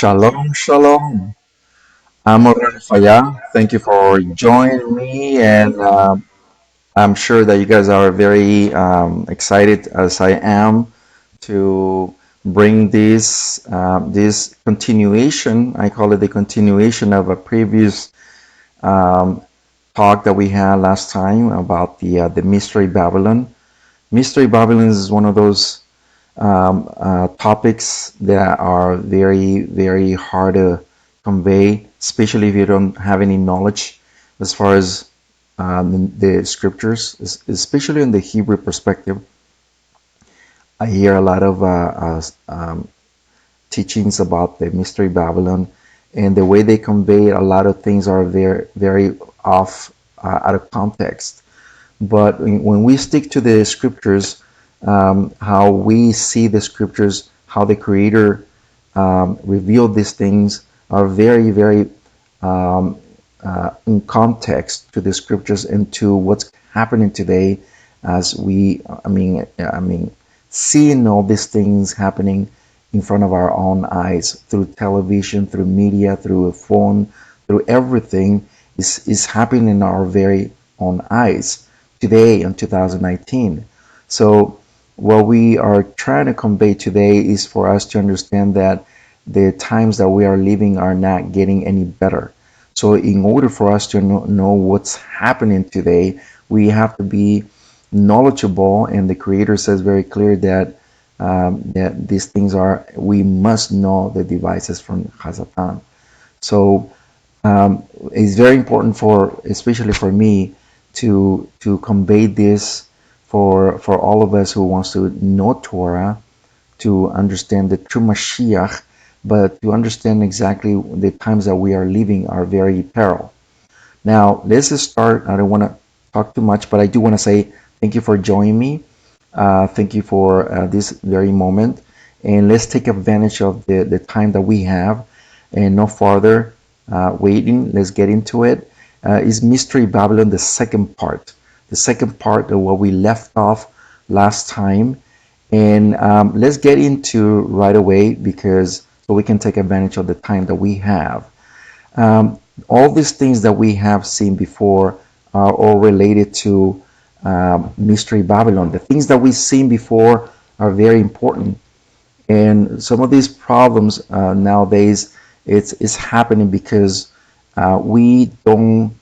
Shalom, shalom. I'm Rapha'Yah. Thank you for joining me, and I'm sure that you guys are very excited, as I am, to bring this continuation. I call it the continuation of a previous um, talk that we had last time about the mystery Babylon. Mystery Babylon is one of those topics that are very, very hard to convey, especially if you don't have any knowledge as far as the scriptures, especially in the Hebrew perspective. I hear a lot of teachings about the mystery Babylon, and the way they convey a lot of things are very, very off out of context. But when we stick to the scriptures, how we see the scriptures, how the Creator revealed these things are very, very in context to the scriptures and to what's happening today, as I mean, seeing all these things happening in front of our own eyes through television, through media, through a phone, through everything is happening in our very own eyes today in 2019. So what we are trying to convey today is for us to understand that the times that we are living are not getting any better. So in order for us to know what's happening today, we have to be knowledgeable, and the Creator says very clear that that these things are, we must know the devices from Hazatan. So it's very important for, especially for me, to convey this for all of us who wants to know Torah, to understand the true Mashiach, but to understand exactly the times that we are living are very peril. Now, let's just start. I don't want to talk too much, but I do want to say thank you for joining me. Thank you for this very moment. And let's take advantage of the time that we have and no further waiting. Let's get into it. Is Mystery Babylon, the second part. The second part of what we left off last time. And let's get into right away, because so we can take advantage of the time that we have. Um, all these things that we have seen before are all related to Mystery Babylon. The things that we've seen before are very important, and some of these problems nowadays it's happening because we don't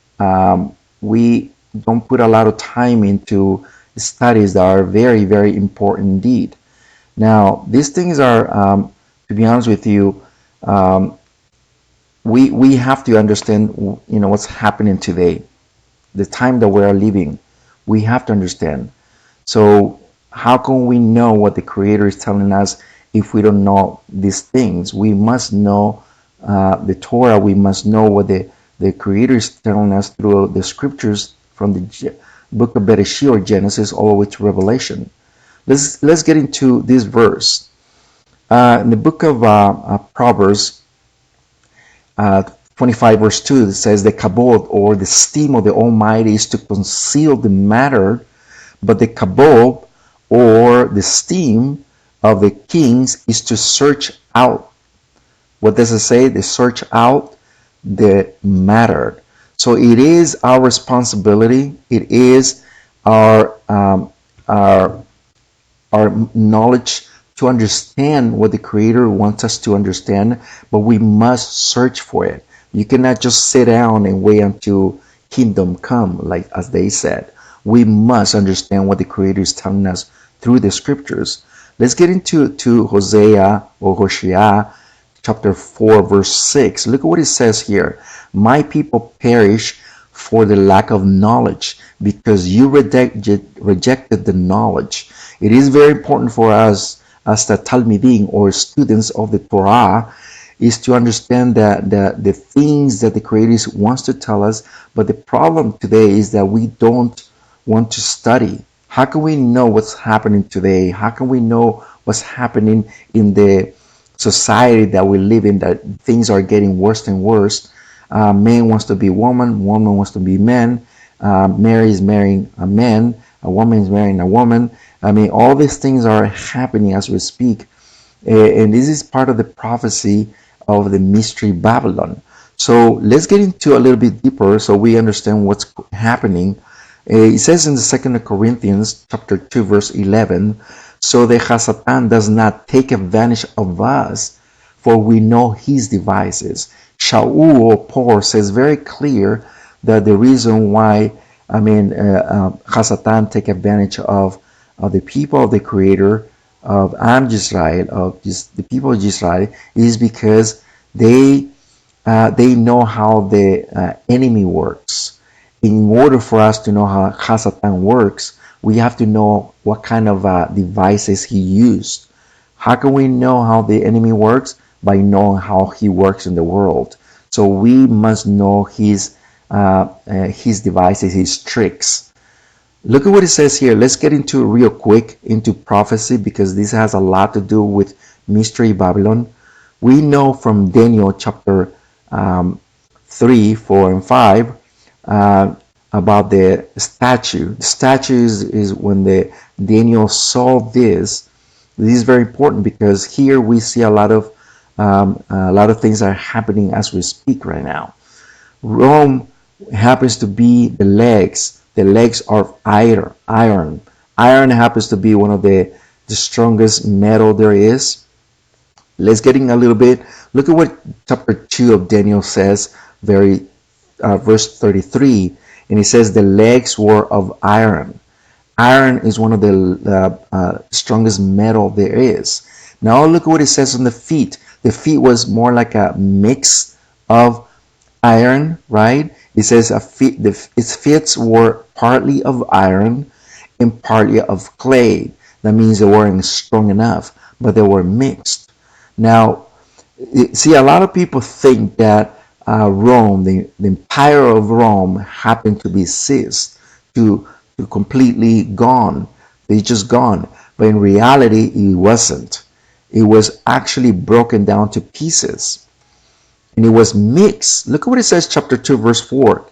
put a lot of time into studies that are very, very important indeed. Now, these things are, to be honest with you, um, we have to understand, what's happening today, the time that we are living. We have to understand. So how can we know what the Creator is telling us if we don't know these things? We must know the Torah. We must know what the Creator is telling us through the scriptures from the book of Bereshit or Genesis all the way to Revelation. Let's get into this verse. In the book of Proverbs, uh, 25 verse 2, it says, the kabod, or the steam of the Almighty, is to conceal the matter, but the kabod, or the steam of the kings, is to search out. What does it say? They search out the matter. So it is our responsibility. It is our our knowledge to understand what the Creator wants us to understand, but we must search for it. You cannot just sit down and wait until kingdom come, like as they said. We must understand what the Creator is telling us through the scriptures. Let's get into Hosea or Hosea chapter 4 verse 6. Look at what it says here. My people perish for the lack of knowledge, because you rejected the knowledge. It is very important for us as the Talmidim, or students of the Torah, is to understand that the things that the Creator wants to tell us. But the problem today is that we don't want to study. How can we know what's happening today? How can we know what's happening in the society that we live in, that things are getting worse and worse? Man wants to be woman wants to be man. Mary is marrying a man, a woman is marrying a woman. I mean, all these things are happening as we speak. And this is part of the prophecy of the mystery Babylon. So let's get into a little bit deeper so we understand what's happening. It says in the 2nd Corinthians chapter 2 verse 11, so the Satan does not take advantage of us, for we know his devices. Shaul or Paul says very clear that the reason why Satan take advantage of the people of the Creator of Yisra'il, of the people of Yisra'il, is because they know how the enemy works. In order for us to know how Satan works, we have to know what kind of devices he used. How can we know how the enemy works? By knowing how he works in the world. So we must know his devices, his tricks. Look at what it says here. Let's get into real quick into prophecy, because this has a lot to do with mystery Babylon. We know from Daniel chapter 3, 4, and 5 about the statue. The statue is when Daniel saw this. This is very important because here we see a lot of things are happening as we speak right now. Rome happens to be the legs. The legs are iron. Iron happens to be one of the strongest metal there is. Let's get in a little bit. Look at what chapter 2 of Daniel says, verse 33. And it says the legs were of iron. Iron is one of the strongest metal there is. Now look at what it says on the feet. The feet was more like a mix of iron, right? It says its feet were partly of iron and partly of clay. That means they weren't strong enough, but they were mixed. Now, see, a lot of people think that Rome, the empire of Rome, happened to be seized, to completely gone. They just gone. But in reality, it wasn't. It was actually broken down to pieces. And it was mixed. Look at what it says, chapter 2, verse 4.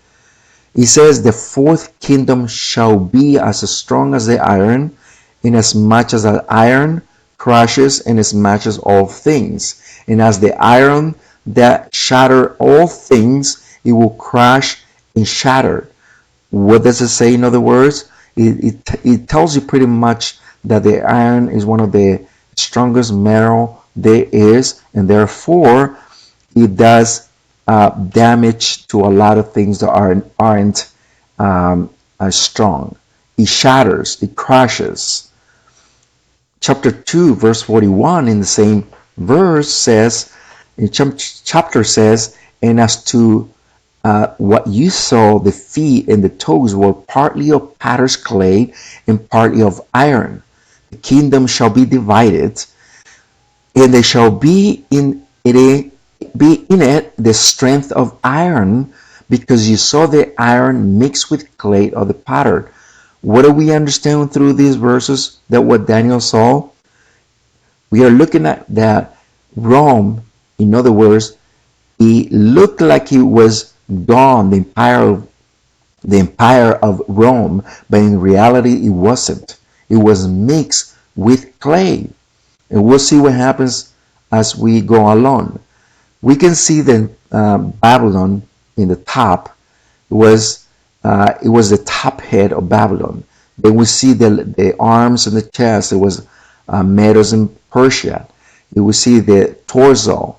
It says, the fourth kingdom shall be as strong as the iron, inasmuch as the iron crushes and smashes all things. And as the iron that shatter all things, it will crush and shatter. What does it say in other words? It tells you pretty much that the iron is one of the strongest metal there is, and therefore it does damage to a lot of things that aren't strong. It shatters, it crushes. Chapter 2 verse 41 in the same verse says, chapter says, and as to what you saw, the feet and the toes were partly of potter's clay and partly of iron. The kingdom shall be divided, and there shall be in it the strength of iron, because you saw the iron mixed with clay of the potter. What do we understand through these verses? That what Daniel saw? We are looking at that Rome, in other words, it looked like it was gone, the empire of Rome, but in reality it wasn't. It was mixed with clay. And we'll see what happens as we go along. We can see that Babylon in the top was the top head of Babylon. Then we see the arms and the chest. It was Medos and Persia. We see the torso,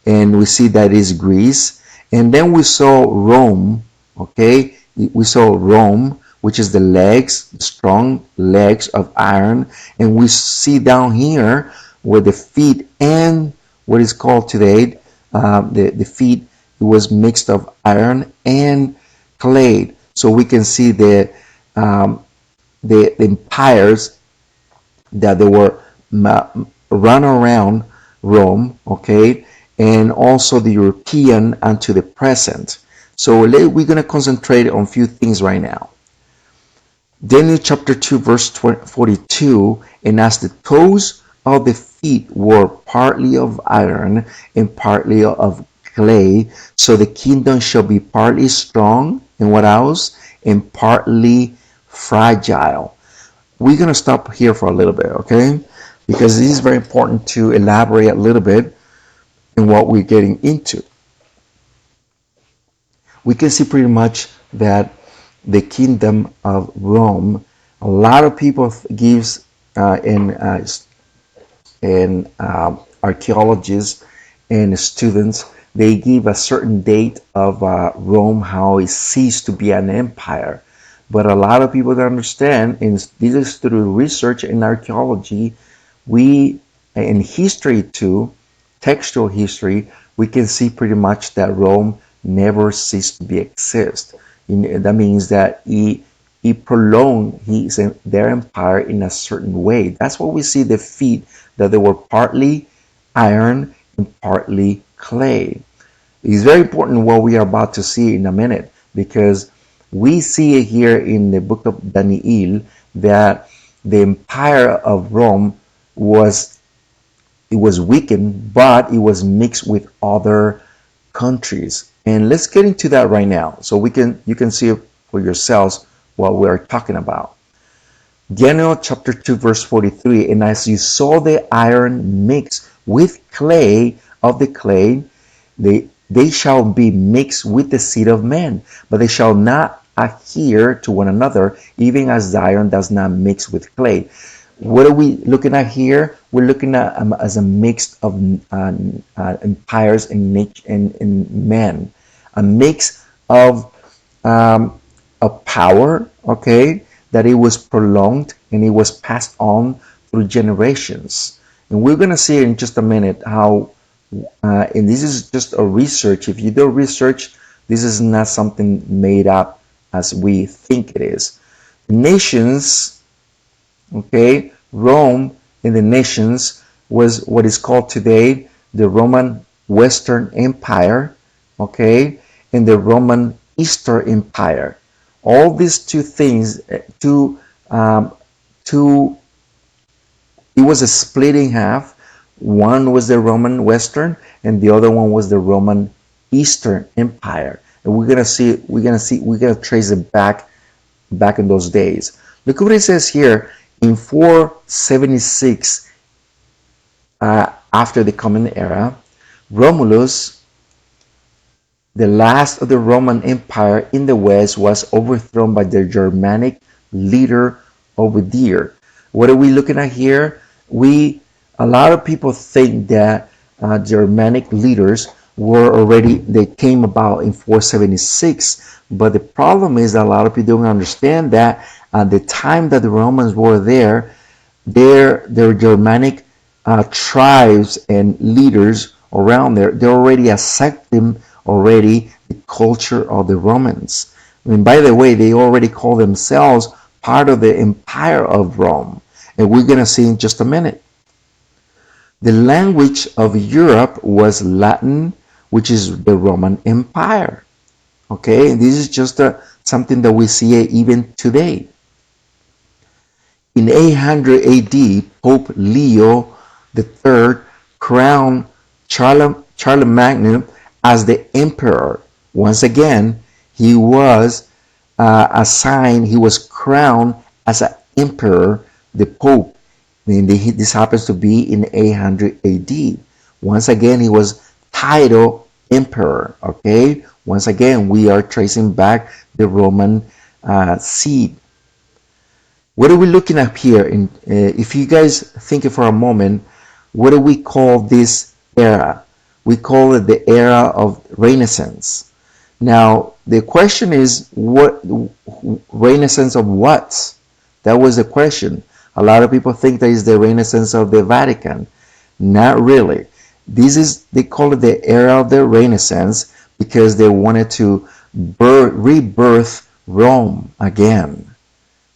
and we see that is Greece. And then we saw Rome. Okay, we saw Rome, which is the legs, strong legs of iron. And we see down here where the feet and what is called today, the feet, it was mixed of iron and clay. So we can see the empires that they were run around Rome, okay, and also the European unto the present. So we're going to concentrate on a few things right now. Daniel chapter 2 verse 42, and as the toes of the feet were partly of iron and partly of clay, so the kingdom shall be partly strong, and what else? And partly fragile. We're going to stop here for a little bit, okay? Because this is very important to elaborate a little bit. and what we're getting into. We can see pretty much that the kingdom of Rome, a lot of people gives in archaeologists and students, they give a certain date of Rome, how it ceased to be an empire. But a lot of people don't understand, and this is through research in archaeology, we, in history too, textual history, we can see pretty much that Rome never ceased to be exist. That means that he prolonged their empire in a certain way. That's what we see the feet, that they were partly iron and partly clay. It's very important what we are about to see in a minute, because we see here in the book of Daniel that the empire of Rome was weakened, but it was mixed with other countries. And let's get into that right now, so you can see it for yourselves what we are talking about. Daniel chapter 2 verse 43, and as you saw the iron mixed with clay of the clay, they shall be mixed with the seed of men, but they shall not adhere to one another, even as the iron does not mix with clay. What are we looking at here? We're looking at as a mix of empires and men, a mix of power, okay, that it was prolonged and it was passed on through generations. And we're going to see in just a minute how, and this is just a research. If you do research, this is not something made up as we think it is. Nations, okay, Rome and the nations was what is called today the Roman Western Empire, okay, and the Roman Eastern Empire. All these two things, it was a split in half. One was the Roman Western, and the other one was the Roman Eastern Empire. And we're gonna trace it back in those days. Look what it says here in 476 after the Common Era. Romulus, the last of the Roman Empire in the West, was overthrown by the Germanic leader over there. What are we looking at here? A lot of people think that Germanic leaders they came about in 476, but the problem is that a lot of people don't understand that at the time that the Romans were there, their Germanic tribes and leaders around there, they already accepted already the culture of the Romans. And by the way, they already call themselves part of the empire of Rome. And we're going to see in just a minute. The language of Europe was Latin, which is the Roman Empire. Okay, and this is just something that we see even today. In 800 AD, Pope Leo III crowned Charlemagne as the emperor. Once again, he was he was crowned as an emperor, the Pope. And this happens to be in 800 AD. Once again, he was titled emperor. Okay, once again, we are tracing back the Roman seed. What are we looking at here? If you guys think for a moment, what do we call this era? We call it the era of Renaissance. Now, the question is, what Renaissance of what? That was the question. A lot of people think that is the Renaissance of the Vatican. Not really. They call it the era of the Renaissance because they wanted to rebirth Rome again.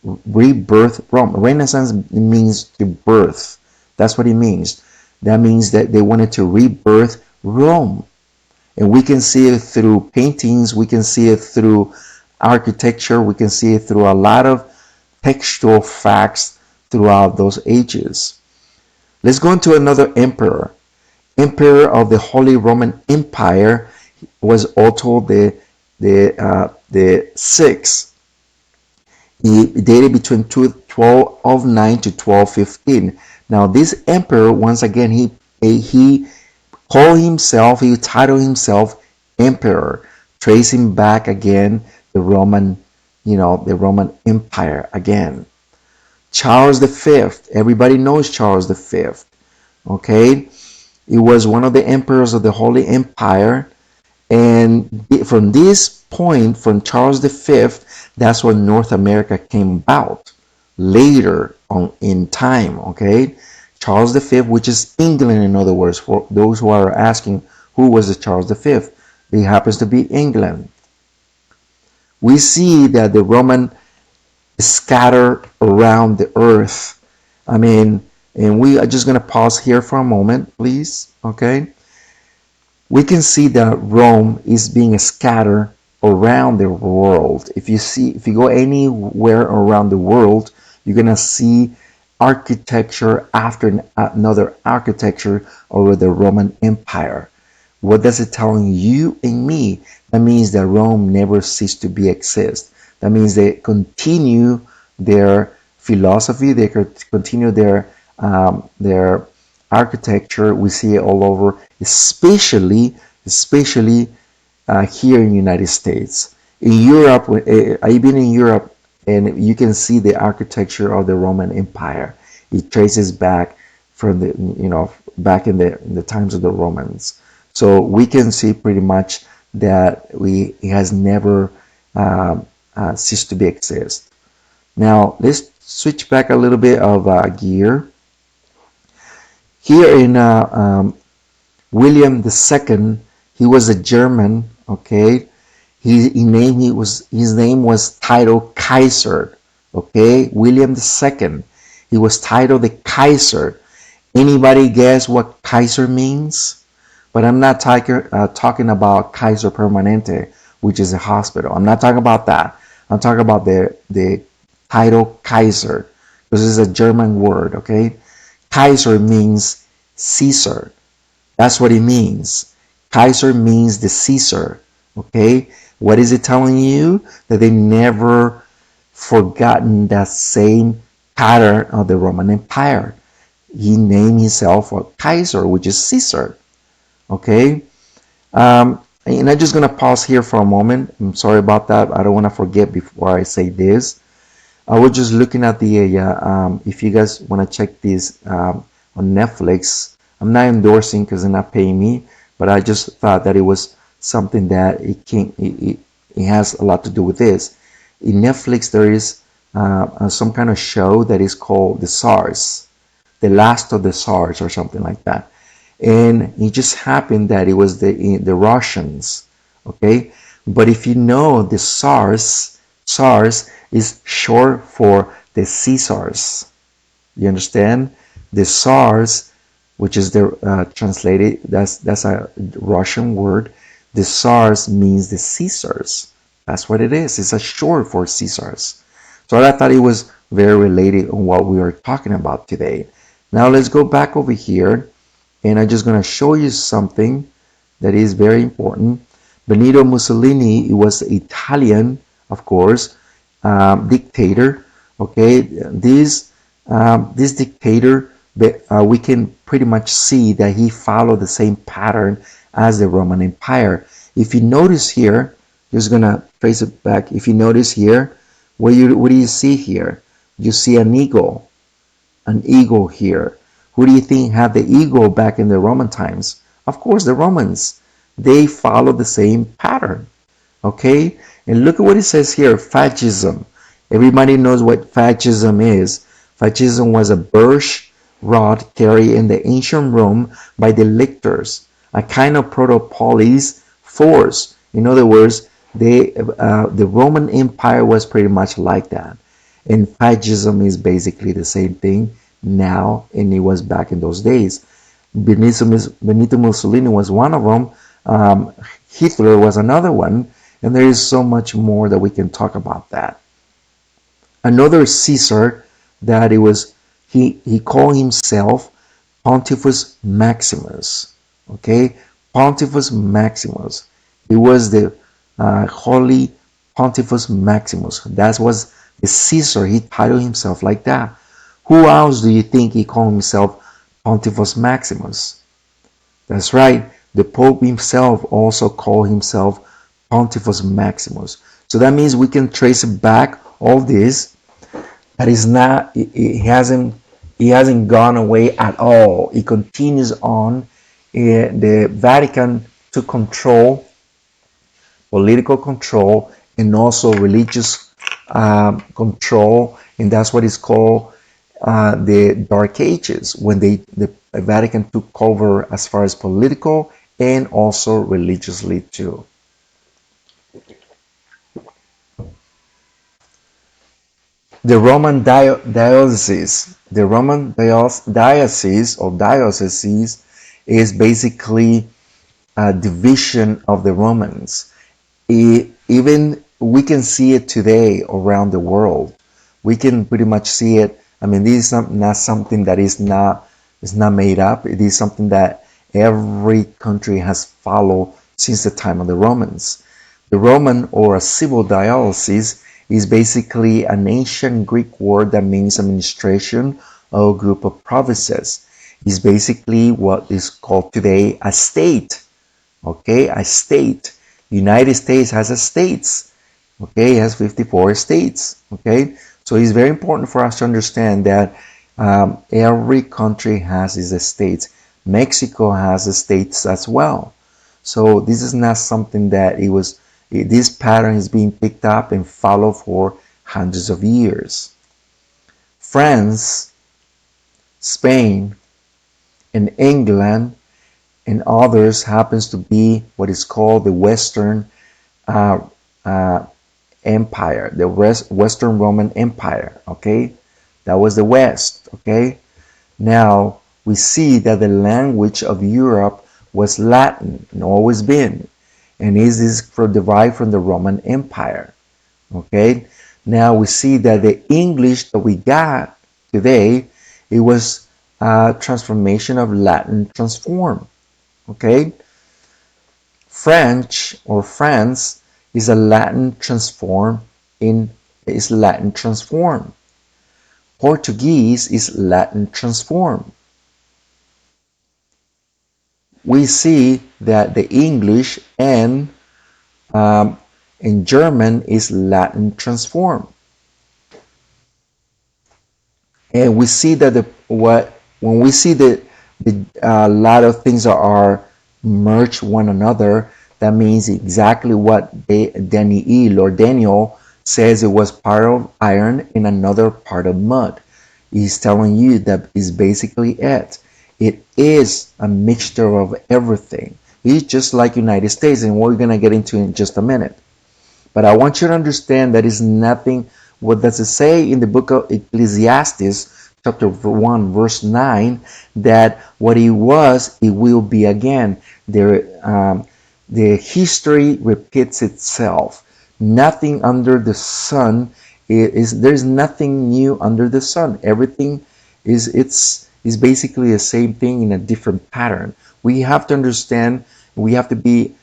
Rebirth Rome. Renaissance means to birth. That's what it means. That means that they wanted to rebirth Rome. And we can see it through paintings, we can see it through architecture, we can see it through a lot of textual facts throughout those ages. Let's go into another emperor. Emperor of the Holy Roman Empire was Otto the Sixth. He dated between 1209 to 1215. Now this emperor, once again, he he titled himself emperor, tracing back again the Roman, the Roman Empire again. Charles V, everybody knows Charles V, okay? He was one of the emperors of the Holy Empire, and from this point, from Charles V, that's when North America came about later on in time, okay? Charles V, which is England, in other words, for those who are asking who was the Charles V, it happens to be England. We see that the Roman scattered around the earth. I mean, and we are just going to pause here for a moment, please, okay? We can see that Rome is being scattered around the world. If you go anywhere around the world, you're going to see architecture after another architecture over the Roman Empire. What does it tell you and me? That means that Rome never ceased to be exist. That means they continue their philosophy, they continue their architecture. We see it all over, especially here in the United States. In Europe, I've been in Europe, and you can see the architecture of the Roman Empire. It traces back from back in the times of the Romans. So we can see pretty much that it has never ceased to be exist. Now let's switch back a little bit of gear. Here in William II, he was a German. Okay, his name was titled Kaiser. Okay, William II. He was titled the Kaiser. Anybody guess what Kaiser means? But I'm not talking about Kaiser Permanente, which is a hospital. I'm not talking about that. I'm talking about the title Kaiser, because it's a German word, okay? Kaiser means Caesar. That's what it means. Kaiser means the Caesar, okay? What is it telling you? That they never forgotten that same pattern of the Roman Empire. He named himself a Kaiser, which is Caesar. Okay, and I'm just gonna pause here for a moment. I'm sorry about that. I don't want to forget before I say this. I was just looking at the if you guys want to check this on Netflix. I'm not endorsing because they're not paying me, but I just thought that it was something that it has a lot to do with this. In Netflix, there is some kind of show that is called The SARS, The Last of the SARS, or something like that. And it just happened that it was the Russians, okay? But if you know the SARS is short for the Caesars. You understand? The SARS, which is the translated, that's a Russian word. The SARS means the Caesars. That's what it is. It's a short for Caesars. So I thought it was very related on what we are talking about today. Now let's go back over here. And I'm just going to show you something that is very important. Benito Mussolini, he was Italian, of course, dictator. Okay, this dictator, we can pretty much see that he followed the same pattern as the Roman Empire. If you notice here, just going to trace it back. If you notice here, what do you see here? You see an eagle here. Who do you think had the eagle back in the Roman times? Of course, the Romans. They followed the same pattern. Okay? And look at what it says here, fascism. Everybody knows what fascism is. Fascism was a birch rod carried in the ancient Rome by the lictors, a kind of proto-police force. In other words, the Roman Empire was pretty much like that. And fascism is basically the same thing now, and it was back in those days. Benito Mussolini was one of them. Hitler was another one, and there is so much more that we can talk about that. Another Caesar that he called himself Pontifex Maximus. Okay, Pontifex Maximus. He was the Holy Pontifex Maximus. That was the Caesar. He titled himself like that. Who else do you think he called himself Pontifex Maximus? That's right. The Pope himself also called himself Pontifex Maximus. So that means we can trace back all this. That is not. It hasn't gone away at all. It continues on. The Vatican took control, political control, and also religious control, and that's what is called the Dark Ages, when the Vatican took over as far as political and also religiously too. The Roman diocese is basically a division of the Romans. Even we can see it today around the world. We can pretty much see it. I mean, this is not something that is not made up. It is something that every country has followed since the time of the Romans. The Roman, or a civil diocese, is basically an ancient Greek word that means administration of a group of provinces. It's basically what is called today a state. Okay, a state. United States has a states. Okay, it has 54 states. Okay, so it's very important for us to understand that every country has its states. Mexico has states as well. So this is not something that this pattern is being picked up and followed for hundreds of years. France, Spain, and England and others happens to be what is called the Western uh, uh, Empire, the Western Roman Empire. Okay, that was the West. Okay, now we see that the language of Europe was Latin and always been, and is derived from the Roman Empire. Okay, now we see that the English that we got today, it was a transformation of Latin transform. Okay, French or France is a Latin transform in is Latin transform. Portuguese is Latin transform. We see that the English um, and German is Latin transform. And we see that when we see that a lot of things are merged one another, that means exactly what Daniel says. It was part of iron and another part of mud. He's telling you that is basically it. It is a mixture of everything. It's just like United States, and we're gonna get into in just a minute. But I want you to understand that is nothing. What does it say in the book of Ecclesiastes, chapter 1, verse 9, that what it was, it will be again. The history repeats itself. Nothing under the sun there's nothing new under the sun. Everything is basically the same thing in a different pattern. We have to understand, we have to be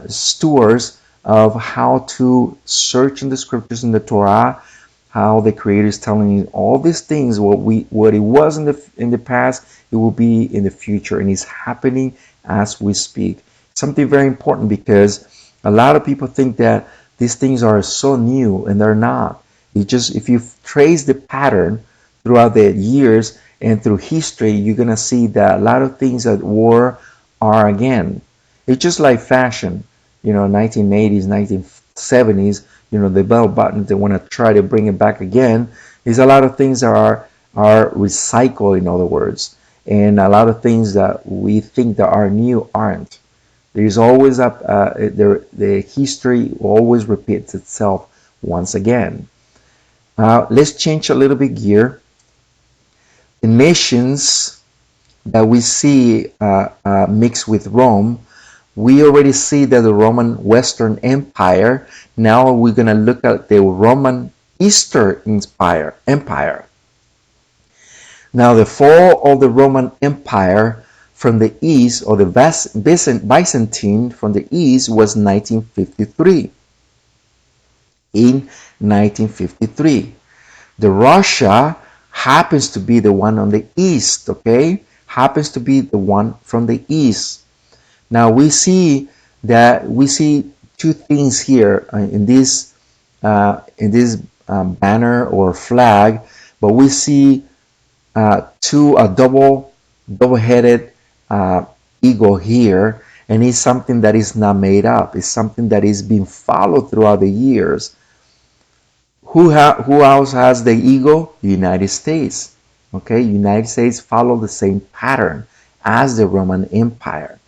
stewards of how to search in the scriptures in the Torah, how the Creator is telling you all these things. What it was in the past, it will be in the future, and it's happening as we speak. Something very important, because a lot of people think that these things are so new, and they're not. If you trace the pattern throughout the years and through history, you're gonna see that a lot of things that were are again. It's just like fashion, 1980s, 1970s, the bell buttons, they want to try to bring it back again. There's a lot of things that are recycled, in other words, and a lot of things that we think that are new aren't. There's always the history always repeats itself once again. Let's change a little bit gear. The nations that we see mixed with Rome, we already see that the Roman Western Empire. Now we're going to look at the Roman Eastern Empire. Now the fall of the Roman Empire from the east, or the Byzantine from the east, was 1953. In 1953. The Russia happens to be the one on the east, okay? happens to be the one from the east. Now we see two things here in this banner or flag, but we see a double-headed eagle here, and it's something that is not made up. It's something that is being followed throughout the years. Who else has the eagle? United States. Okay, United States follow the same pattern as the Roman Empire.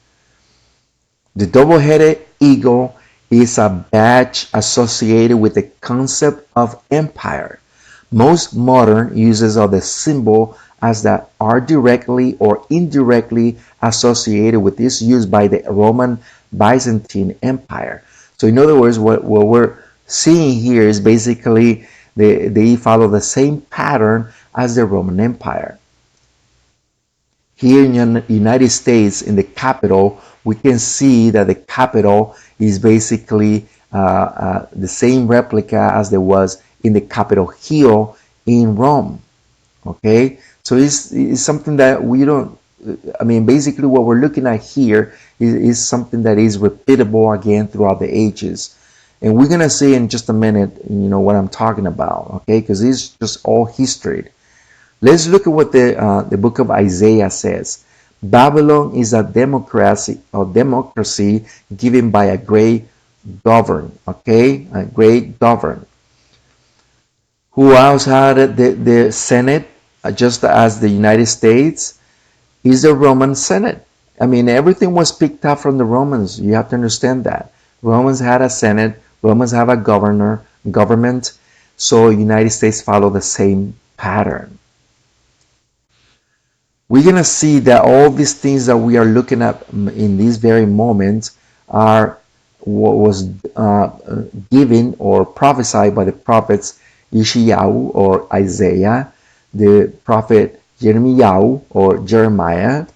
The double-headed eagle is a badge associated with the concept of empire. Most modern uses of the symbol as that are directly or indirectly associated with this used by the Roman Byzantine Empire. So in other words, what we're seeing here is basically they follow the same pattern as the Roman Empire. Here in the United States, in the capital, we can see that the capital is basically the same replica as there was in the Capitol Hill in Rome. Okay, so it's something that we don't. I mean, basically, what we're looking at here is something that is repeatable again throughout the ages, and we're gonna see in just a minute, what I'm talking about. Okay, because it's just all history. Let's look at what the book of Isaiah says. Babylon is a democracy given by a great govern. Okay, a great govern. Who else had the Senate, just as the United States? Is the Roman Senate. I mean, everything was picked up from the Romans. You have to understand that. Romans had a Senate. Romans have a government. So United States follow the same pattern. We're going to see that all these things that we are looking at in this very moment are what was given or prophesied by the prophets Yeshayahu or Isaiah, the prophet Jeremiah or Jeremiah,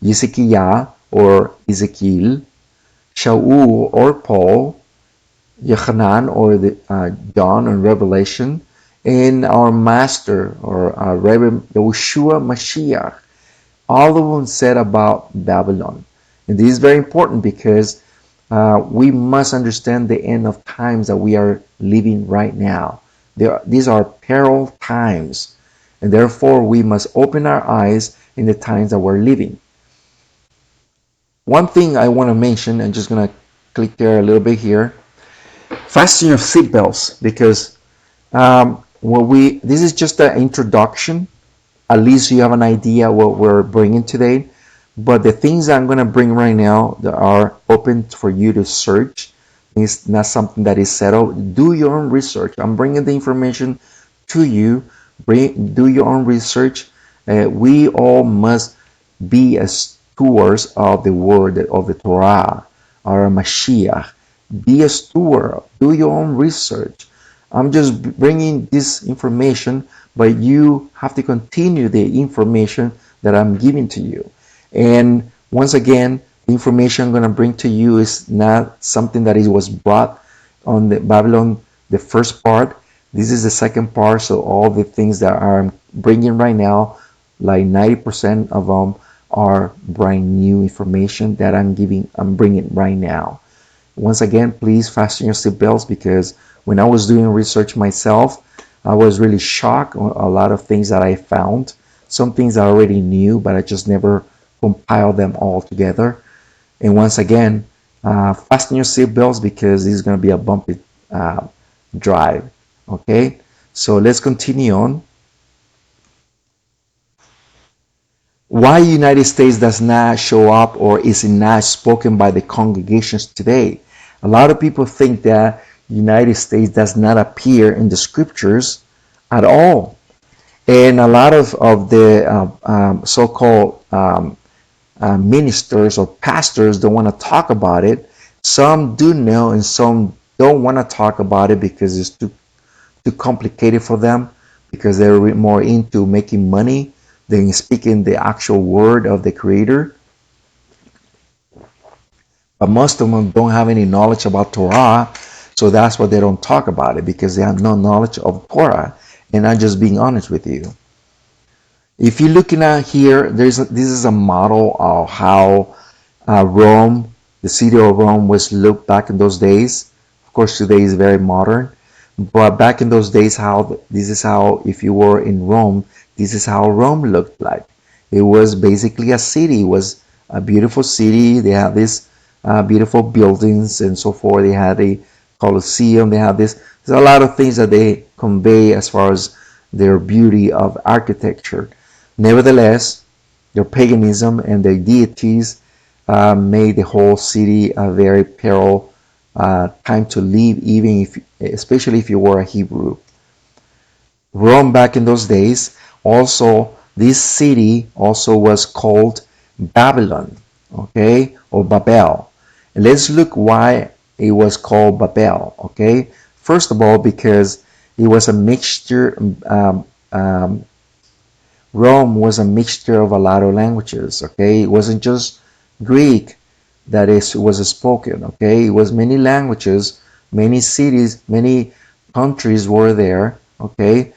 Ezekiel or Ezekiel, Shaul or Paul, Yohanan or John in Revelation, and our Master or our Reverend Yah'ushua Mashiach. All of them said about Babylon. And this is very important because we must understand the end of times that we are living right now. These are peril times, and therefore we must open our eyes in the times that we're living. One thing I want to mention, I'm just going to click there a little bit here. Fasten your seatbelts because this is just an introduction. At least you have an idea what we're bringing today. But the things I'm going to bring right now that are open for you to search. It's not something that is settled. Do your own research. I'm bringing the information to you. Do your own research. We all must be as stewards of the word of the Torah, our Mashiach. Be a steward. Do your own research. I'm just bringing this information, but you have to continue the information that I'm giving to you. And once again, the information I'm going to bring to you is not something that was brought on the Babylon, the first part. This is the second part. So all the things that I'm bringing right now, like 90% of them are brand new information that I'm bringing right now. Once again, please fasten your seatbelts because when I was doing research myself, I was really shocked on a lot of things that I found. Some things I already knew, but I just never compiled them all together. And once again, fasten your seatbelts because this is going to be a bumpy drive. Okay, so let's continue on. Why United States does not show up or is not spoken by the congregations today? A lot of people think that United States does not appear in the scriptures at all. And a lot of the so-called ministers or pastors don't want to talk about it. Some do know and some don't want to talk about it because it's too complicated for them, because they're more into making money than speaking the actual word of the Creator. But most of them don't have any knowledge about Torah, so that's why they don't talk about it, because they have no knowledge of Torah. And I'm just being honest with you. If you're looking at here, this is a model of how Rome, the city of Rome, was looked back in those days. Of course, today is very modern, but back in those days, how this is how, if you were in Rome, this is how Rome looked like. It was basically a city. It was a beautiful city. They had these beautiful buildings and so forth. They had a Colosseum. They had this. There's a lot of things that they convey as far as their beauty of architecture. Nevertheless, their paganism and their deities made the whole city a very peril time to live, even if, especially if you were a Hebrew. Rome back in those days, also this city also was called Babylon, okay, or Babel. And let's look why it was called Babel, okay. First of all, because it was a mixture. Um, Rome was a mixture of a lot of languages, okay? It wasn't just Greek that was spoken, okay? It was many languages, many cities, many countries were there, okay?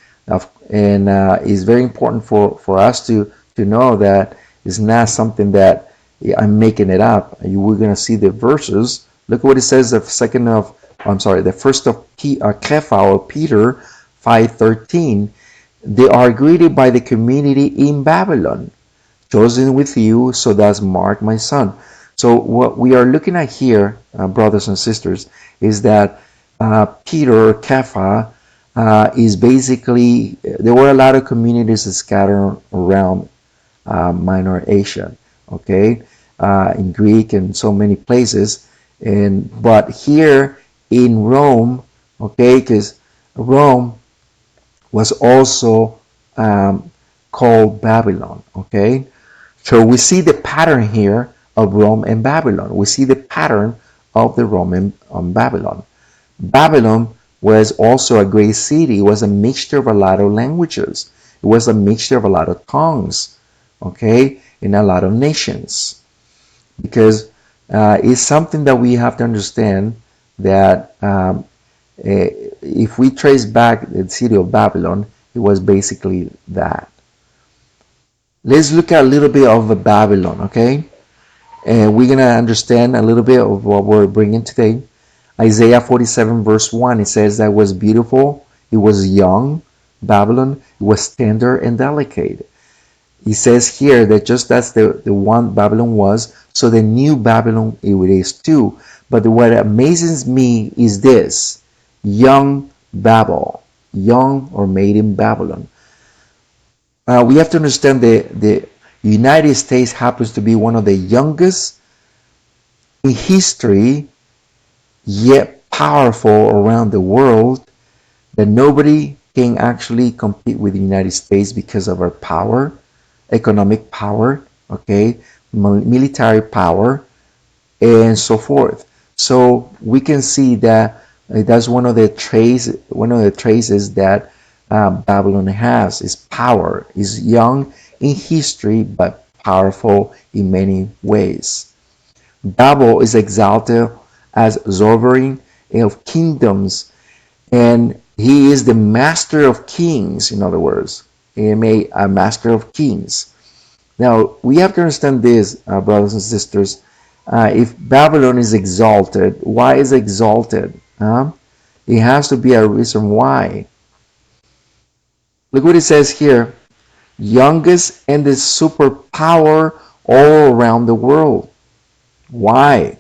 And it's very important for us to know that it's not something that I'm making it up. We're going to see the verses. Look at what it says, the first of Kepha or Peter 5:13. They are greeted by the community in Babylon, chosen with you, so does Mark, my son. So what we are looking at here, brothers and sisters, is that Peter, Kepha, is basically, there were a lot of communities scattered around Minor Asia, okay, in Greek and so many places. But here in Rome, okay, because Rome was also called Babylon. Okay, so we see the pattern here of Rome and Babylon. We see the pattern of the Roman Babylon. Babylon was also a great city. It was a mixture of a lot of languages. It was a mixture of a lot of tongues. Okay, in a lot of nations, because it's something that we have to understand that if we trace back the city of Babylon, it was basically that. Let's look at a little bit of Babylon, okay? And we're going to understand a little bit of what we're bringing today. Isaiah 47 verse 1, it says that it was beautiful, it was young, Babylon, it was tender and delicate. He says here that just as the one Babylon was, so the new Babylon it is too. But what amazes me is this: young Babel, young or made in Babylon. We have to understand the United States happens to be one of the youngest in history, yet powerful around the world, that nobody can actually compete with the United States because of our power, economic power, okay, military power, and so forth. So we can see that that's one of the traces that Babylon has is power, is young in history but powerful in many ways. Babel is exalted as sovereign of kingdoms, and he is the master of kings. In other words, a master of kings. Now we have to understand this, brothers and sisters. If Babylon is exalted, why is it exalted? It has to be a reason why. Look what it says here: youngest and the superpower all around the world. Why?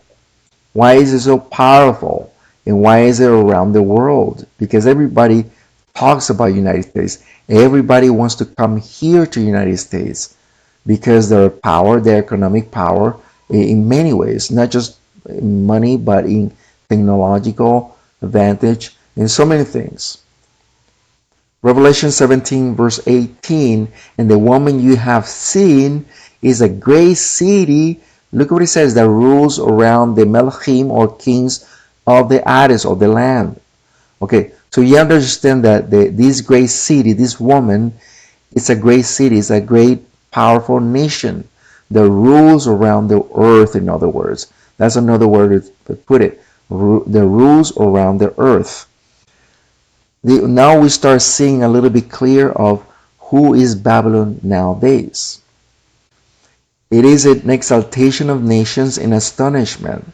Why is it so powerful? And why is it around the world? Because everybody talks about United States. Everybody wants to come here to United States because their power, their economic power, in many ways, not just in money, but in technological advantage, in so many things. Revelation 17 verse 18, and the woman you have seen is a great city. Look what it says, that rules around the Melchim or kings of the Adas of the land. Okay, so you understand that this great city, this woman, it's a great city, it's a great powerful nation that rules around the earth, in other words. That's another word to put it. The rules around the earth. Now we start seeing a little bit clear of who is Babylon nowadays? It is an exaltation of nations in astonishment.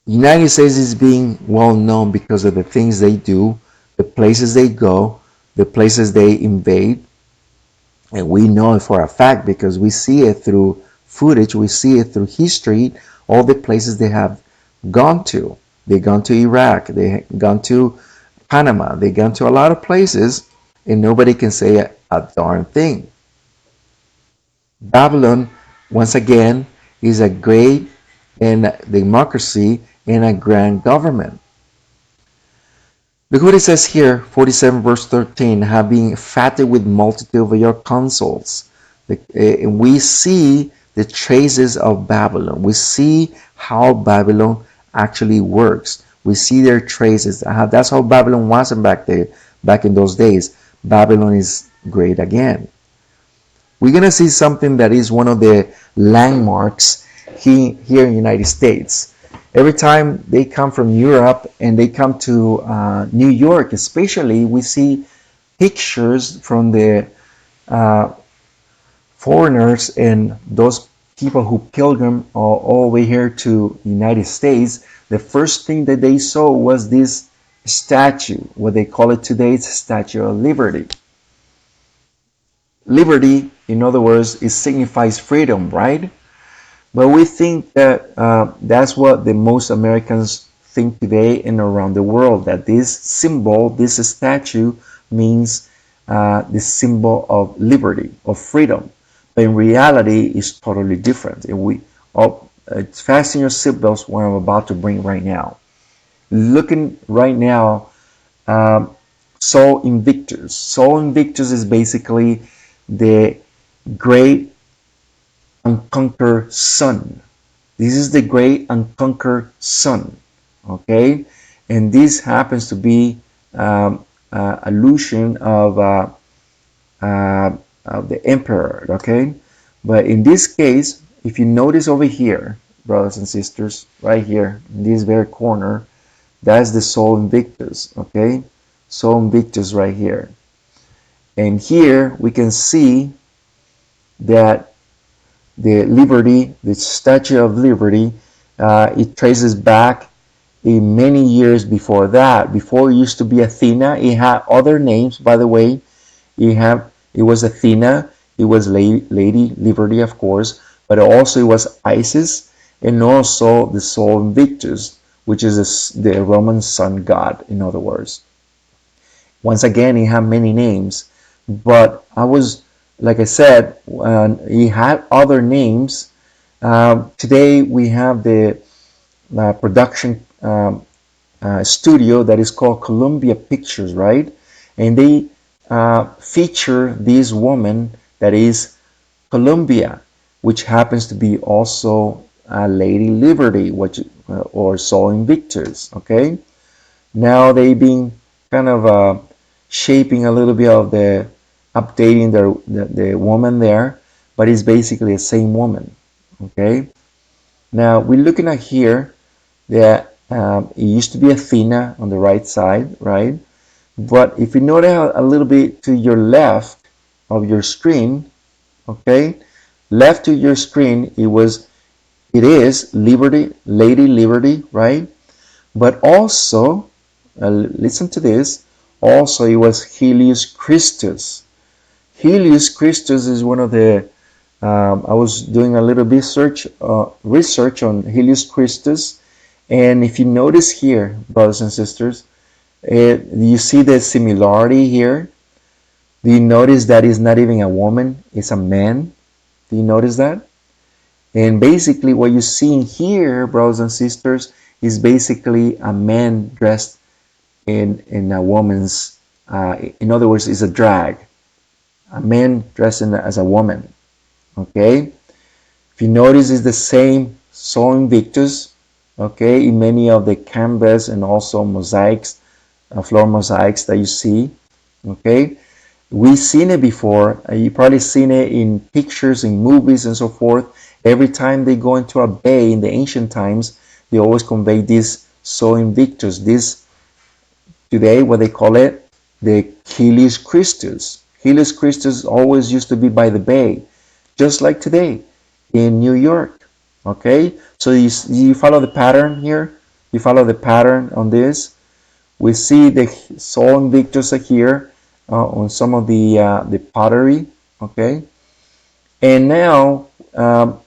The United States is being well known because of the things they do, the places they go, the places they invade. And we know it for a fact because we see it through footage, we see it through history, all the places they have gone to. They've gone to Iraq, they've gone to Panama, they've gone to a lot of places, and nobody can say a darn thing. Babylon, once again, is a great and democracy and a grand government. Look what it says here, 47 verse 13, having fatted with multitude of your counsels. We see the traces of Babylon. We see how Babylon actually works. We see their traces. That's how Babylon wasn't back there, back in those days. Babylon is great again. We're going to see something that is one of the landmarks here in the United States. Every time they come from Europe and they come to New York especially, we see pictures from the foreigners and those people who pilgrim all the way here to the United States. The first thing that they saw was this statue, what they call it today, it's a Statue of Liberty. Liberty, in other words, it signifies freedom, right? But we think that that's what the most Americans think today and around the world, that this symbol, this statue, means the symbol of liberty, of freedom. But in reality, it's totally different. And fasten your seatbelts, what I'm about to bring right now. Looking right now, Sol Invictus. Sol Invictus is basically the great unconquered sun. This is the great unconquered sun. Okay, and this happens to be allusion of the emperor. Okay, but in this case, if you notice over here, brothers and sisters, right here in this very corner, that's the Sol Invictus. Okay, Sol Invictus right here, and here we can see that the Liberty, the Statue of Liberty, it traces back in many years before that. Before it used to be Athena. It had other names, by the way. It was Athena, it was Lady Liberty, of course, but also it was Isis, and also the Sol Invictus, which is the Roman sun god, in other words. Once again, it had many names, but like I said, he had other names. Today we have the production studio that is called Columbia Pictures, right? And they feature this woman that is Columbia, which happens to be also Lady Liberty, or Sol Invictus. Okay, now they've been kind of shaping a little bit of the updating the woman there, but it's basically the same woman. Okay, now we're looking at here that it used to be Athena on the right side, right? But if you notice a little bit to your left of your screen, okay, left to your screen, it is Liberty, Lady Liberty, right? But also, listen to this, also it was Helios Christus. Helios Christus is one of the, I was doing a little bit research on Helios Christus, and if you notice here, brothers and sisters, you see the similarity here? Do you notice that it's not even a woman, it's a man? Do you notice that? And basically what you're seeing here, brothers and sisters, is basically a man dressed in a woman's, in other words, is a drag. A man dressed as a woman. Okay? If you notice, it's the same Sol Invictus, okay, in many of the canvas and also mosaics, floor mosaics that you see. Okay? We've seen it before. You've probably seen it in pictures, in movies, and so forth. Every time they go into a bay in the ancient times, they always convey this Sol Invictus, this today what they call it the Helios Christus. Helios Christus always used to be by the bay, just like today in New York. Okay, so you follow the pattern here. You follow the pattern on this. We see the Sol Invictus here on some of the pottery. Okay, and now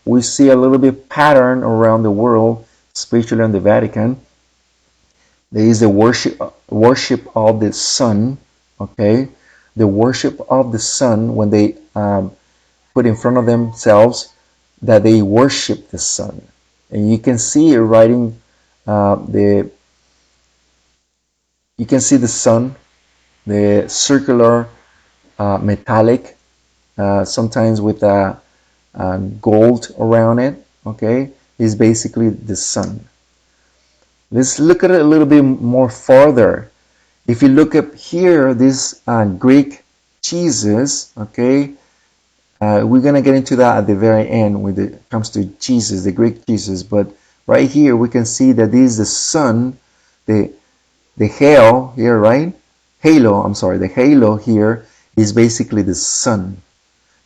we see a little bit pattern around the world, especially in the Vatican. There is the worship of the sun. Okay, the worship of the sun when they put in front of themselves that they worship the sun, and you can see it writing the. You can see the sun, the circular metallic, sometimes with gold around it. Okay, is basically the sun. Let's look at it a little bit more farther. If you look up here, this Greek Jesus, okay, we're going to get into that at the very end when it comes to Jesus, the Greek Jesus. But right here, we can see that this is the sun, the halo here, right? Halo, I'm sorry, the halo here is basically the sun.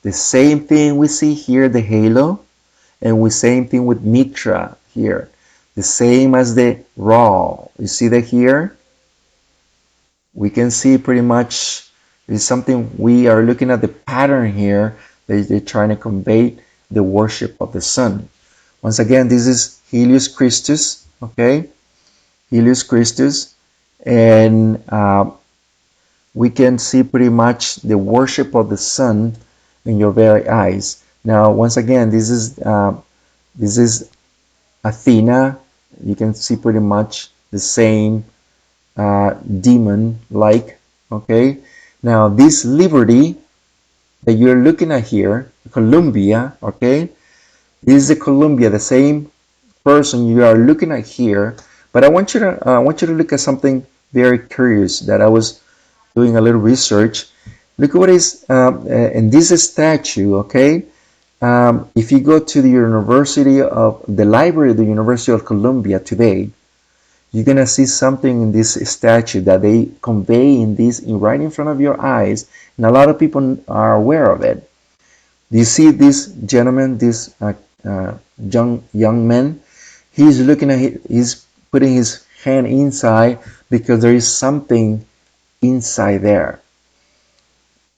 The same thing we see here, the halo, and the same thing with Mitra here. The same as the Ra. You see that here? We can see pretty much it's something we are looking at the pattern here that they're trying to convey the worship of the sun. Once again, this is Helios Christus, okay? Helios Christus, and we can see pretty much the worship of the sun in your very eyes. Now, once again, this is Athena. You can see pretty much the same demon-like. Okay. Now, this Liberty that you're looking at here, Columbia. Okay, this is the Columbia, the same person you are looking at here. But I want you to look at something very curious that I was doing a little research. Look at what is in this statue. Okay. If you go to the library of the University of Columbia today, you're gonna see something in this statue that they convey right in front of your eyes, and a lot of people are aware of it. Do you see this gentleman, this young man? He's putting his hand inside because there is something inside there,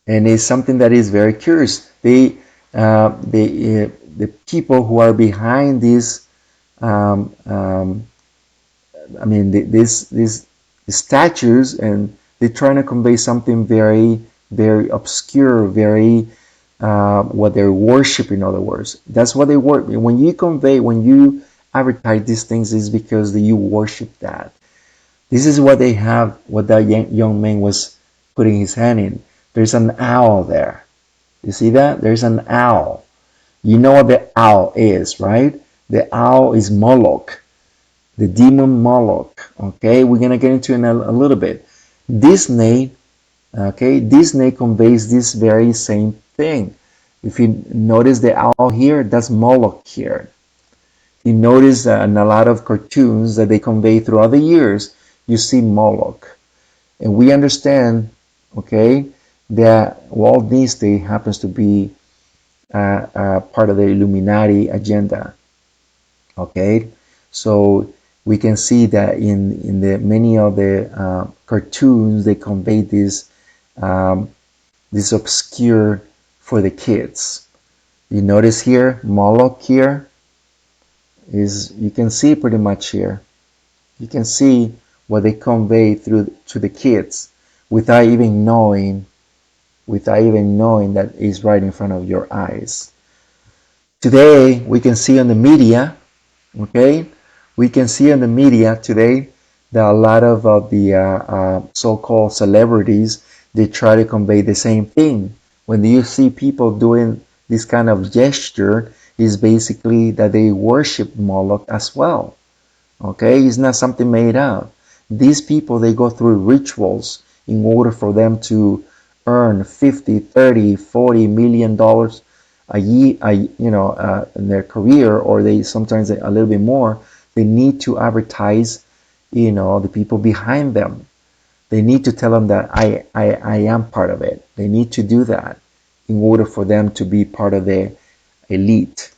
and it's something that is very curious. The people who are behind this, these statues, and they're trying to convey something very, very obscure, very what they're worshiping. In other words, that's what they worship. When you advertise these things, is because you worship that. This is what they have. What that young man was putting his hand in. There's an owl there. You see that? There's an owl. You know what the owl is, right? The owl is Moloch, the demon Moloch. Okay, we're gonna get into it in a little bit. Disney, okay, Disney conveys this very same thing. If you notice the owl here, that's Moloch here. You notice in a lot of cartoons that they convey throughout the years, you see Moloch, and we understand, okay, that Walt Disney happens to be part of the Illuminati agenda. Okay, so we can see that in the many of the cartoons they convey this obscure for the kids. You notice here Moloch here is, you can see pretty much here. You can see what they convey to the kids without even knowing that it's right in front of your eyes. Today we can see on the media, okay, we can see on the media today that a lot of the so-called celebrities, they try to convey the same thing. When you see people doing this kind of gesture, is basically that they worship Moloch as well. Okay, it's not something made up. These people, they go through rituals in order for them to earn 50, 30, 40 million dollars a year, in their career, or they sometimes a little bit more. They need to advertise, the people behind them. They need to tell them that I am part of it. They need to do that in order for them to be part of the elite.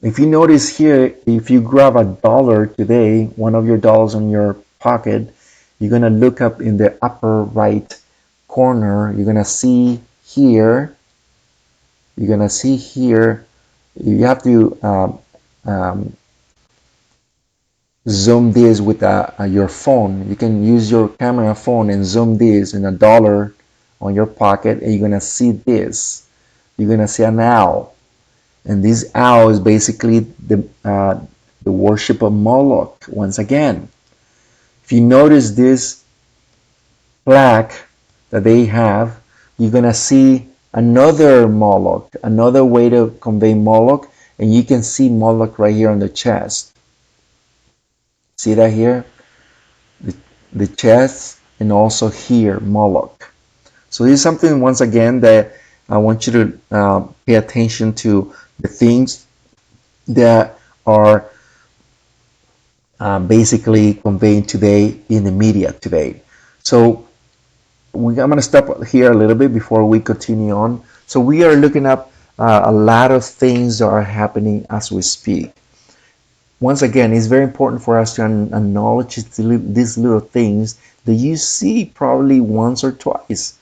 If you notice here, if you grab a dollar today, one of your dollars in your pocket, you're going to look up in the upper right corner. You're going to see here, you have to zoom this with your phone. You can use your camera phone and zoom this in a dollar on your pocket, and you're going to see this. You're going to see an owl. And this owl is basically the worship of Moloch once again. If you notice this plaque that they have, you're going to see another Moloch, another way to convey Moloch, and you can see Moloch right here on the chest. See that here? The chest, and also here, Moloch. So this is something, once again, that I want you to pay attention to, the things that are basically conveyed today in the media today. So I'm going to stop here a little bit before we continue on. So we are looking up a lot of things that are happening as we speak. Once again, it's very important for us to acknowledge these little things that you see probably once or twice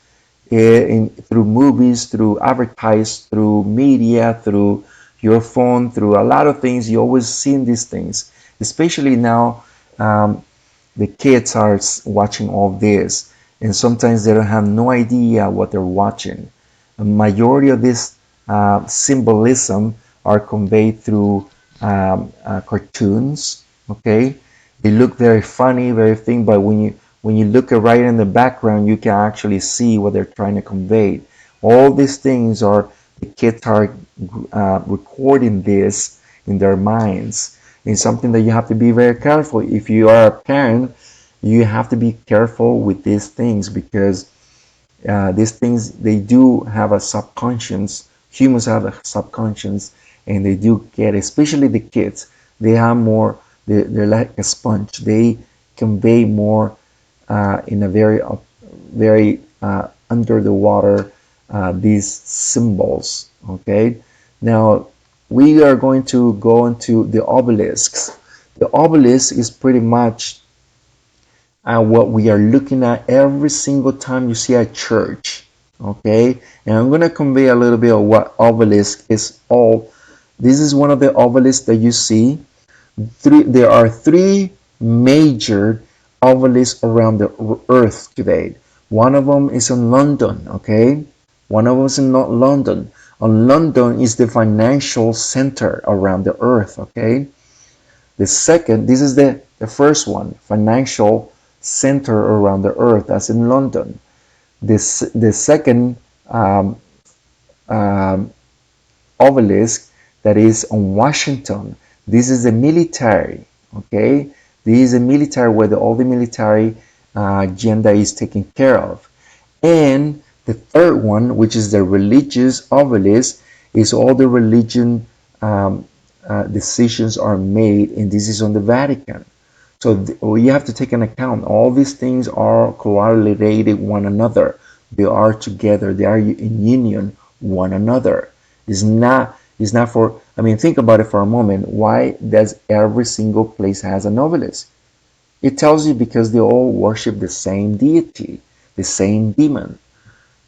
through movies, through advertise, through media, through your phone, through a lot of things. You always see these things, especially now. The kids are watching all this, and sometimes they don't have no idea what they're watching. A majority of this symbolism are conveyed through cartoons. Okay, they look very funny, very thing, but when you look right in the background, you can actually see what they're trying to convey. All these things are, the kids are recording this in their minds. It's something that you have to be very careful. If you are a parent, you have to be careful with these things, because these things, they do have a subconscious. Humans have a subconscious, and they do get, especially the kids, they have more, they're like a sponge. They convey more in a very under the water, these symbols. Okay, now we are going to go into the obelisks. The obelisk is pretty much what we are looking at every single time you see a church. Okay, and I'm going to convey a little bit of what obelisk is all. This is one of the obelisks that you see. There are three major obelisks around the earth today. One of them is in London. Okay, one of them is in London. London is the financial center around the earth. Okay, the second, this is the first one, financial center around the earth. That's in London. The second obelisk, that is on Washington. This is the military. Okay, this is a military where all the military agenda is taken care of. And the third one, which is the religious obelisk, is all the religion decisions are made, and this is on the Vatican. So you have to take into account all these things are correlated one another. They are together. They are in union one another. It's not for, I mean, think about it for a moment. Why does every single place has an obelisk? It tells you because they all worship the same deity, the same demon.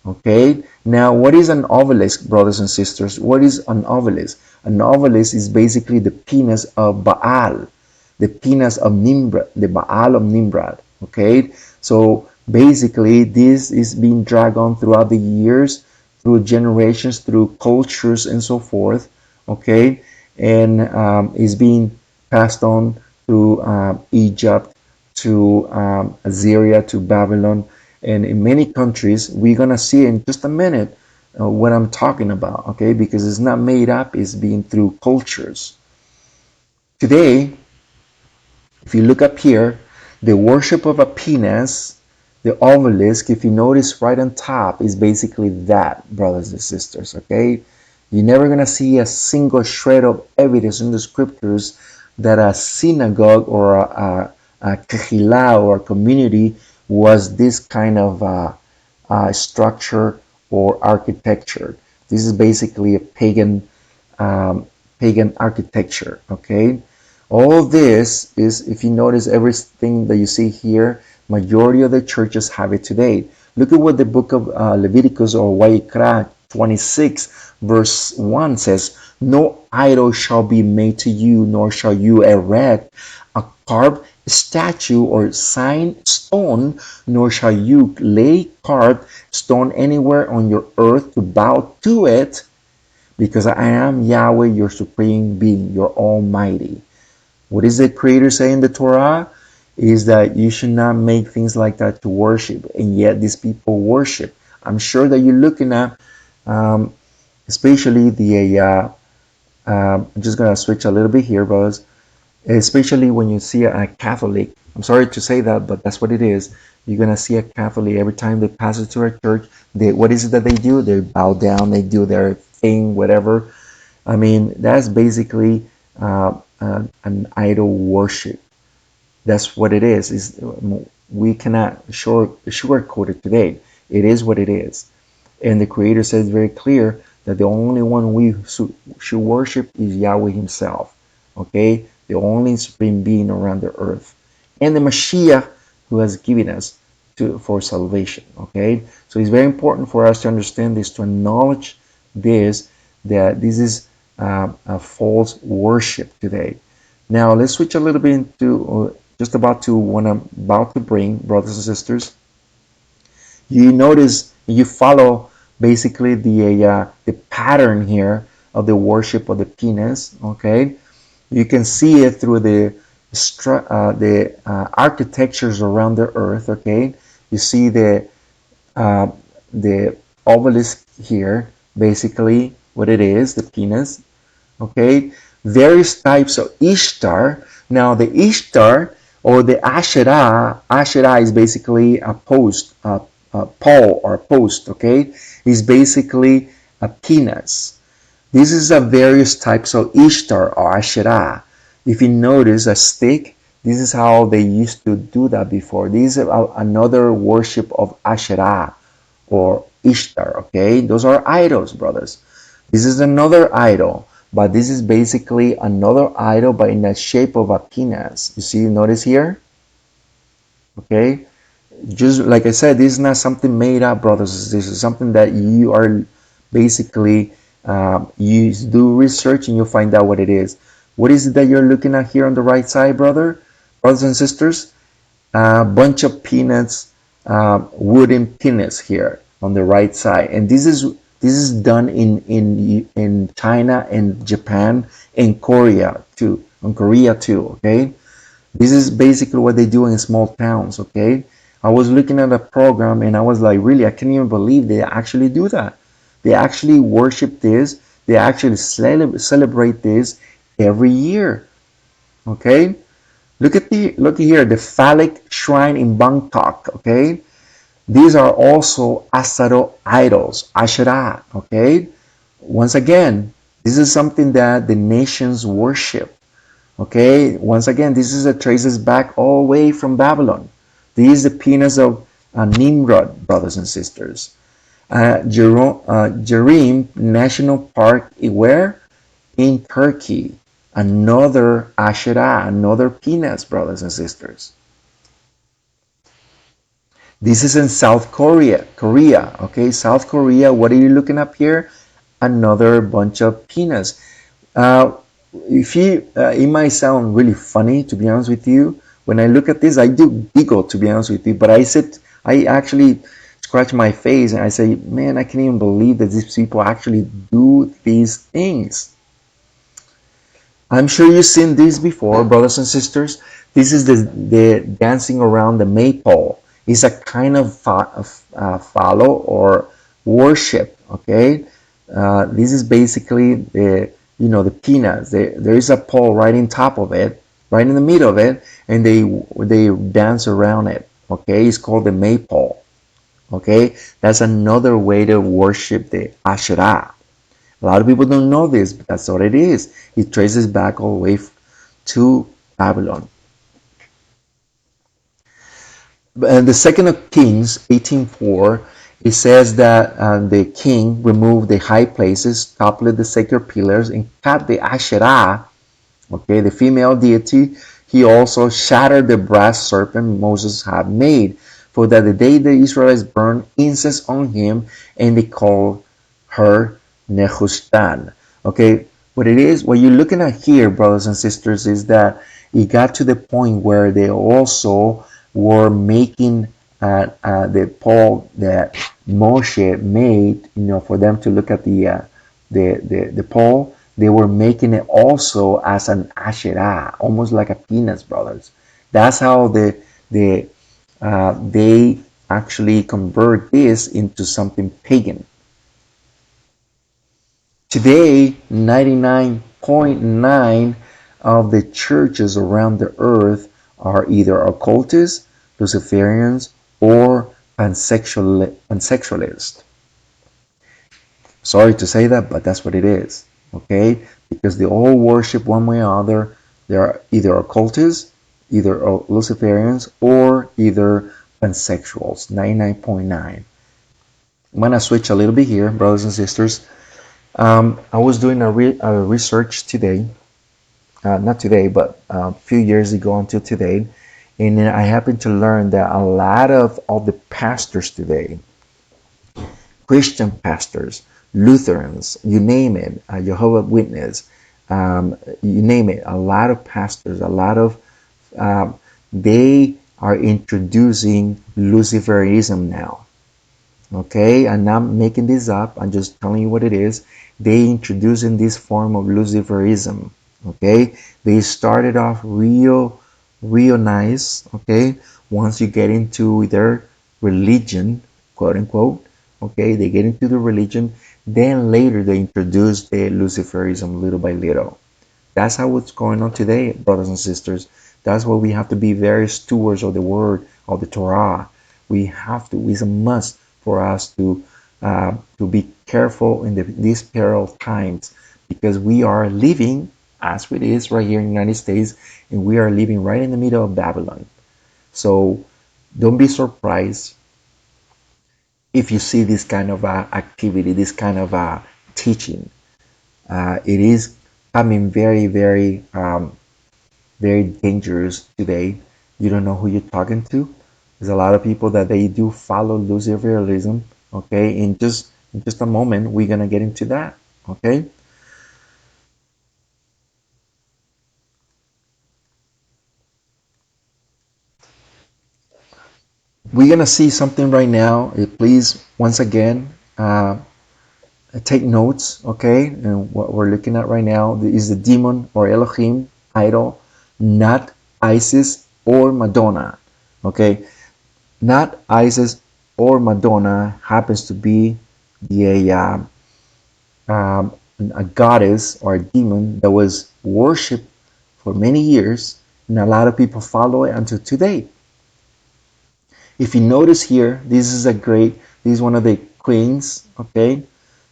Okay, now what is an obelisk, brothers and sisters? What is an obelisk? An obelisk is basically the penis of Baal, the penis of Nimrod, the Baal of Nimrod. Okay, so basically this is being dragged on throughout the years, through generations, through cultures and so forth. Okay, and is being passed on through Egypt, to Assyria, to Babylon, and in many countries. We're gonna see in just a minute what I'm talking about. Okay, because it's not made up, it's being through cultures. Today, if you look up here, the worship of a penis, the obelisk, if you notice right on top, is basically that, brothers and sisters. Okay, you're never gonna see a single shred of evidence in the scriptures that a synagogue or a kehillah or a community was this kind of structure or architecture. This is basically a pagan architecture. Okay, all this is, if you notice, everything that you see here, majority of the churches have it today. Look at what the book of Leviticus or Vayikra 26 verse 1 says. No idol shall be made to you, nor shall you erect a carved statue or sign stone, nor shall you lay carved stone anywhere on your earth to bow to it, because I am Yahweh, your supreme being, your almighty. What does the Creator say in the Torah? Is that you should not make things like that to worship, and yet these people worship. I'm sure that you're looking at, especially I'm just going to switch a little bit here, brothers. Especially when you see a Catholic, I'm sorry to say that, but that's what it is. You're going to see a Catholic every time they pass it to a church. What is it that they do? They bow down, they do their thing, whatever. I mean, that's basically an idol worship. That's what it is. We cannot sugarcoat it today. It is what it is. And the Creator says very clear that the only one we should worship is Yahweh Himself. Okay? The only supreme being around the earth. And the Mashiach who has given us for salvation. Okay? So it's very important for us to understand this, to acknowledge this, that this is a false worship today. Now let's switch a little bit into just about to what I'm about to bring, brothers and sisters. You notice, you follow basically the pattern here of the worship of the penis. Okay, you can see it through the architectures around the earth. Okay, you see the obelisk here, basically what it is, the penis. Okay, various types of Ishtar. Now the Ishtar or the Asherah is basically a post, a pole or a post. Okay, is basically a penis. This is a various types of Ishtar or Asherah. If you notice a stick, this is how they used to do that before. This is another worship of Asherah or Ishtar. Okay, those are idols, brothers. This is another idol, but this is basically another idol, but in the shape of a penis. You see, notice here? Okay? Just like I said, this is not something made up, brothers. This is something that you are basically, you do research and you'll find out what it is. What is it that you're looking at here on the right side, brothers and sisters? A bunch of peanuts, wooden peanuts here on the right side, and this is done in China and Japan and Korea too. Okay, this is basically what they do in small towns. Okay, I was looking at a program and I was like, really, I can't even believe they actually do that. They actually worship this. They actually celebrate this every year. Okay, look here, the phallic shrine in Bangkok. Okay, these are also Asaro idols, Asherah. Okay, once again, this is something that the nations worship. Okay, once again, this is a traces back all the way from Babylon. This is the penis of Nimrod, brothers and sisters. Jerim National Park, where? In Turkey. Another Asherah, another penis, brothers and sisters. This is in South Korea. Okay, South Korea. What are you looking up here? Another bunch of penis. Uh, it might sound really funny, to be honest with you. When I look at this, I do giggle, to be honest with you. But I actually scratch my face and I say, man, I can't even believe that these people actually do these things. I'm sure you've seen this before, brothers and sisters. This is the dancing around the maypole. It's a kind of follow or worship. Okay, this is basically the peanuts. There is a pole right in top of it, right in the middle of it, and they dance around it. Okay, it's called the maypole. Okay, that's another way to worship the Asherah. A lot of people don't know this, but that's what it is. It traces back all the way to Babylon. And the second of Kings 18:4, it says that the king removed the high places, toppled the sacred pillars, and cut the Asherah, okay, the female deity. He also shattered the brass serpent Moses had made, for that the day the Israelites burned incense on him, and they called her Nehushtan. Okay, what you're looking at here, brothers and sisters, is that it got to the point where they also were making the pole that Moshe made, for them to look at the pole. They were making it also as an Asherah, almost like a peanuts, brothers. That's how they actually convert this into something pagan. Today, 99.9 of the churches around the earth are either occultists, Luciferians, or pansexualists. Sorry to say that, but that's what it is. Okay? Because they all worship one way or other. They are either occultists, either Luciferians, or either pansexuals. 99.9. I'm going to switch a little bit here, brothers and sisters. I was doing a research today, not today, but a few years ago until today, and then I happened to learn that a lot of all the pastors today, Christian pastors, Lutherans, you name it, Jehovah's Witness, you name it, a lot of pastors, a lot of, they are introducing Luciferism now. Okay, I'm not making this up, I'm just telling you what it is. They introducing this form of Luciferism. Okay, they started off real nice. Okay, once you get into their religion, quote unquote, okay, they get into the religion, then later they introduce the Luciferism little by little. That's how it's going on today, brothers and sisters. That's why we have to be very stewards of the word of the Torah. We have to. It's a must for us to be careful in these peril times, because we are living as it is right here in the United States, and we are living right in the middle of Babylon. So don't be surprised if you see this kind of activity, this kind of teaching. It is coming very dangerous today. You don't know who you're talking to. There's a lot of people that they do follow Luciferianism. Okay, in just a moment we're gonna get into that. Okay, we're gonna see something right now. Please, once again, take notes. Okay, and what we're looking at right now is the demon or Elohim idol, not Isis or Madonna. Okay, not Isis or Madonna happens to be the um, a goddess or a demon that was worshipped for many years, and a lot of people follow it until today. If you notice here, this is one of the queens, okay?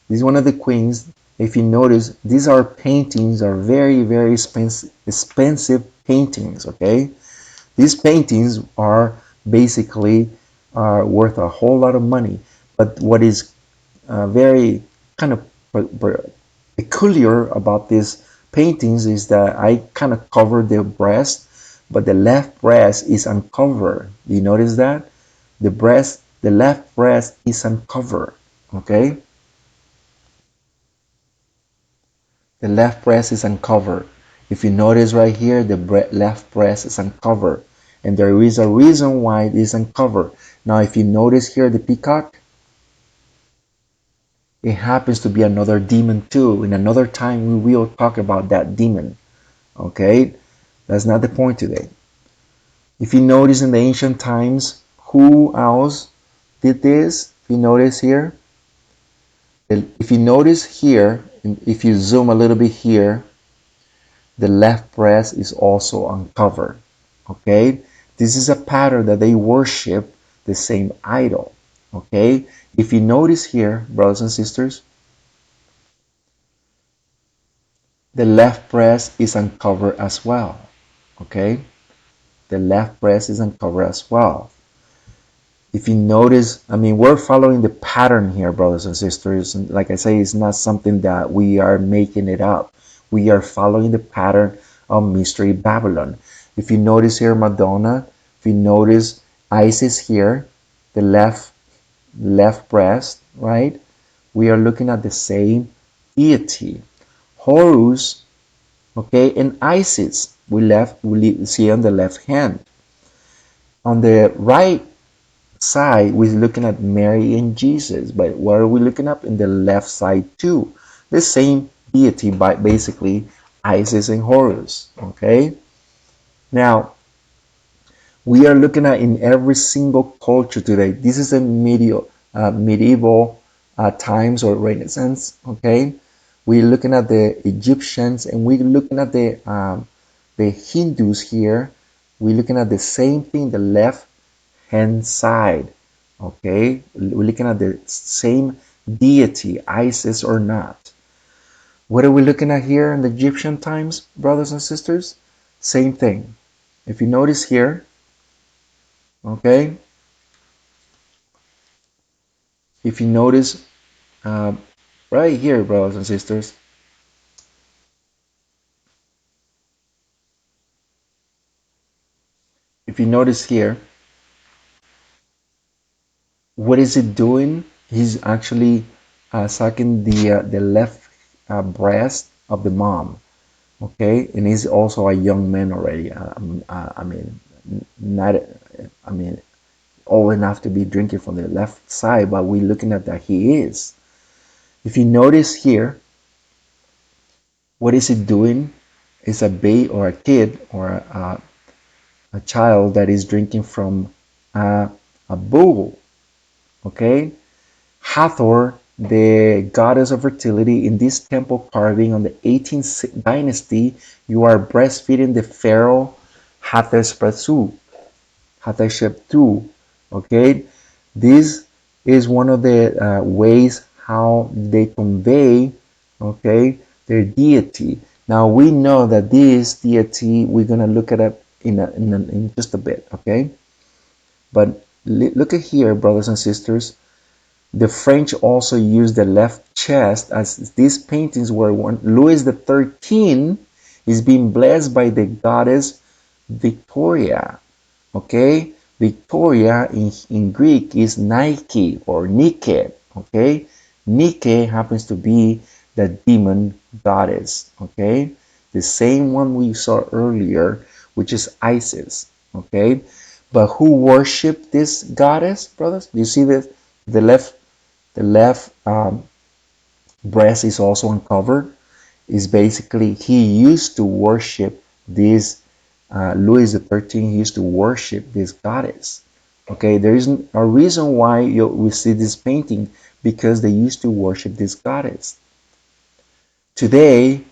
This is one of the queens. If you notice, these are paintings, are very expensive paintings, okay? These paintings are basically worth a whole lot of money. But what is very kind of peculiar about these paintings is that I kind of covered the breast, but the left breast is uncovered. You notice that? The left breast is uncovered. Okay? The left breast is uncovered. If you notice right here, the left breast is uncovered. And there is a reason why it is uncovered. Now, if you notice here the peacock, it happens to be another demon too. In another time, we will talk about that demon. Okay? That's not the point today. If you notice in the ancient times, who else did this? If you notice here, if you notice here, if you zoom a little bit here, the left breast is also uncovered. Okay? This is a pattern that they worship the same idol. Okay? If you notice here, brothers and sisters, the left breast is uncovered as well. Okay? The left breast is uncovered as well. If you notice, I mean, we're following the pattern here, brothers and sisters. And like I say, it's not something that we are making it up. We are following the pattern of Mystery Babylon. If you notice here, Madonna, if you notice Isis here, the left breast, right? We are looking at the same deity. Horus, okay, and Isis, we see on the left hand. On the right side, we're looking at Mary and Jesus, but what are we looking at in the left side too? The same deity, by basically Isis and Horus. Okay, now we are looking at in every single culture today. This is a medieval times or Renaissance. Okay, we're looking at the Egyptians and we're looking at the Hindus here. We're looking at the same thing, the left hand side. Okay, we're looking at the same deity, Isis or not. What are we looking at here in the Egyptian times, brothers and sisters? Same thing. If you notice here, okay, if you notice uh, right here, brothers and sisters, if you notice here, what is it doing? He's actually sucking the left breast of the mom. Okay, and he's also a young man already. I mean, not, I mean, old enough to be drinking from the left side, but we're looking at that he is. If you notice here, what is it doing? It's a baby or a kid or a child that is drinking from a bowl. Okay, Hathor, the goddess of fertility, in this temple carving on the 18th dynasty, you are breastfeeding the pharaoh Hatshepsut. Hatshepsut. Okay, this is one of the ways how they convey, okay, their deity. Now we know that this deity we're gonna look at it in just a bit, okay? But look at here, brothers and sisters. The French also used the left chest as these paintings were when Louis XIII is being blessed by the goddess Victoria. Okay, Victoria in Greek is Nike or Nike. Okay, Nike happens to be the demon goddess. Okay, the same one we saw earlier, which is Isis. Okay, but who worship this goddess, brothers? Do you see this? The left the left breast is also uncovered. Is basically he used to worship this Louis XIII used to worship this goddess. Okay, there is a reason why we see this painting because they used to worship this goddess. Today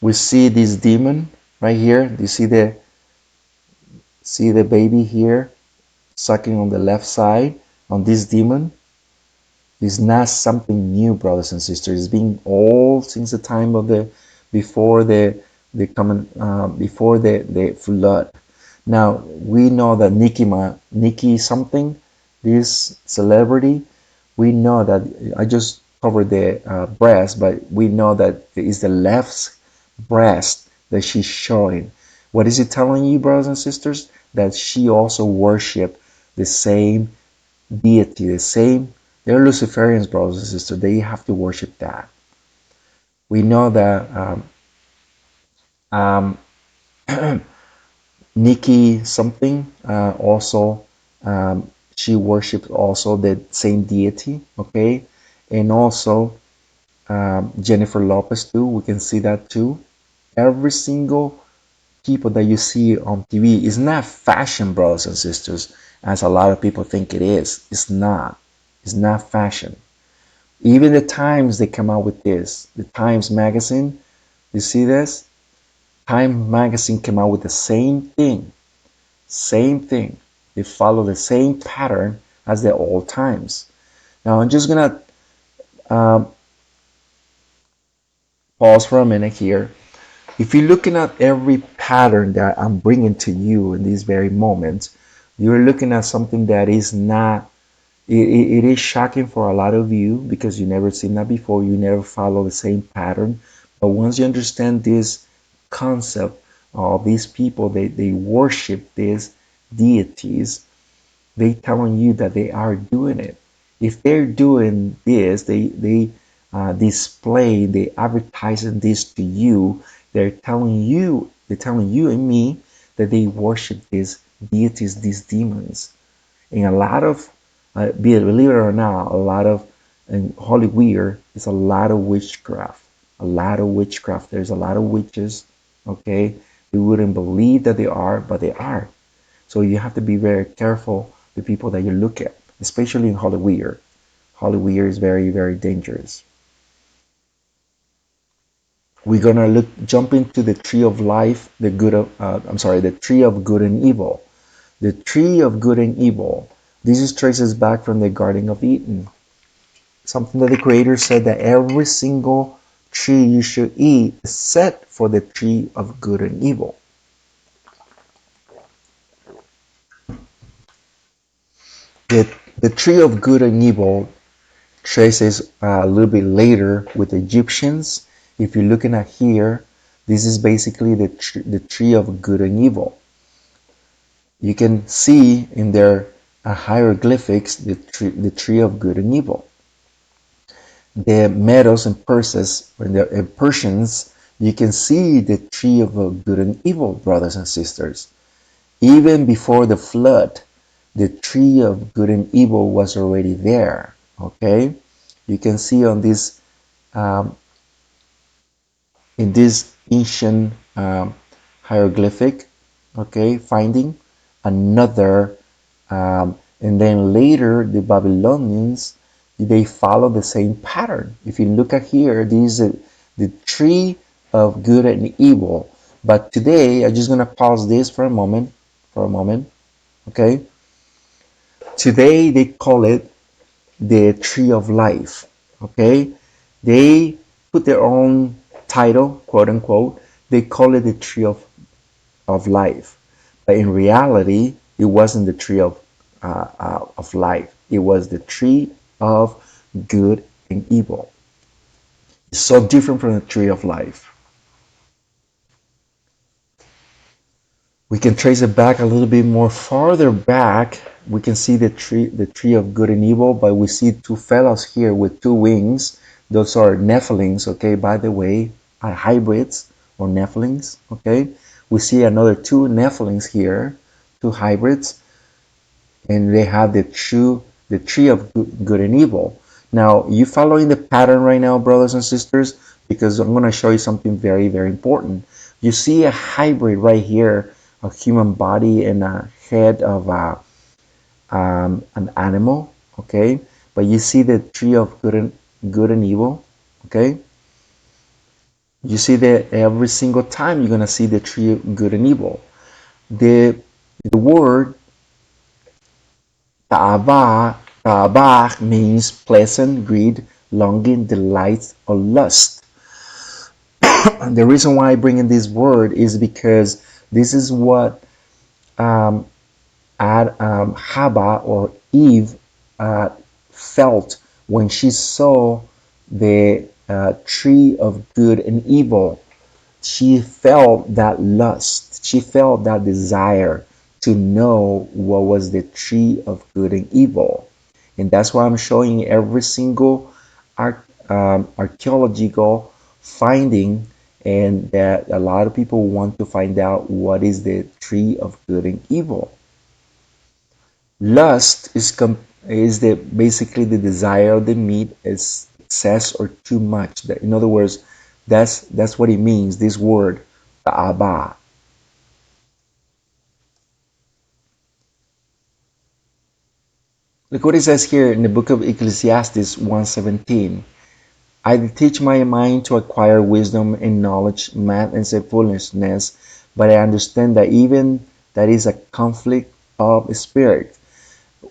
we see this demon right here. Do you see the baby here sucking on the left side on this demon? It's not something new, brothers and sisters. It's been all since the time of the before the common before the flood. Now we know that Nikki something, this celebrity, we know that I just covered the breast, but we know that it is the left breast that she's showing. What is it telling you, brothers and sisters? That she also worshiped the same deity, the same. They're Luciferians, brothers and sisters. They have to worship that. We know that um, Nikki something also she worships also the same deity. Okay, and also Jennifer Lopez too. We can see that too. Every single people that you see on TV is not fashion, brothers and sisters, as a lot of people think it is. It's not. It's not fashion. Even the Times, they come out with this. The Times magazine, you see this? Time magazine came out with the same thing. Same thing. They follow the same pattern as the old Times. Now I'm just gonna um, pause for a minute here. If you're looking at every pattern that I'm bringing to you in these very moments, you're looking at something that is not It is shocking for a lot of you because you never seen that before. You never follow the same pattern. But once you understand this concept of these people, they worship these deities, they telling you that they are doing it. If they're doing this, they display, they advertising this to you. They're telling you and me that they worship these deities, these demons. And a lot of, believe it or not, a lot of in Holy Weir is a lot of witchcraft. A lot of witchcraft. There's a lot of witches. Okay, you wouldn't believe that they are, but they are. So you have to be very careful the people that you look at, especially in Holy Weir. Holy Weir is very, very dangerous. We're gonna jump into the tree of life, the good of, I'm sorry, the tree of good and evil. The tree of good and evil. This is traces back from the Garden of Eden. Something that the Creator said that every single tree you should eat is set for the tree of good and evil. The, the tree of good and evil traces a little bit later with the Egyptians. If you're looking at here, this is basically the tree of good and evil. You can see in their hieroglyphics the tree of good and evil. The Medos and Persians, you can see the tree of good and evil, brothers and sisters. Even before the flood, the tree of good and evil was already there. Okay, you can see on this um, in this ancient hieroglyphic, okay, finding another, and then later the Babylonians, they follow the same pattern. If you look at here, this is the tree of good and evil. But today, I'm just gonna pause this for a moment, okay? Today they call it the tree of life, okay? They put their own title, quote unquote. They call it the tree of life, but in reality, it wasn't the tree of life. It was the tree of good and evil. It's so different from the tree of life. We can trace it back a little bit more farther back. We can see the tree of good and evil, but we see two fellows here with two wings. Those are Nephilims, okay, by the way, hybrids or Nephilims, okay. We see another two Nephilims here, two hybrids, and they have the tree of good and evil. Now, you following the pattern right now, brothers and sisters, because I'm going to show you something very, very important. You see a hybrid right here, a human body and a head of an animal, okay? But you see the tree of good and evil, okay? You see that every single time you're going to see the tree of good and evil. The, the word ta'abah means pleasant, greed, longing, delight, or lust. The reason why I bring in this word is because this is what um, Haba or Eve felt when she saw the tree of good and evil. She felt that lust. She felt that desire to know what was the tree of good and evil. And that's why I'm showing every single archaeological finding, and that a lot of people want to find out what is the tree of good and evil. Lust is the basically the desire of the meat is excess or too much. In other words, that's what it means. This word, ta'aba. Look what it says here in the book of Ecclesiastes 1:17. I teach my mind to acquire wisdom and knowledge, math and say foolishness, but I understand that even that is a conflict of spirit.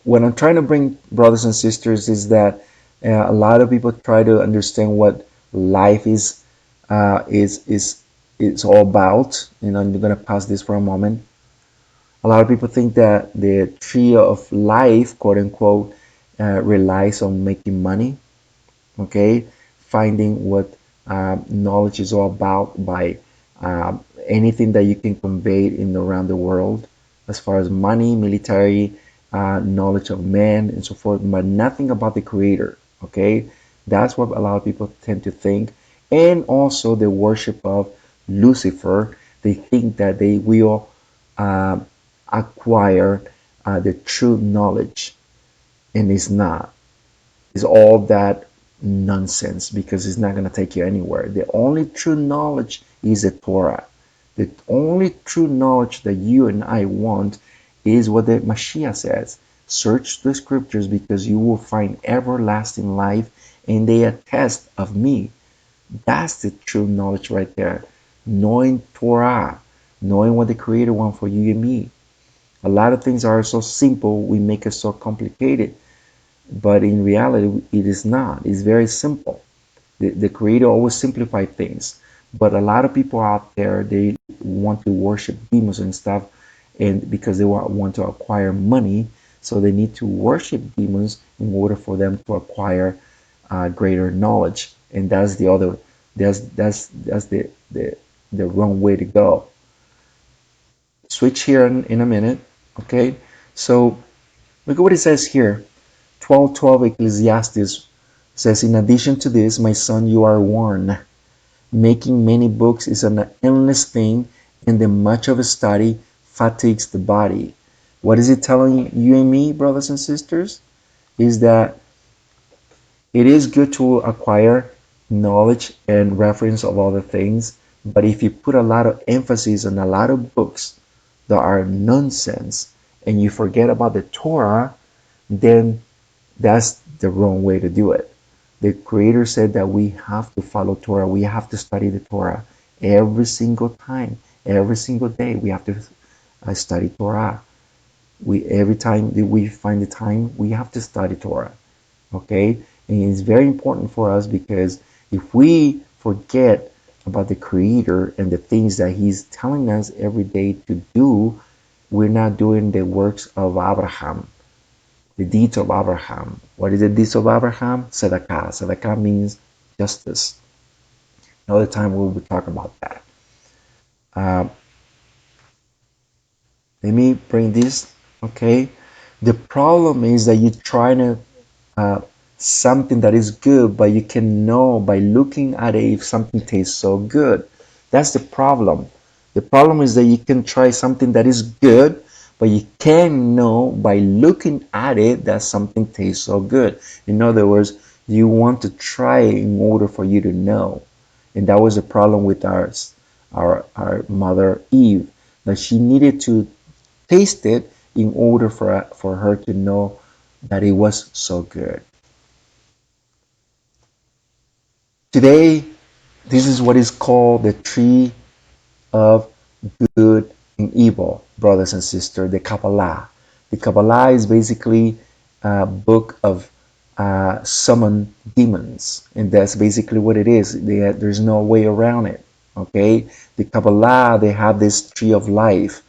What I'm trying to bring, brothers and sisters, is that a lot of people try to understand what life is all about. You know, I'm gonna pass this for a moment. A lot of people think that the tree of life, quote unquote, relies on making money, okay, finding what knowledge is all about by anything that you can convey in around the world as far as money, military, knowledge of man and so forth, but nothing about the creator, okay. That's what a lot of people tend to think. And also the worship of Lucifer. They think that they will uh, acquire the true knowledge, and it's not. Is all that nonsense, because it's not going to take you anywhere. The only true knowledge is the Torah. The only true knowledge that you and I want is what the Mashiach says. Search the scriptures because you will find everlasting life, and they attest of me. That's the true knowledge right there. Knowing Torah, knowing what the Creator wants for you and me. A lot of things are so simple, we make it so complicated. But in reality, it is not. It's very simple. The Creator always simplifies things. But a lot of people out there, they want to worship demons and stuff, and because they want to acquire money, so they need to worship demons in order for them to acquire greater knowledge. And that's the other. That's the wrong way to go. Switch here in a minute, okay? So look at what it says here. 12:12 Ecclesiastes says, in addition to this, my son, you are warned. Making many books is an endless thing, and the much of a study fatigues the body. What is it telling you and me, brothers and sisters? Is that it is good to acquire knowledge and reference of other things, but if you put a lot of emphasis on a lot of books that are nonsense and you forget about the Torah, then that's the wrong way to do it. The Creator said that we have to follow Torah. We have to study the Torah every single time, every single day. We have to study Torah. We every time that we find the time, we have to study Torah. Okay, and it's very important for us because if we forget about the Creator and the things that He's telling us every day to do, we're not doing the works of Abraham. The deeds of Abraham. What is the deeds of Abraham? Tzedakah. Tzedakah means justice. Another time we will talk about that. Uh, Let me bring this. Okay. The problem is that you're trying to uh, something that is good, but you can know by looking at it if something tastes so good. That's the problem. The problem is that you can try something that is good, but you can't know by looking at it that something tastes so good. In other words, you want to try it in order for you to know. And that was the problem with our mother Eve, that she needed to taste it in order for her to know that it was so good. Today, this is what is called the tree of good and evil, brothers and sisters, the Kabbalah. The Kabbalah is basically a book of summon demons, and that's basically what it is. There's no way around it. Okay, the Kabbalah, they have this tree of life.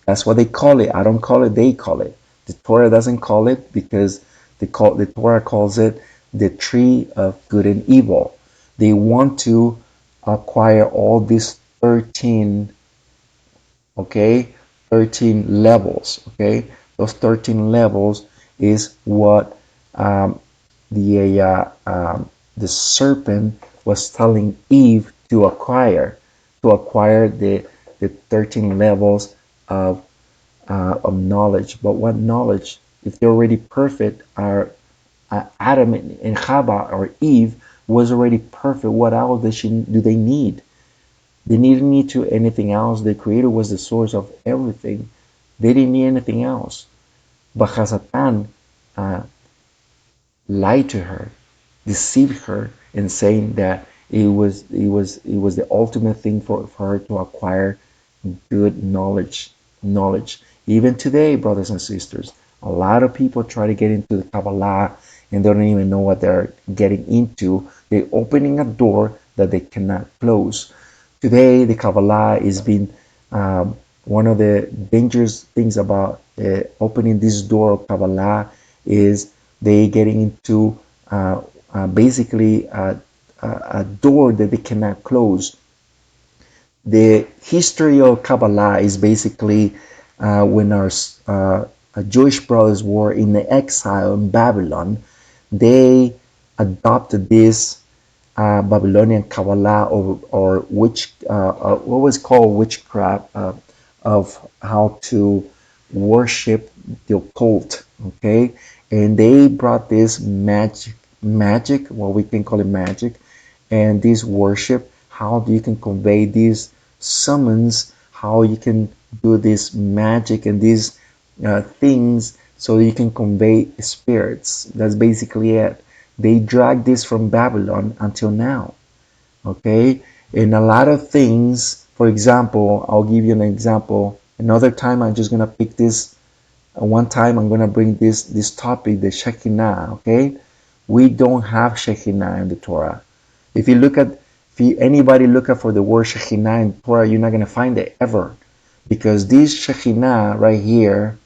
That's what they call it. I don't call it. They call it. The Torah doesn't call it because the Torah calls it the tree of good and evil. They want to acquire all these 13, okay, 13 levels, okay. Those 13 levels is what um, the serpent was telling Eve to acquire the 13 levels of knowledge. But what knowledge? If they're already perfect, our Adam and Chava or Eve was already perfect. What else do they need? They didn't need to anything else. The Creator was the source of everything. They didn't need anything else. But Hasatan uh, lied to her, deceived her, in saying that it was the ultimate thing for her to acquire good knowledge. Even today, brothers and sisters, a lot of people try to get into the Kabbalah and they don't even know what they're getting into. They're opening a door that they cannot close. Today, the Kabbalah is being one of the dangerous things about opening this door of Kabbalah is They getting into basically a door that they cannot close. The history of Kabbalah is basically when our Jewish brothers were in the exile in Babylon, they adopted this Babylonian Kabbalah, or what was called witchcraft, of how to worship the occult. Okay, and they brought this magic, what we can call it magic, and this worship, how you can convey these summons, how you can do this magic and these things so you can convey spirits. That's basically it. They drag this from Babylon until now. Okay, and a lot of things. For example, I'll give you an example. Another time, I'm just gonna pick this. One time, I'm gonna bring this topic, the Shekinah. Okay, we don't have Shekinah in the Torah. If you look at, anybody look up for the word Shekinah in Torah, you're not gonna find it ever, because this Shekinah right here,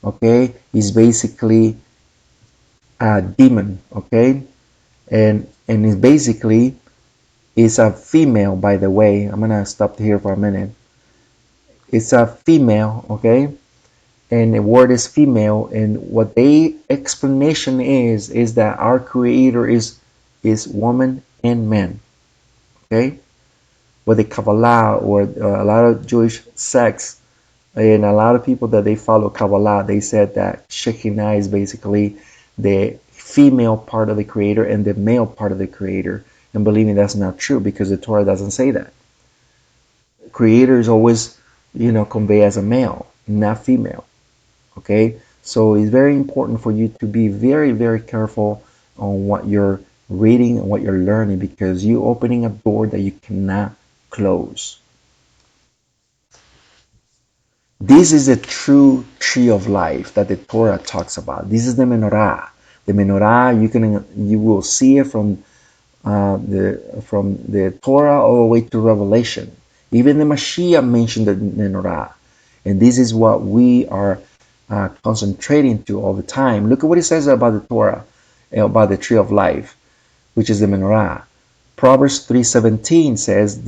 okay, is basically a demon. Okay, and it's basically is a female, by the way. I'm gonna stop here for a minute. It's a female, okay, and the word is female, and what the explanation is that our creator is woman and man. Okay, but the Kabbalah, or a lot of Jewish sects and a lot of people that they follow Kabbalah, they said that Shekinah is basically the female part of the creator and the male part of the creator. And believe me, that's not true, because the Torah doesn't say that. Creator is always, conveyed as a male, not female. Okay, so it's very important for you to be very, very careful on what you're reading and what you're learning, because you're opening a door that you cannot close. This is a true tree of life that the Torah talks about. This is the menorah. The menorah, you will see it from the Torah all the way to Revelation. Even the Mashiach mentioned the menorah, and this is what we are concentrating to all the time. Look at what it says about the Torah, about the tree of life, which is the menorah. Proverbs 3:17 says,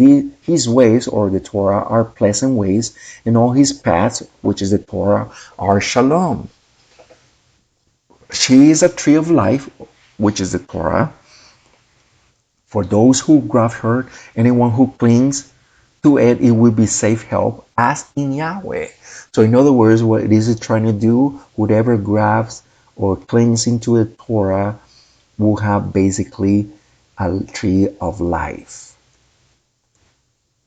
his ways, or the Torah, are pleasant ways, and all his paths, which is the Torah, are shalom. She is a tree of life, which is the Torah, for those who grab her. Anyone who clings to it, it will be safe help, as in Yahweh. So in other words, what it is trying to do, whoever grabs or clings into the Torah will have basically a tree of life.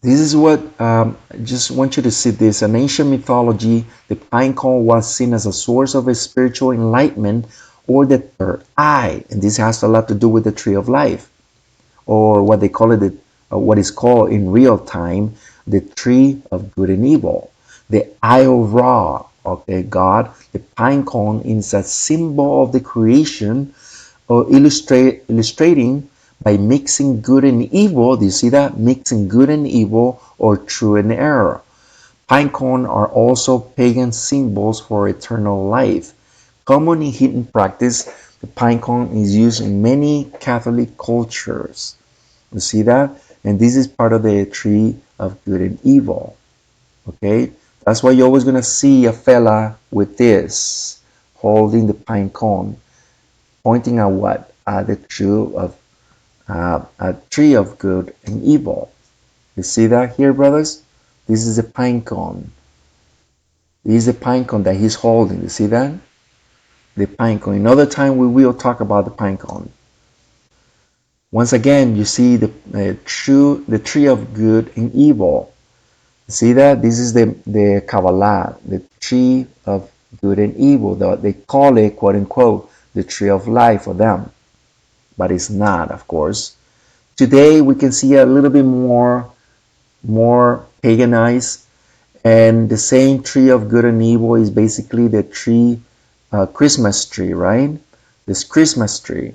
This is what I just want you to see this. In ancient mythology, the pine cone was seen as a source of a spiritual enlightenment, or the third eye, and this has a lot to do with the tree of life, or what they call it, what is called in real time the tree of good and evil, the eye of Ra, okay, God. The pine cone is a symbol of the creation, or illustrating by mixing good and evil. Do you see that? Mixing good and evil, or true and error. Pine cones are also pagan symbols for eternal life. Common in hidden practice, the pine cone is used in many Catholic cultures. You see that? And this is part of the tree of good and evil. Okay? That's why you're always going to see a fella with this, holding the pine cone, pointing at what? The tree of a tree of good and evil. You see that here, brothers? This is a pine cone. This is a pine cone that he's holding. You see that? The pine cone. Another time we will talk about the pine cone. Once again, you see the tree of good and evil. You see that? This is the Kabbalah, the tree of good and evil. They call it, quote unquote, the tree of life for them. But it's not, of course. Today we can see a little bit more paganized, and the same tree of good and evil is basically the tree, Christmas tree, right? This Christmas tree.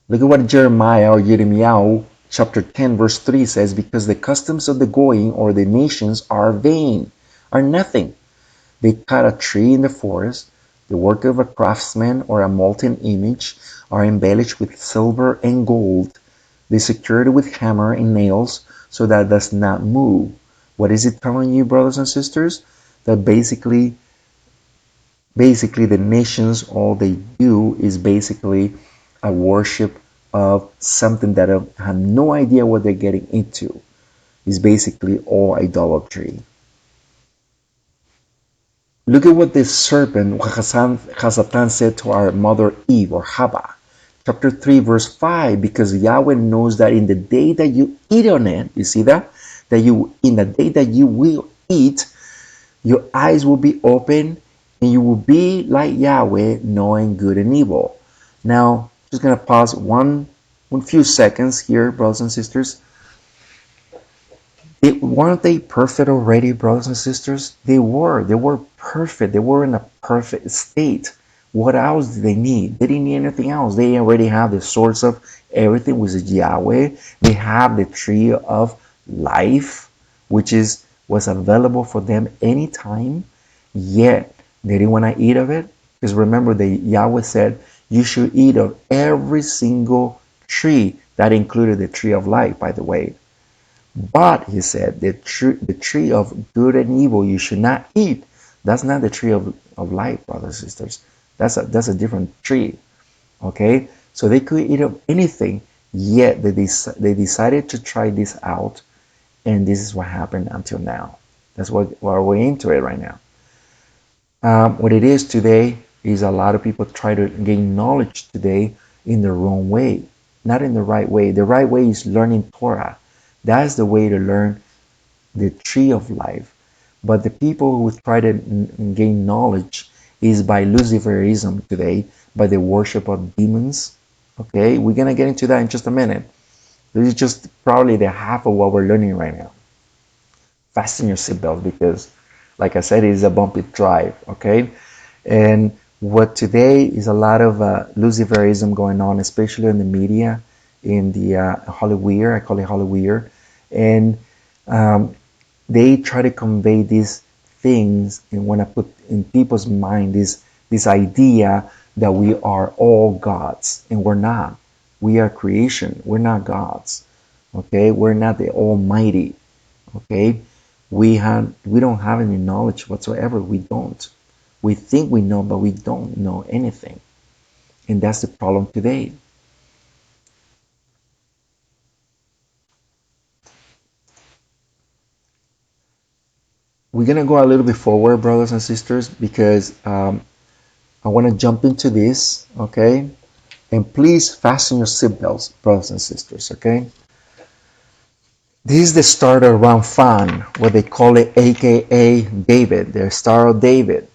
Look at what Jeremiah, or Yirmiyahu, chapter 10, verse 3 says, because the customs of the Goyim, or the nations, are vain, are nothing. They cut a tree in the forest, the work of a craftsman or a molten image, are embellished with silver and gold. They secured it with hammer and nails so that it does not move. What is it telling you, brothers and sisters? That basically the nations, all they do is basically a worship of something that have no idea what they're getting into. It's basically all idolatry. Look at what this serpent, Hasatan, said to our mother Eve, or Hava. Chapter 3, verse 5, because Yahweh knows that in the day that you eat on it, you see that? In the day that you will eat, your eyes will be open and you will be like Yahweh, knowing good and evil. Now, just going to pause one few seconds here, brothers and sisters. Weren't they perfect already, brothers and sisters? They were. They were perfect. They were in a perfect state. What else did they need? They didn't need anything else. They already have the source of everything, which is Yahweh. They have the tree of life, which was available for them anytime. Yet they didn't want to eat of it. Because remember, Yahweh said, you should eat of every single tree. That included the tree of life, by the way. But he said, the tree of good and evil you should not eat. That's not the tree of life, brothers and sisters. That's a different tree. Okay? So they could eat of anything, yet they decided to try this out, and this is what happened until now. That's what we're into it right now. What it is today is a lot of people try to gain knowledge today in the wrong way, not in the right way. The right way is learning Torah. That's the way to learn the tree of life. But the people who try to gain knowledge is by Luciferism today, by the worship of demons. Okay, we're going to get into that in just a minute. This is just probably the half of what we're learning right now. Fasten your seatbelt because, like I said, it is a bumpy drive. Okay, and what today is a lot of Luciferism going on, especially in the media, in the Hollywood. I call it Hollywood, and they try to convey these things and want to put in people's mind this idea that we are all gods, and we're not. We are creation. We're not gods. Okay, we're not the Almighty. Okay, we don't have any knowledge whatsoever. We don't. We think we know, but we don't know anything, and that's the problem today. We're gonna go a little bit forward, brothers and sisters, because I want to jump into this, okay? And please fasten your seatbelts, brothers and sisters, okay? This is the start of Ramfan, what they call it, aka David, the Star of David.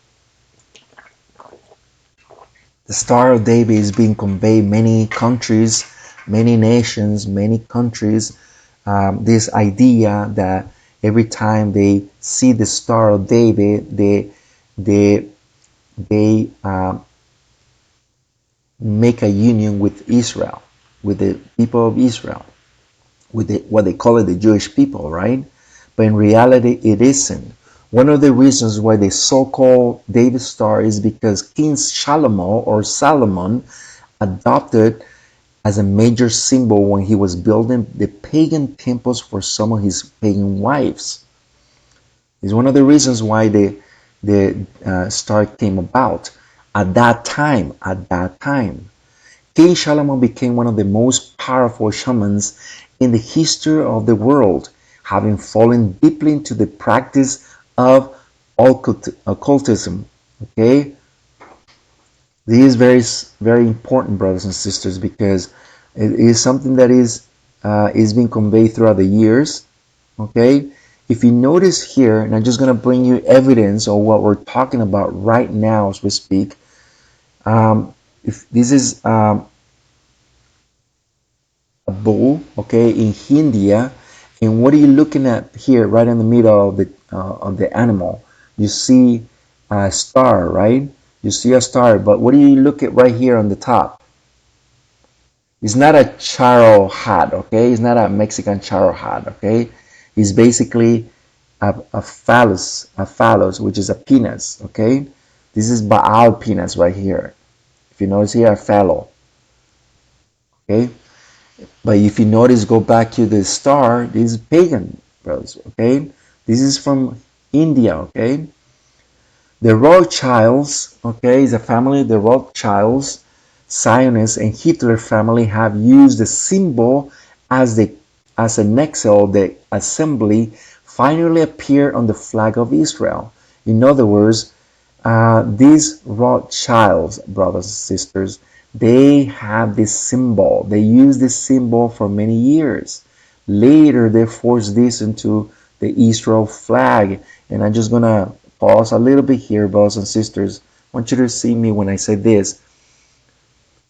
The Star of David is being conveyed many countries, many nations, many countries. This idea that every time they see the Star of David, they make a union with Israel, with the people of Israel, with what they call it, the Jewish people, right? But in reality, it isn't. One of the reasons why the so-called David Star is because King Solomon adopted as a major symbol when he was building the pagan temples for some of his pagan wives. It's one of the reasons why the star came about. At that time, King Solomon became one of the most powerful shamans in the history of the world, having fallen deeply into the practice of occultism. Okay, this is very important, brothers and sisters, because it is something that is being conveyed throughout the years. Okay, if you notice here, and I'm just going to bring you evidence of what we're talking about right now as we speak. If this is a bull, okay, in India, and what are you looking at here, right in the middle of the animal? You see a star, right? You see a star, but what do you look at right here on the top? It's not a charro hat, okay? It's not a Mexican charro hat, okay? It's basically a phallus, which is a penis, okay? This is Baal peanuts right here. If you notice here, a fellow. Okay, but if you notice, go back to the star. This is pagan, brothers. Okay, this is from India. Okay, the Rothschilds. Okay, is a family. The Rothschilds, Zionists, and Hitler family have used the symbol as the as a Netzer, the assembly, finally appeared on the flag of Israel. In other words, these Rothschilds, brothers and sisters, they have this symbol. They use this symbol for many years. Later, they forced this into the Israel flag. And I'm just going to pause a little bit here, brothers and sisters. I want you to see me when I say this.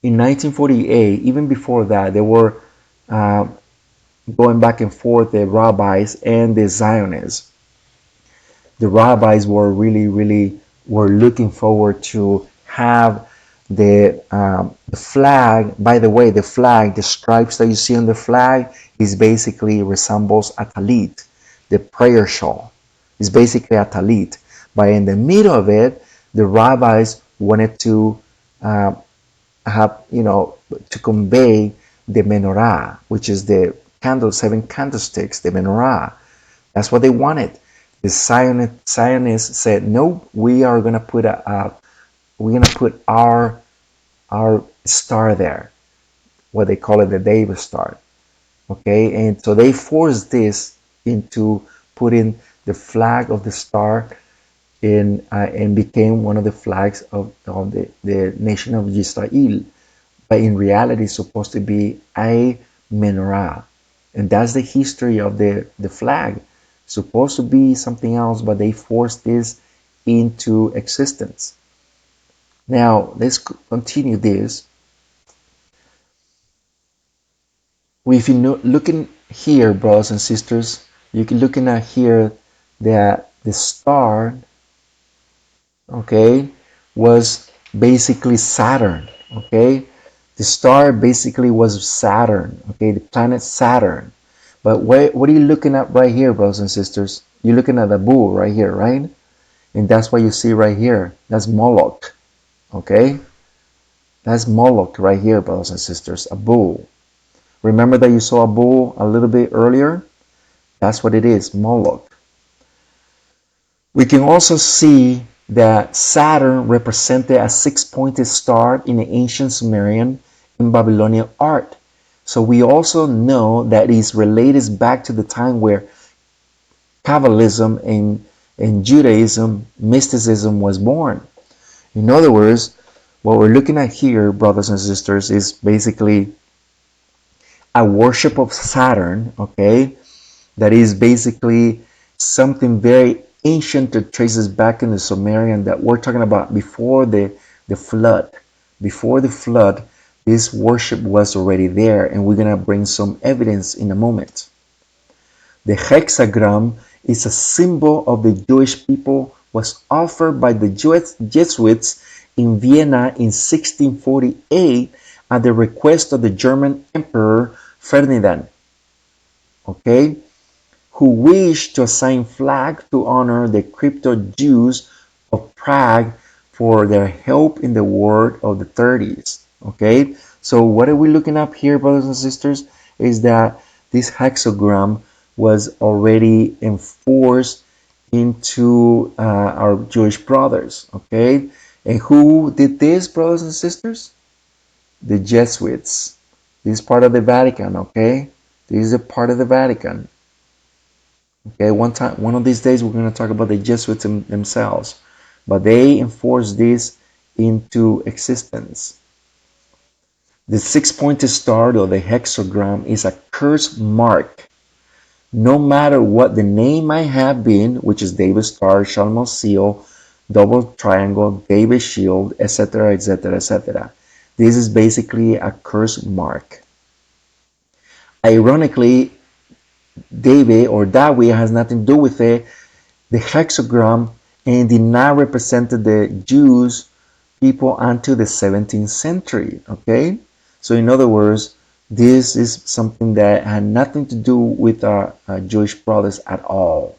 In 1948, even before that, they were uh, going back and forth, the rabbis and the Zionists. The rabbis were really were looking forward to have the flag. By the way, the flag, the stripes that you see on the flag, is basically resembles a talit, the prayer shawl. It's basically a talit, but in the middle of it, the rabbis wanted to uh, have, to convey the menorah, which is the candle, seven candlesticks, the menorah. That's what they wanted. The Zionists said, "No, we are gonna put we're gonna put our star there, what they call it, the David star." Okay, and so they forced this into putting the flag of the star in and became one of the flags of the nation of Yisra'il. But in reality, it's supposed to be a menorah. And that's the history of the flag. It's supposed to be something else, but they forced this into existence. Now, let's continue this. If you're looking here, brothers and sisters, you can looking at here that the star, okay, was basically Saturn, okay? The star basically was Saturn, okay, the planet Saturn. But what are you looking at right here, brothers and sisters? You're looking at the bull right here, right? And that's what you see right here. That's Moloch, okay? That's Moloch right here, brothers and sisters, a bull. Remember that you saw a bull a little bit earlier? That's what it is, Moloch. We can also see that Saturn represented a six-pointed star in the ancient Sumerian and Babylonian art. So we also know that it is related back to the time where Kabbalism and Judaism, mysticism was born. In other words, what we're looking at here, brothers and sisters, is basically a worship of Saturn, okay? That is basically something very ancient that traces back in the Sumerian that we're talking about before the flood. Before the flood, this worship was already there, and we're going to bring some evidence in a moment. The hexagram is a symbol of the Jewish people, was offered by the Jesuits in Vienna in 1648 at the request of the German Emperor Ferdinand. Okay? Who wished to assign flag to honor the crypto Jews of Prague for their help in the war of the 30s. Okay, so what are we looking up here, brothers and sisters, is that this hexagram was already enforced into our Jewish brothers. Okay, and who did this, brothers and sisters? The Jesuits. This is part of the Vatican. Okay, this is a part of the Vatican. Okay, one of these days, we're going to talk about the Jesuits themselves, but they enforced this into existence. The six-pointed star, or the hexagram, is a curse mark. No matter what the name might have been, which is David's star, Shalom's seal, double triangle, David's shield, etc., etc., etc. This is basically a curse mark. Ironically, David or Dawi has nothing to do with it. The hexagram and did not represent the Jews people until the 17th century. Okay, so in other words, this is something that had nothing to do with our Jewish brothers at all.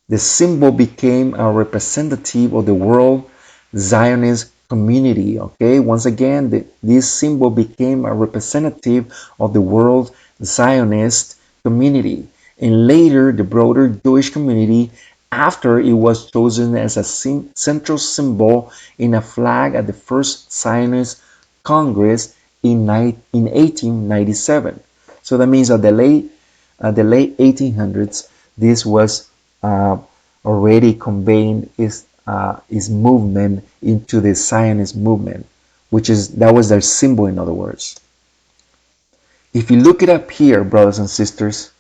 The symbol became a representative of the world Zionist community. Okay, once again, this symbol became a representative of the world Zionist community, and later the broader Jewish community after it was chosen as a central symbol in a flag at the first Zionist Congress in 1897. So that means at the late 1800s, this was uh, already conveying his movement into the Zionist movement, that was their symbol, in other words. If you look it up here, brothers and sisters,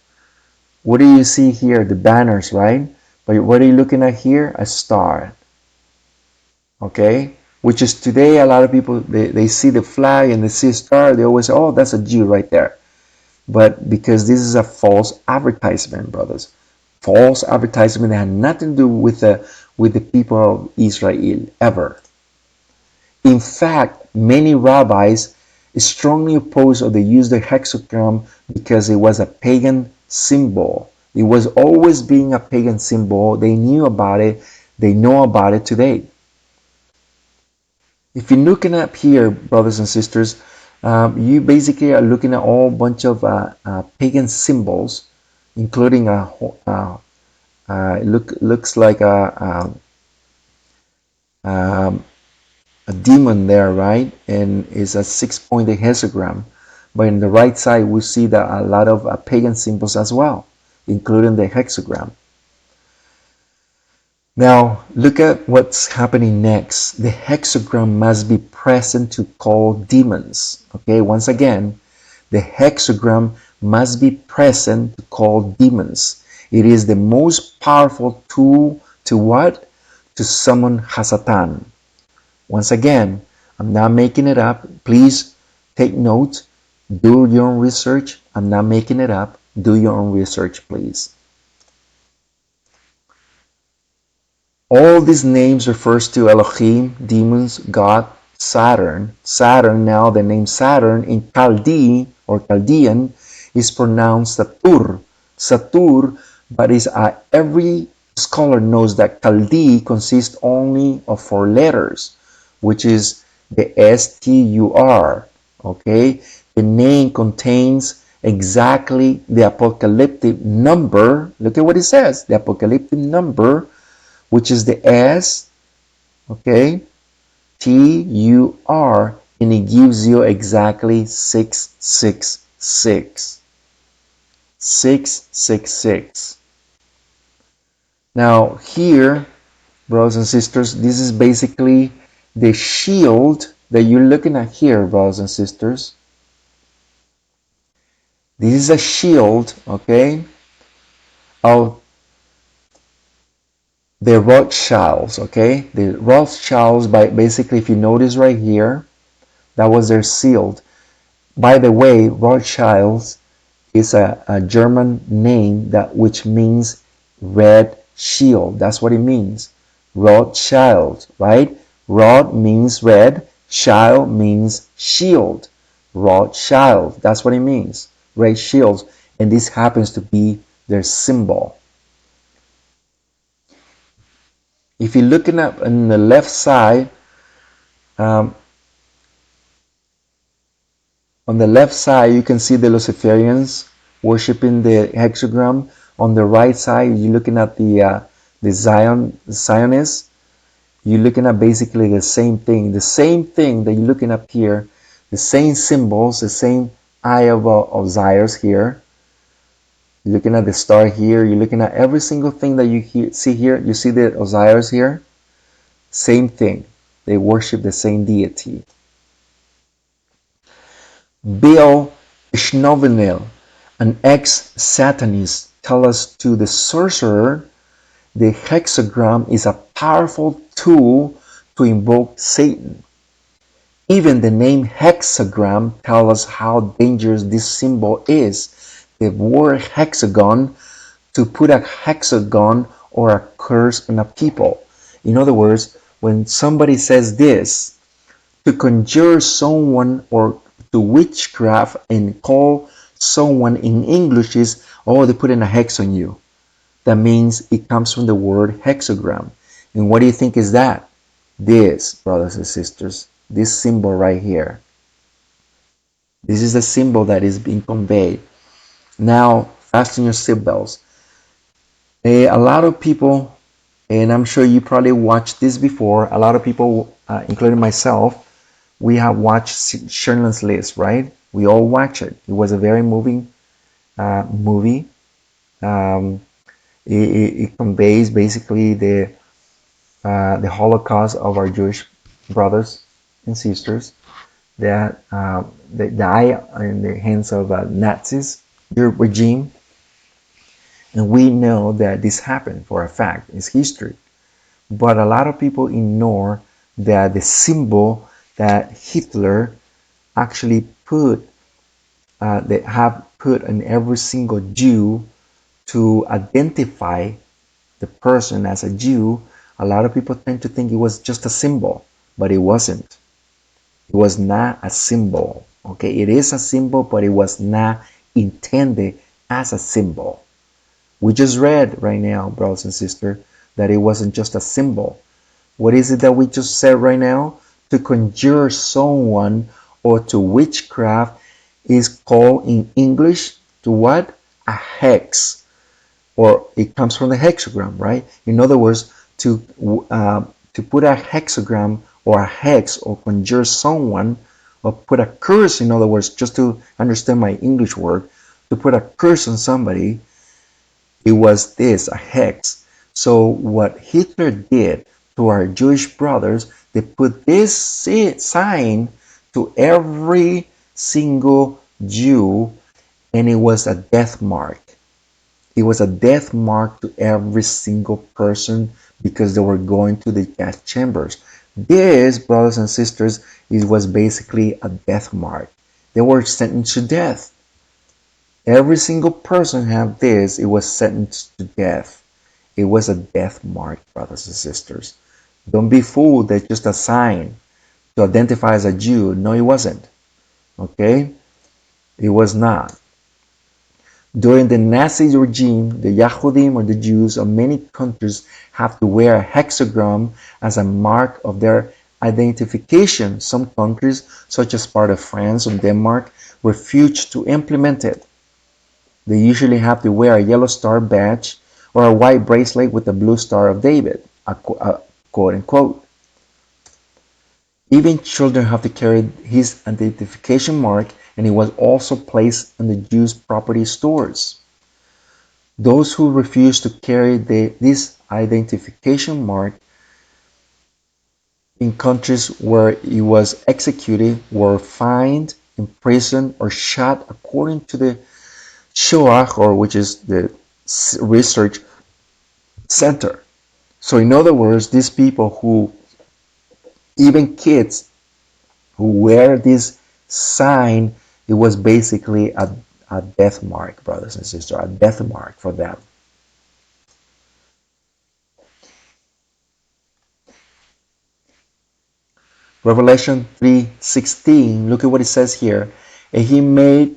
what do you see here? The banners, right? But what are you looking at here? A star, okay? Which is today, a lot of people, they see the flag and they see a star, they always say, oh, that's a Jew right there. But because this is a false advertisement, brothers, false advertisement that had nothing to do with the people of Israel ever. In fact, many rabbis strongly opposed the use of the hexagram because it was a pagan symbol. It was always being a pagan symbol. They knew about it. They know about it today. If you're looking up here, brothers and sisters, you basically are looking at a whole bunch of pagan symbols, including looks like a demon there, right? And it's a six-pointed hexagram. But in the right side, we see that a lot of pagan symbols as well, including the hexagram. Now, look at what's happening next. The hexagram must be present to call demons. Okay, once again, the hexagram must be present to call demons. It is the most powerful tool to what? To summon Hasatan. Once again, I'm not making it up. Please take note. Do your own research. I'm not making it up. Do your own research, please. All these names refers to Elohim, demons, God, Saturn. Saturn, now the name Saturn in Chaldee or Chaldean is pronounced Satur. Satur, but every scholar knows that Chaldee consists only of 4 letters, which is the STUR. Okay, the name contains exactly the apocalyptic number. Look at what it says, the apocalyptic number, which is the S, okay, TUR, and it gives you exactly 666. 666. Now here, brothers and sisters, this is basically the shield that you're looking at here, brothers and sisters. This is a shield, okay, of the Rothschilds, okay? The Rothschilds, basically, if you notice right here, that was their shield. By the way, Rothschilds is a German name which means red shield. That's what it means. Rothschild, right? Rod means red, child means shield. Rothschild, that's what it means. Red shields. And this happens to be their symbol. If you're looking up on the left side, on the left side, you can see the Luciferians worshiping the hexagram. On the right side, you're looking at the Zionists. You're looking at basically the same thing. The same thing that you're looking up here, the same symbols, the same eye of Osiris here. You're looking at the star here. You're looking at every single thing that you see here. You see the Osiris here. Same thing. They worship the same deity. Bill Schnovenel, an ex-Satanist, tells us to the sorcerer the hexagram is a powerful tool to invoke Satan. Even the name hexagram tells us how dangerous this symbol is. The word hexagon, to put a hexagon or a curse on a people. In other words, when somebody says this, to conjure someone or to witchcraft and call someone in English is, oh, they put in a hex on you. That means it comes from the word hexagram. And what do you think is that? This, brothers and sisters, this symbol right here. This is the symbol that is being conveyed. Now, fasten your seatbelts. A lot of people, and I'm sure you probably watched this before, a lot of people, including myself, we have watched Schindler's List, right? We all watch it. It was a very moving movie. Um, it conveys basically the Holocaust of our Jewish brothers and sisters that die in the hands of Nazis regime. And we know that this happened for a fact. It's history. But a lot of people ignore that the symbol that Hitler actually put, they have put in every single Jew to identify the person as a Jew. A lot of people tend to think it was just a symbol, but it wasn't. It was not a symbol. Okay, it is a symbol, but it was not intended as a symbol. We just read right now, brothers and sisters, that it wasn't just a symbol. What is it that we just said right now? To conjure someone or to witchcraft is called in English to what? A hex. Or it comes from the hexagram, right? In other words, to put a hexagram or a hex or conjure someone or put a curse, in other words, just to understand my English word, to put a curse on somebody, it was this, a hex. So what Hitler did to our Jewish brothers, they put this sign to every single Jew, and it was a death mark. It was a death mark to every single person because they were going to the gas chambers. This, brothers and sisters, it was basically a death mark. They were sentenced to death. Every single person had this, it was sentenced to death. It was a death mark, brothers and sisters. Don't be fooled, that's just a sign to identify as a Jew. No, it wasn't. Okay? It was not. During the Nazi regime, the Yahudim or the Jews of many countries have to wear a hexagram as a mark of their identification. Some countries, such as part of France and Denmark, refuse to implement it. They usually have to wear a yellow star badge or a white bracelet with the blue star of David, quote unquote. Even children have to carry his identification mark, and it was also placed on the Jews' property stores. Those who refused to carry this identification mark in countries where it was executed were fined, imprisoned, or shot according to the Shoah, or which is the research center. So in other words, these people who, even kids who wear this sign, it was basically a death mark, brothers and sisters, a death mark for them. Revelation 3:16, look at what it says here. And he made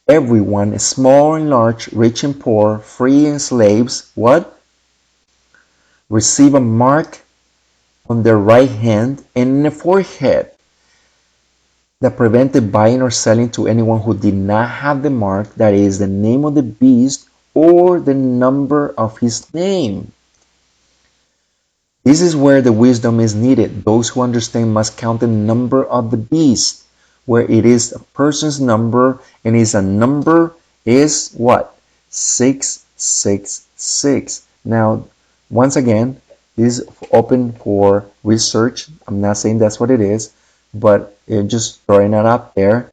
everyone, small and large, rich and poor, free and slaves, what? Receive a mark on their right hand and in the forehead that prevented buying or selling to anyone who did not have the mark, that is, the name of the beast or the number of his name. This is where the wisdom is needed. Those who understand must count the number of the beast, where it is a person's number, and is a number is what? 666. Now, once again, this is open for research. I'm not saying that's what it is, but just throwing it up there.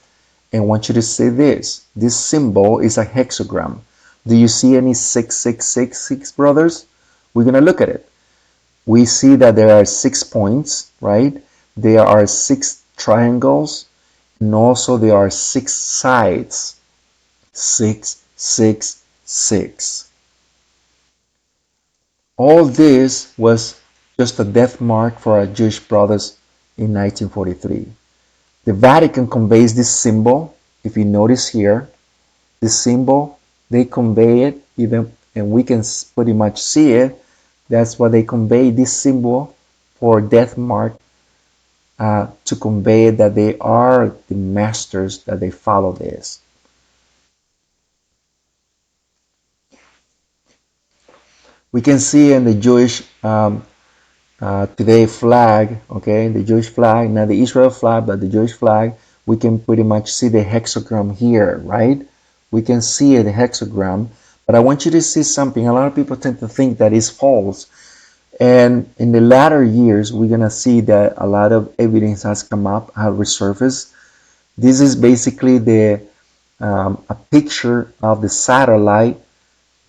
And I want you to say this. This symbol is a hexagram. Do you see any 6666, brothers? We're going to look at it. We see that there are 6 points, right? There are 6 triangles, and also there are 6 sides. 666. All this was just a death mark for our Jewish brothers in 1943. The Vatican conveys this symbol. If you notice here, this symbol, they convey it even and we can pretty much see it. That's why they convey this symbol for death mark, to convey that they are the masters, that they follow this. We can see in the Jewish today flag, okay, the Jewish flag, not the Israel flag, but the Jewish flag, we can pretty much see the hexagram here, right? We can see the hexagram, but I want you to see something. A lot of people tend to think that is false. And in the latter years, we're going to see that a lot of evidence has come up, has resurfaced. This is basically a picture of the satellite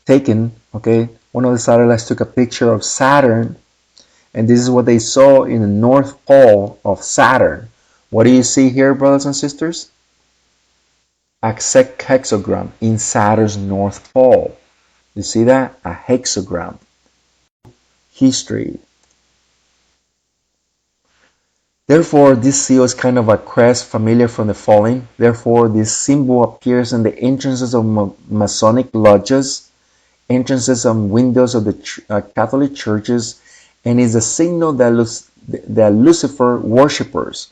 taken, okay? One of the satellites took a picture of Saturn, and this is what they saw in the North Pole of Saturn. What do you see here, brothers and sisters? A hexagram in Saturn's North Pole. You see that? A hexagram. History. Therefore, this seal is kind of a crest familiar from the falling. Therefore, this symbol appears in the entrances of Masonic lodges, entrances and windows of the Catholic churches, and is a signal that Lucifer worshippers,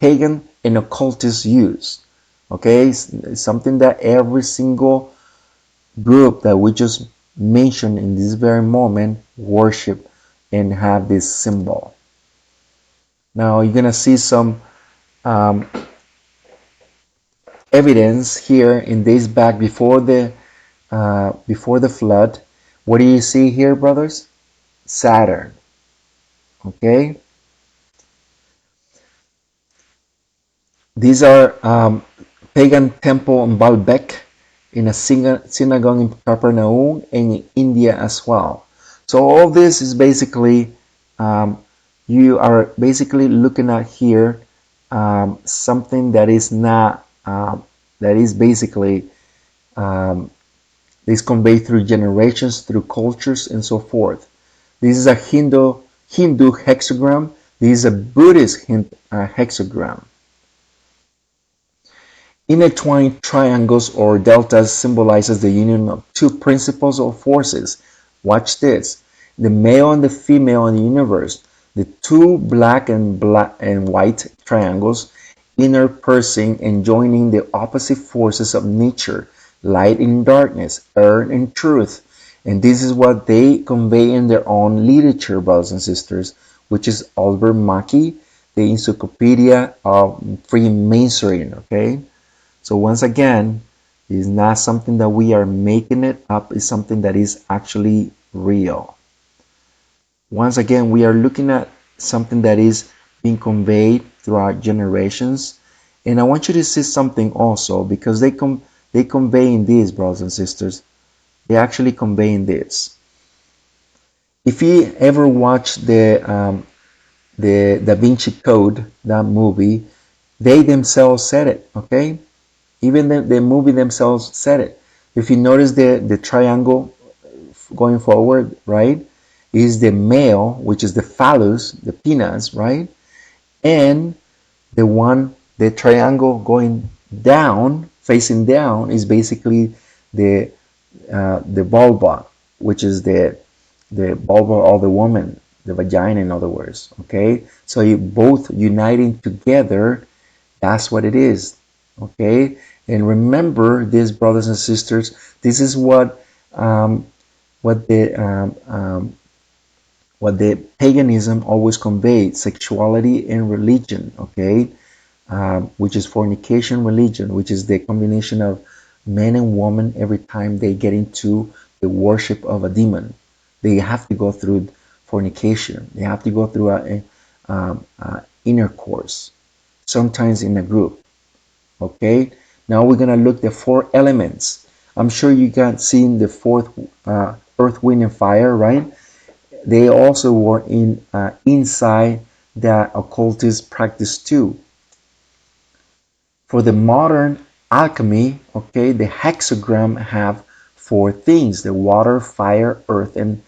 pagan and occultists use. Okay, it's something that every single group that we just mentioned in this very moment worship and have this symbol. Now you're gonna see some um, evidence here in days back before the flood. What do you see here, brothers? Saturn. Okay, these are pagan temple in Baalbek, in a synagogue in Capernaum, and in India as well. So all this is basically, you are basically looking at here something that is not, that is basically, is conveyed through generations, through cultures, and so forth. This is a Hindu hexagram. This is a Buddhist hexagram. Intertwined triangles or deltas symbolizes the union of two principles or forces. Watch this. The male and the female in the universe. The two black and white triangles interspersing and joining the opposite forces of nature, light and darkness, earth and truth. And this is what they convey in their own literature, brothers and sisters, which is Albert Mackey, the Encyclopedia of Freemasonry, okay? So once again, it's not something that we are making it up, it's something that is actually real. Once again, we are looking at something that is being conveyed throughout generations. And I want you to see something also, because they convey in this, brothers and sisters. They actually convey in this. If you ever watch the Da Vinci Code, that movie, they themselves said it, okay? Even the movie themselves said it. If you notice the triangle going forward, right, is the male, which is the phallus, the penis, right? And the triangle going down, facing down, is basically the vulva, which is the vulva of the woman, the vagina, in other words, okay? So you both uniting together, that's what it is, okay? And remember this, brothers and sisters, this is what the paganism always conveyed: sexuality and religion, okay? Which is fornication religion, which is the combination of man and woman. Every time they get into the worship of a demon, they have to go through fornication. They have to go through a intercourse, sometimes in a group, okay? Now we're going to look at the four elements. I'm sure you got seen the fourth earth, wind, and fire, right? They also were inside that occultist practice too. For the modern alchemy, okay, the hexagram have four things: the water, fire, earth, and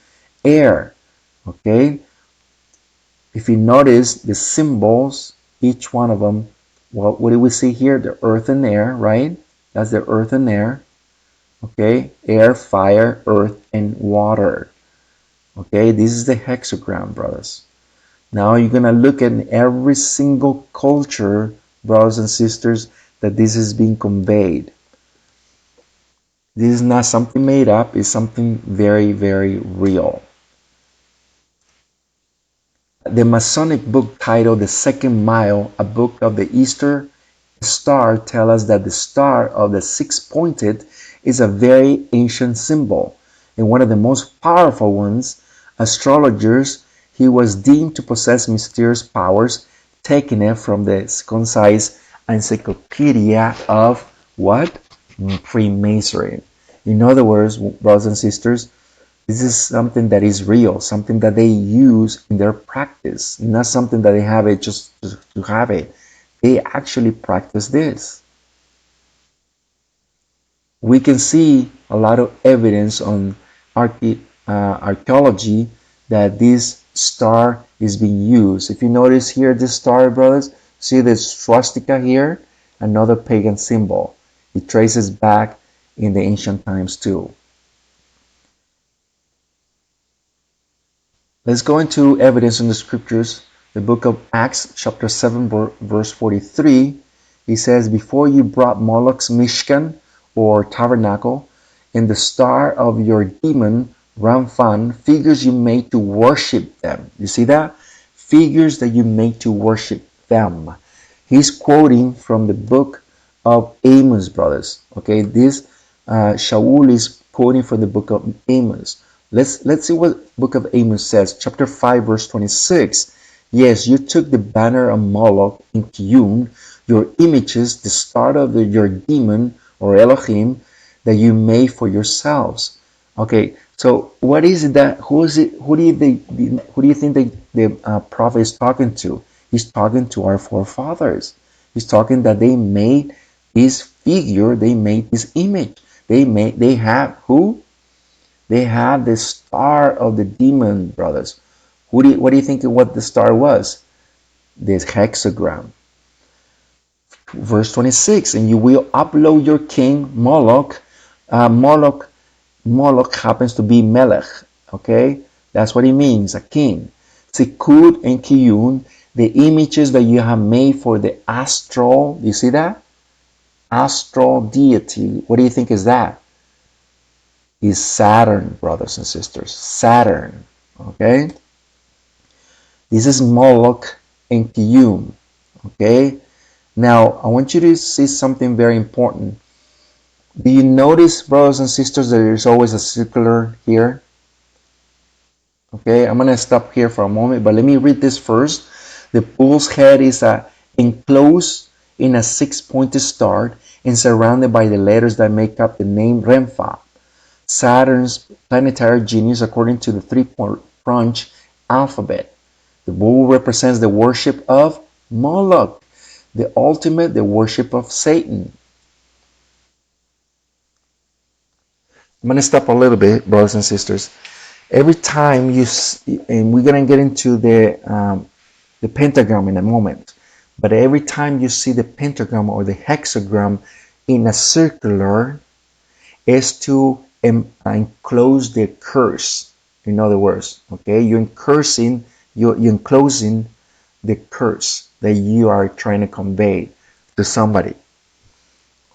air, okay? If you notice the symbols, each one of them, what do we see here? The earth and air, right? That's the earth and air. Okay, air, fire, earth, and water. Okay, this is the hexagram, brothers. Now you're gonna look at every single culture, brothers and sisters, that this is being conveyed. This is not something made up, it's something very, very real. The Masonic book titled The Second Mile, a book of the Easter star, tells us that the star of the six-pointed is a very ancient symbol, and one of the most powerful ones. Astrologers, he was deemed to possess mysterious powers, taking it from the concise encyclopedia of what? Freemasonry. In other words, brothers and sisters, this is something that is real, something that they use in their practice, not something that they have it just to have it. They actually practice this. We can see a lot of evidence on archaeology that this star is being used. If you notice here, this star, brothers, see the swastika here, another pagan symbol. It traces back in the ancient times too. Let's go into evidence in the scriptures. The book of Acts, chapter 7, verse 43. He says, before you brought Moloch's Mishkan, or tabernacle, and the star of your demon, Ramphan, figures you made to worship them. You see that? Figures that you made to worship them. He's quoting from the book of Amos, brothers. Okay, this Shaul is quoting from the book of Amos. Let's see what book of Amos says. Chapter 5, verse 26. Yes, you took the banner of Moloch in Kiyun, your images, the star of your demon, or Elohim, that you made for yourselves. Okay, so what is it that, who is it, who do you think the prophet is talking to? He's talking to our forefathers. He's talking that they made this figure, they made this image. They have who? They had the star of the demon, brothers. What do you think of what the star was? This hexagram. Verse 26, and you will upload your king Moloch. Moloch happens to be Melech. Okay, that's what it means, a king. Sikud and Kiyun, the images that you have made for the astral. You see that? Astral deity. What do you think is that? Is Saturn, brothers and sisters. Saturn. Okay? This is Moloch and Kiyum. Okay? Now, I want you to see something very important. Do you notice, brothers and sisters, that there's always a circular here? Okay, I'm going to stop here for a moment, but let me read this first. The bull's head is enclosed in a six-pointed star and surrounded by the letters that make up the name Renfa, Saturn's planetary genius according to the three-punch alphabet. The bull represents the worship of Moloch, the ultimate, the worship of Satan. I'm going to stop a little bit, brothers and sisters. Every time you, and we're going to get into the pentagram in a moment, but every time you see the pentagram or the hexagram in a circular, is to enclose the curse. In other words, okay, you're enclosing the curse that you are trying to convey to somebody.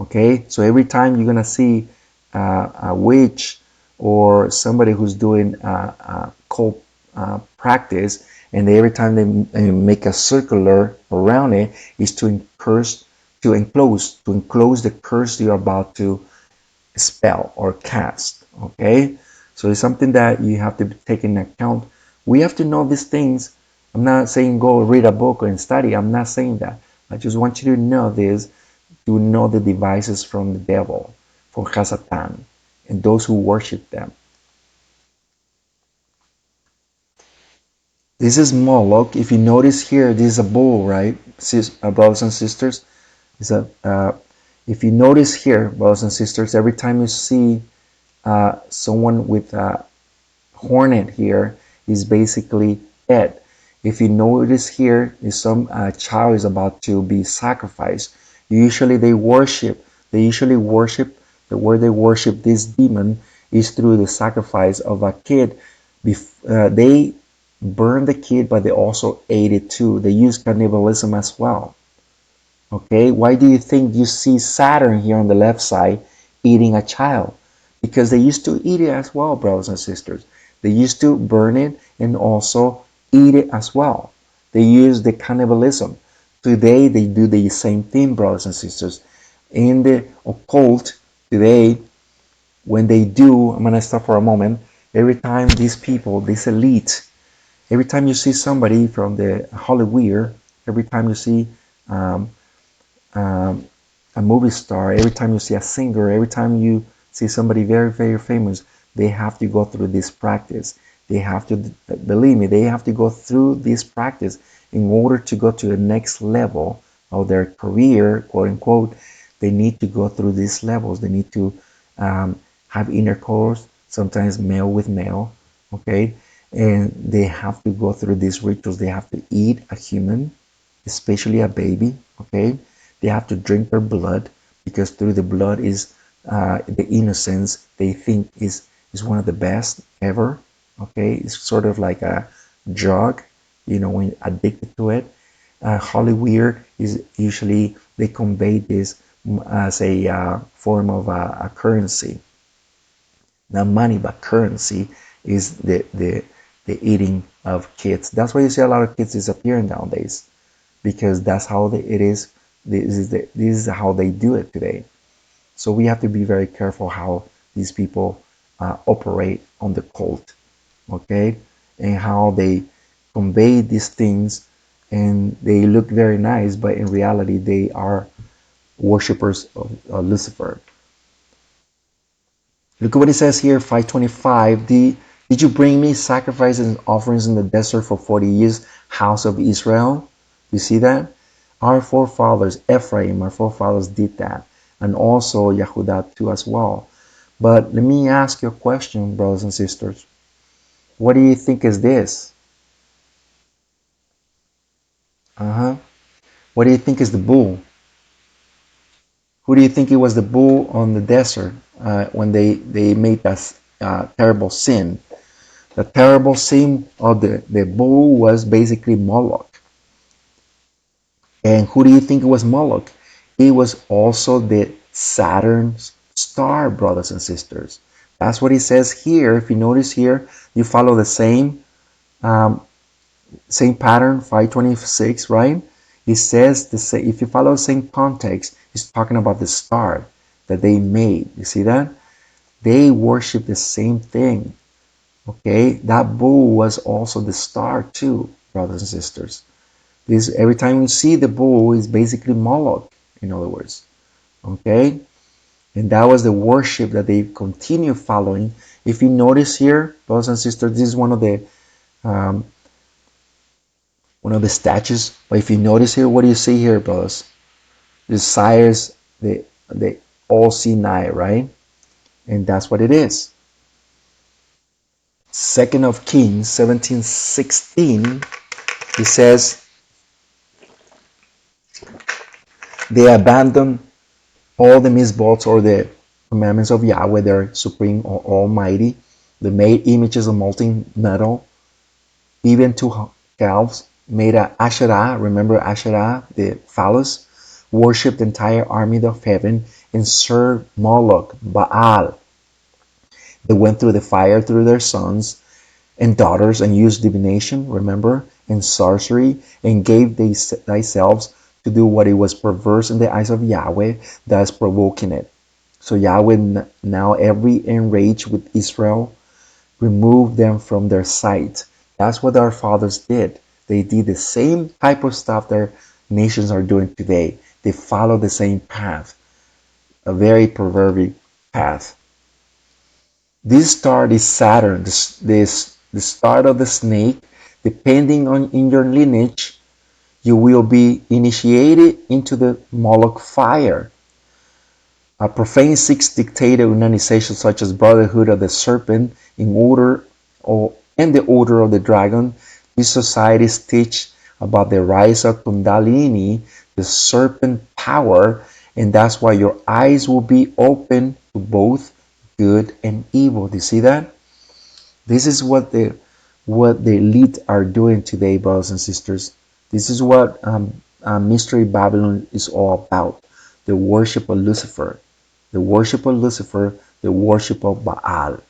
Okay, so every time you're gonna see a witch or somebody who's doing cult practice, and every time they make a circular around it, is to enclose the curse you're about to spell or cast. Okay, so it's something that you have to take into account. We have to know these things. I'm not saying go read a book and study. I'm not saying that. I just want you to know this, to know the devices from the devil, from Hasatan, and those who worship them. This is Moloch. If you notice here, this is a bull, right, brothers and sisters? If you notice here, brothers and sisters, every time you see someone with a hornet here, is basically Ed. If you notice here, is some child is about to be sacrificed. They usually worship The word they worship this demon is through the sacrifice of a kid. They burned the kid, but they also ate it too. They use cannibalism as well. Okay, why do you think you see Saturn here on the left side eating a child? Because they used to eat it as well, brothers and sisters. They used to burn it and also eat it as well. They use the cannibalism. Today they do the same thing, brothers and sisters. In the occult, today, when they do, I'm going to stop for a moment. Every time these people, this elite, every time you see somebody from the Hollywood, every time you see um, um, a movie star, every time you see a singer, every time you see somebody very, very famous, they have to go through this practice. They have to, believe me, they have to go through this practice in order to go to the next level of their career, quote unquote. They need to go through these levels. They need to have intercourse, sometimes male with male, okay? And they have to go through these rituals. They have to eat a human, especially a baby, okay? They have to drink their blood because through the blood is the innocence they think is one of the best ever. Okay, it's sort of like a drug, you know, when addicted to it. Hollywood is usually they convey this as a form of a currency, not money but currency is the eating of kids. That's why you see a lot of kids disappearing nowadays because that's how it is. This is how they do it today. So we have to be very careful how these people operate on the cult, okay, and how they convey these things, and they look very nice, but in reality they are worshippers of Lucifer. Look at what it says here, 525. Did you bring me sacrifices and offerings in the desert for 40 years, house of Israel? You see that? Our forefathers, Ephraim, our forefathers did that. And also Yehudah too as well. But let me ask you a question, brothers and sisters. What do you think is this? Uh-huh. What do you think is the bull? Who do you think it was the bull on the desert when they made that terrible sin? The terrible sin of the bull was basically Moloch. And who do you think it was Moloch? It was also the Saturn's star, brothers and sisters. That's what he says here. If you notice here, you follow the um, same pattern, 526, right? He says the same, if you follow the same context, he's talking about the star that they made. You see that? They worship the same thing. Okay, that bull was also the star too, brothers and sisters. This every time you see the bull is basically Moloch, in other words. Okay, and that was the worship that they continue following. If you notice here, brothers and sisters, this is um, one of the statues. But if you notice here, what do you see here, brothers? The sires, they all see Nai, right? And that's what it is. Second of Kings 17:16, it says they abandoned all the misbots or the commandments of Yahweh, their supreme or almighty. They made images of molten metal, even two calves, made a Asherah, remember Asherah, the phallus, worshipped the entire army of heaven, and served Moloch, Baal. They went through the fire through their sons and daughters and used divination, remember, and sorcery, and gave thyself to do what it was perverse in the eyes of Yahweh, thus provoking it. So Yahweh now every enraged with Israel, removed them from their sight. That's what our fathers did. They did the same type of stuff their nations are doing today. They follow the same path, a very perverted path. This star is Saturn, the start of the snake. Depending on in your lineage, you will be initiated into the Moloch fire. A profane sects dictated organizations such as Brotherhood of the Serpent in order and the Order of the Dragon. These societies teach about the rise of Kundalini, the serpent power, And that's why your eyes will be open to both good and evil. Do you see that? This is what the elite are doing today, brothers and sisters. This is what Mystery Babylon is all about. The worship of Lucifer, the worship of Lucifer, the worship of Baal.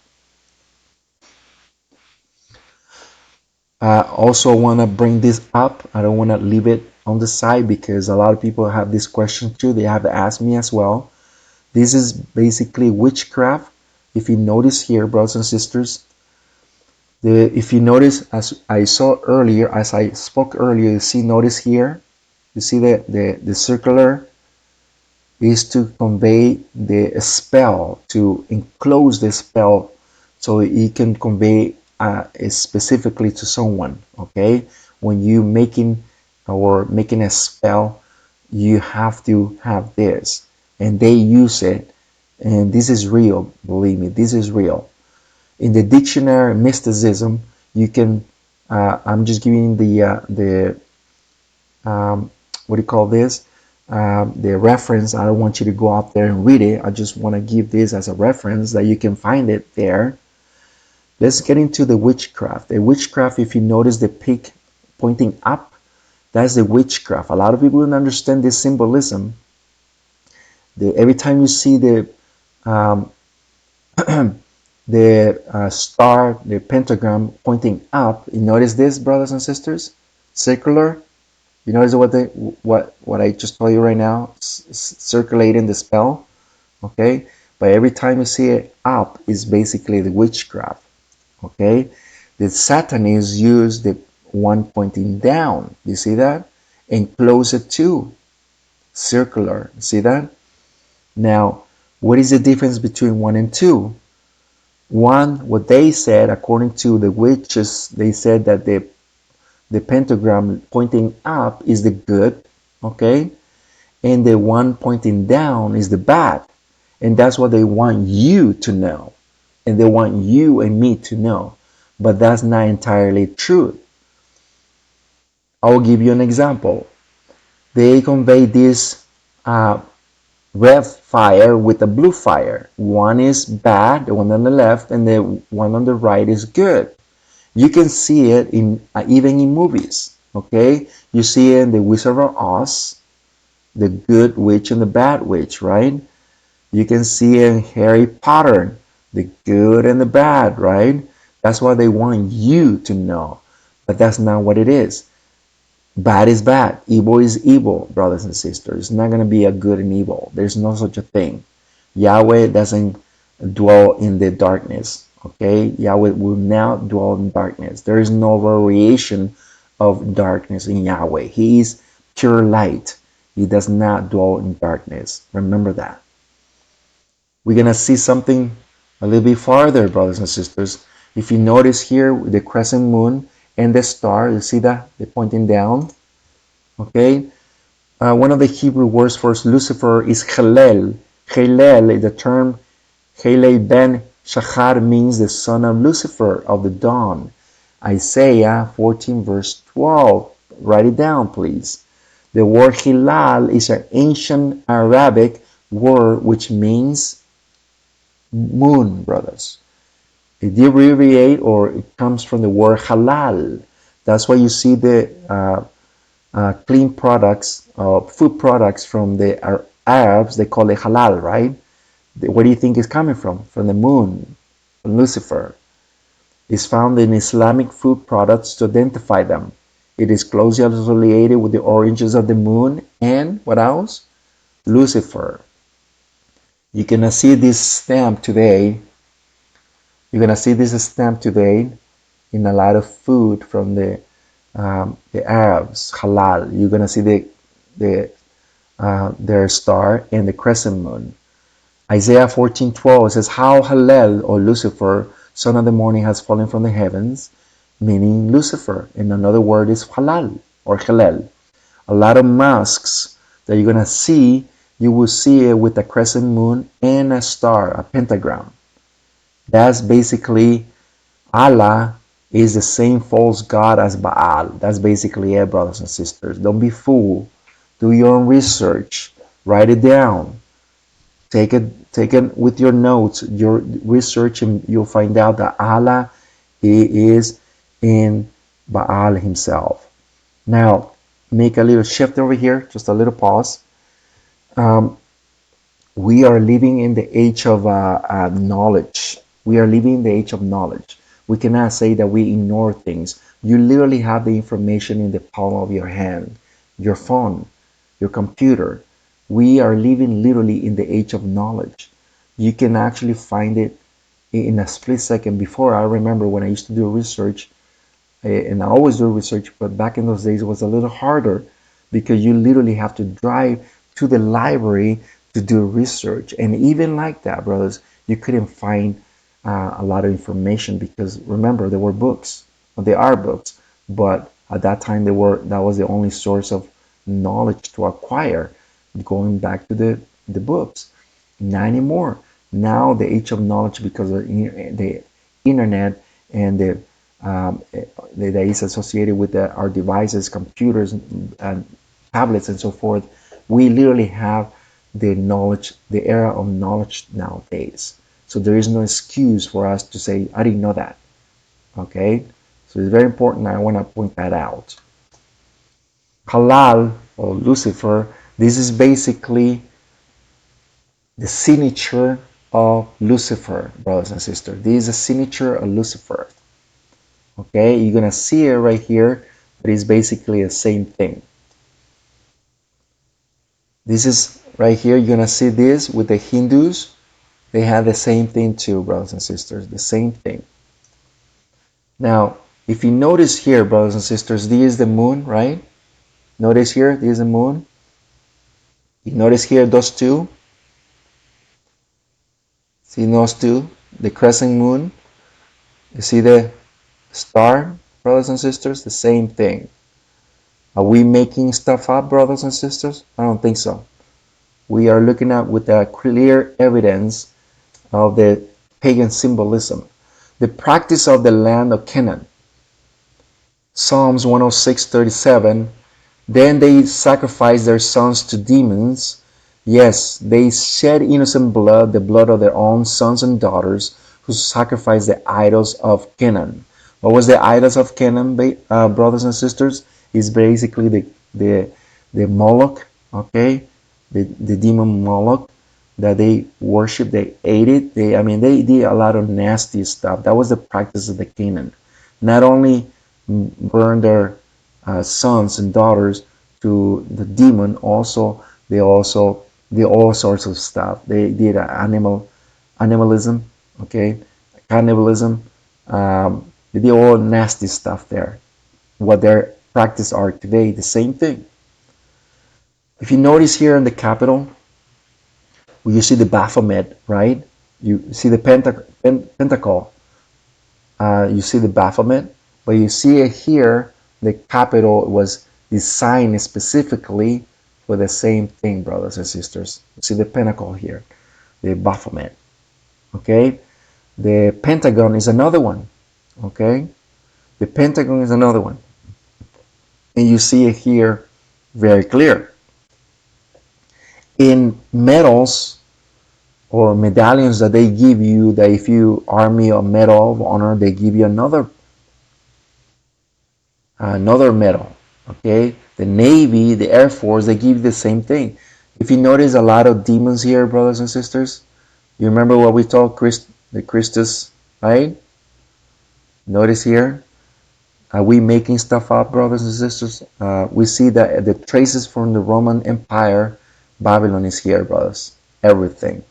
I also want to bring this up. I don't want to leave it on the side because a lot of people have this question too. They have asked me as well. This is basically witchcraft. If you notice here, brothers and sisters, if you notice, as I saw earlier, as I spoke earlier, notice here, you see the circular is to convey the spell, to enclose the spell, so it can convey specifically to someone. Okay, when you making a spell, you have to have this, and they use it, and this is real. Believe me, this is real. In the dictionary mysticism, you can. I'm just giving the what do you call this? The reference. I don't want you to go out there and read it. I just want to give this as a reference that you can find it there. Let's get into the witchcraft. The witchcraft, if you notice the peak pointing up, that's the witchcraft. A lot of people don't understand this symbolism. Every time you see um, the star, the pentagram pointing up, you notice this, brothers and sisters? Circular. You notice what I just told you right now? Circulating the spell. Okay? But every time you see it up is basically the witchcraft. Okay? The Satan is used the one pointing down. You see that? And closer to circular. See that? Now, what is the difference between 1 and 2? 1, what they said, according to the witches, they said that the pentagram pointing up is the good, okay? And the one pointing down is the bad. And that's what they want you to know. And they want you and me to know. But that's not entirely true. I'll give you an example. They convey this red fire with a blue fire. One is bad, the one on the left, and the one on the right is good. You can see it in even in movies. Okay, you see it in the Wizard of Oz, the good witch and the bad witch, right? You can see it in Harry Potter, the good and the bad, right? That's what they want you to know, but that's not what it is. Bad is bad. Evil is evil, brothers and sisters. It's not going to be a good and evil. There's no such a thing. Yahweh doesn't dwell in the darkness. Okay? Yahweh will not dwell in darkness. There is no variation of darkness in Yahweh. He is pure light. He does not dwell in darkness. Remember that. We're going to see something a little bit farther, brothers and sisters. If you notice here, the crescent moon and the star, you see that? They're pointing down. Okay? One of the Hebrew words for Lucifer is Hillel. Hillel, the term Hillel ben Shachar means the son of Lucifer, of the dawn. Isaiah 14 verse 12. Write it down, please. The word Hilal is an ancient Arabic word which means moon, brothers. It derivate or it comes from the word halal. That's why you see the clean products, food products from the Arabs, they call it halal, right? Where do you think it's coming from? From the moon, from Lucifer. It's found in Islamic food products to identify them. It is closely associated with the origins of the moon and what else? Lucifer. You're gonna see this stamp today. You're gonna see this stamp today in a lot of food from the Arabs, halal. You're gonna see their star and the crescent moon. Isaiah 14:12 says, "How Hallel, or Lucifer, son of the morning, has fallen from the heavens," meaning Lucifer. And another word is halal or Hallel. A lot of mosques that you're gonna see, you will see it with a crescent moon and a star, a pentagram. That's basically Allah is the same false god as Baal. That's basically it, brothers and sisters. Don't be fooled. Do your own research. Write it down. Take it with your notes, your research, and you'll find out that Allah, He is in Baal himself. Now, make a little shift over here, just a little pause. Um, we are living in the age of knowledge. We are living in the age of knowledge. We cannot say that we ignore things. You literally have the information in the palm of your hand, your phone, your computer. We are living literally in the age of knowledge. You can actually find it in a split second. Before, I remember when I used to do research, and I always do research, but back in those days it was a little harder because you literally have to drive to the library to do research. And even like that, brothers, you couldn't find a lot of information because remember, there were books, well, there are books, but at that time that was the only source of knowledge to acquire, going back to the books. Not anymore. Now the age of knowledge, because of the internet and that is associated with our devices, computers, and tablets, and so forth. We literally have the knowledge, the era of knowledge nowadays. So there is no excuse for us to say, I didn't know that. Okay? So it's very important. I want to point that out. Halal, or Lucifer, this is basically the signature of Lucifer, brothers and sisters. This is a signature of Lucifer. Okay, you're gonna see it right here, but it's basically the same thing. This is right here, you're gonna see this with the Hindus. They have the same thing too, brothers and sisters, the same thing. Now, if you notice here, brothers and sisters, this is the moon, right? Notice here, this is the moon. You notice here those two. See those two, the crescent moon. You see the star, brothers and sisters, the same thing. Are we making stuff up, brothers and sisters? I don't think so. We are looking at with a clear evidence of the pagan symbolism. The practice of the land of Canaan. Psalms 106:37. Then they sacrificed their sons to demons. Yes, they shed innocent blood, the blood of their own sons and daughters, who sacrificed the idols of Canaan. What was the idols of Canaan, brothers and sisters? Is basically the Moloch, okay, the demon Moloch that they worship. They ate it. They did a lot of nasty stuff. That was the practice of the Canaan. Not only burn their sons and daughters to the demon, they also did all sorts of stuff. They did animalism, okay, cannibalism. They did all nasty stuff there. What their practice are today, the same thing. If you notice here in the capital, you see the Baphomet, right? You see the pentacle. You see the Baphomet, but you see it here. The capital was designed specifically for the same thing, brothers and sisters. You see the pentacle here, the Baphomet. Okay, the Pentagon is another one. Okay, the Pentagon is another one, and you see it here very clear. In medals or medallions that they give you, that if you Army or Medal of Honor, they give you another medal. Okay, the Navy, the Air Force, they give you the same thing. If you notice a lot of demons here, brothers and sisters, you remember what we told the Christus, right? Notice here, are we making stuff up, brothers and sisters? We see that the traces from the Roman Empire, Babylon is here, brothers. Everything.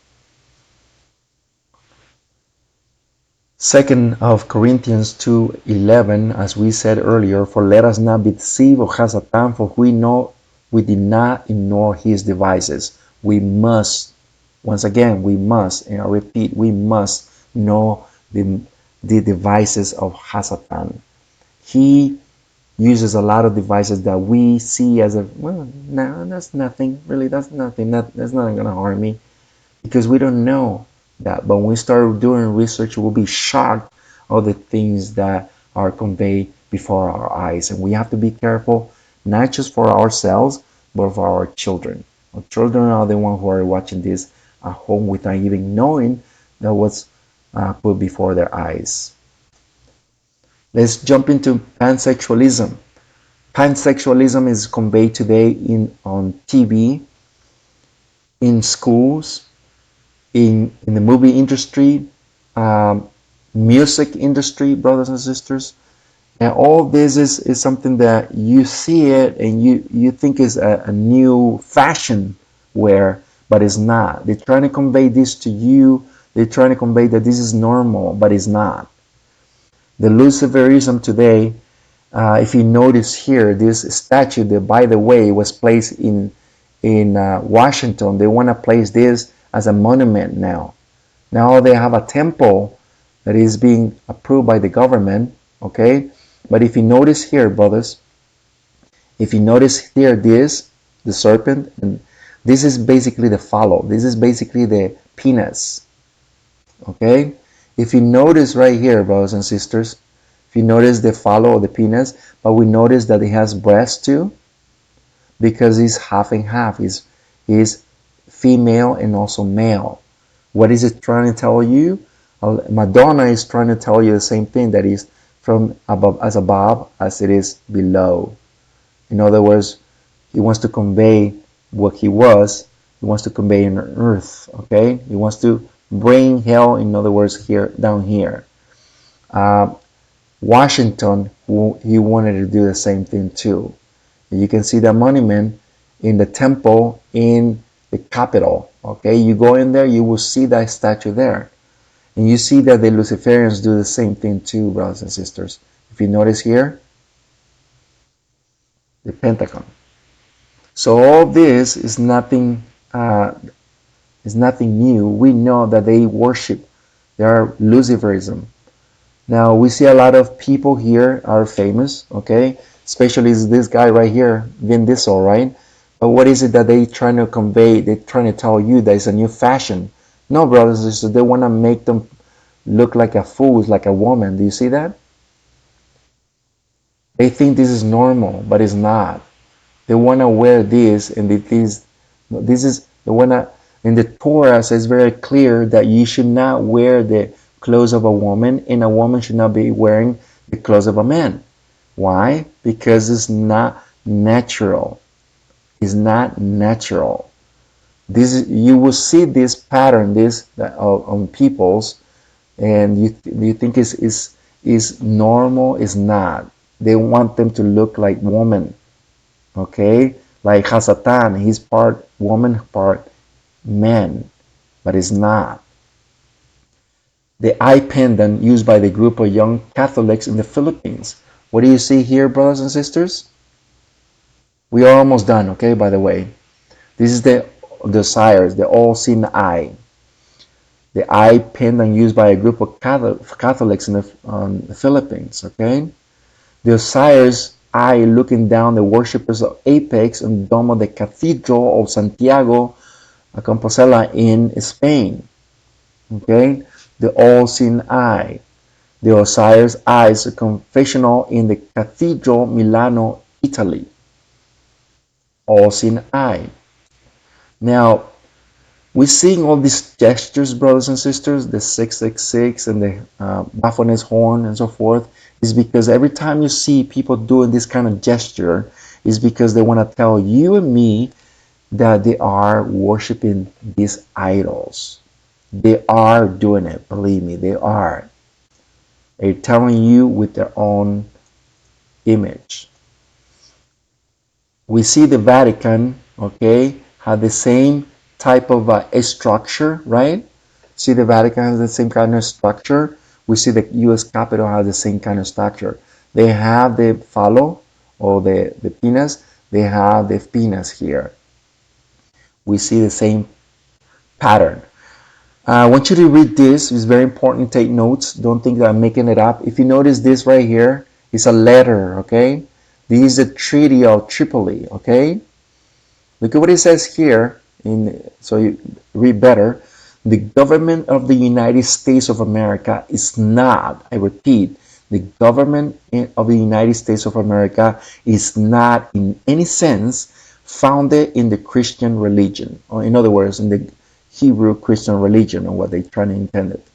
2 of Corinthians 2:11, as we said earlier, for let us not be deceived of Satan, for we know we did not ignore his devices. We must, once again, we must, and I repeat, we must know the devices of Satan. He uses a lot of devices that we see as well, no, that's nothing, really, that's nothing, that's not going to harm me, because we don't know that. But when we start doing research, we'll be shocked of the things that are conveyed before our eyes. And we have to be careful, not just for ourselves, but for our children. Our children are the ones who are watching this at home without even knowing that was put before their eyes. Let's jump into pansexualism. Pansexualism is conveyed today on TV, in schools, in the movie industry, um, music industry, brothers and sisters. And all this is something that you see it and you think is a new fashion wear, but it's not. They're trying to convey this to you. They're trying to convey that this is normal, but it's not. The Luciferism today, if you notice here, this statue that, by the way, was placed in Washington. They want to place this as a monument now. Now they have a temple that is being approved by the government, okay? But if you notice here, brothers, if you notice here this, the serpent, and this is basically the fallow. This is basically the penis, okay? If you notice right here, brothers and sisters, if you notice the fallow of the penis, but we notice that it has breasts too, because it's half and half. He's female and also male. What is it trying to tell you? Madonna is trying to tell you the same thing, that is from above as it is below. In other words, he wants to convey what he was. He wants to convey on earth. Okay, he wants to bring hell. In other words, here down here. Washington, he wanted to do the same thing too. You can see the monument in the temple in the Capitol. Okay, you go in there, you will see that statue there. And you see that the Luciferians do the same thing too, brothers and sisters. If you notice here, the Pentagon. So all this is nothing new. We know that they worship, they are Luciferism. Now we see a lot of people here are famous, okay? Especially this guy right here, Vin Diesel, right? But what is it that they trying to convey? They're trying to tell you that it's a new fashion. No, brothers and sisters, they want to make them look like a fool, like a woman. Do you see that? They think this is normal, but it's not. They want to wear this, and this is they want to. In the Torah says very clear that you should not wear the clothes of a woman, and a woman should not be wearing the clothes of a man. Why? Because it's not natural. It's not natural. This you will see this pattern, this on people's, and you think is normal. Is not. They want them to look like woman. Okay, like Hasatan, he's part woman, part man, but it's not. The eye pendant used by the group of young Catholics in the Philippines. What do you see here, brothers and sisters? We are almost done, okay, by the way. This is the sires, the all-seeing eye. The eye pendant used by a group of Catholics in the Philippines, okay? The Osiris eye looking down the worshippers of Apex and Dome of the Cathedral of Santiago Compostela in Spain. Okay, the all-seeing eye. The Osiris eyes, a confessional in the Cathedral Milano, Italy. All-seeing eye. Now, we're seeing all these gestures, brothers and sisters, the 666 and the Baphomet's horn and so forth, is because every time you see people doing this kind of gesture, is because they want to tell you and me that they are worshiping these idols. They are doing it, believe me, they are. They're telling you with their own image. We see the Vatican, okay, have the same type of structure, right? See, the Vatican has the same kind of structure. We see the U.S. Capitol has the same kind of structure. They have the fallow or the penis. They have the penis here. We see the same pattern. I want you to read this. It's very important to take notes. Don't think that I'm making it up. If you notice this right here, it's a letter, okay? This is the Treaty of Tripoli, okay? Look at what it says here, so you read better. The government of the United States of America is not, I repeat, the government of the United States of America is not in any sense founded in the Christian religion, or in other words, in the Hebrew Christian religion, or what they trying to intend it.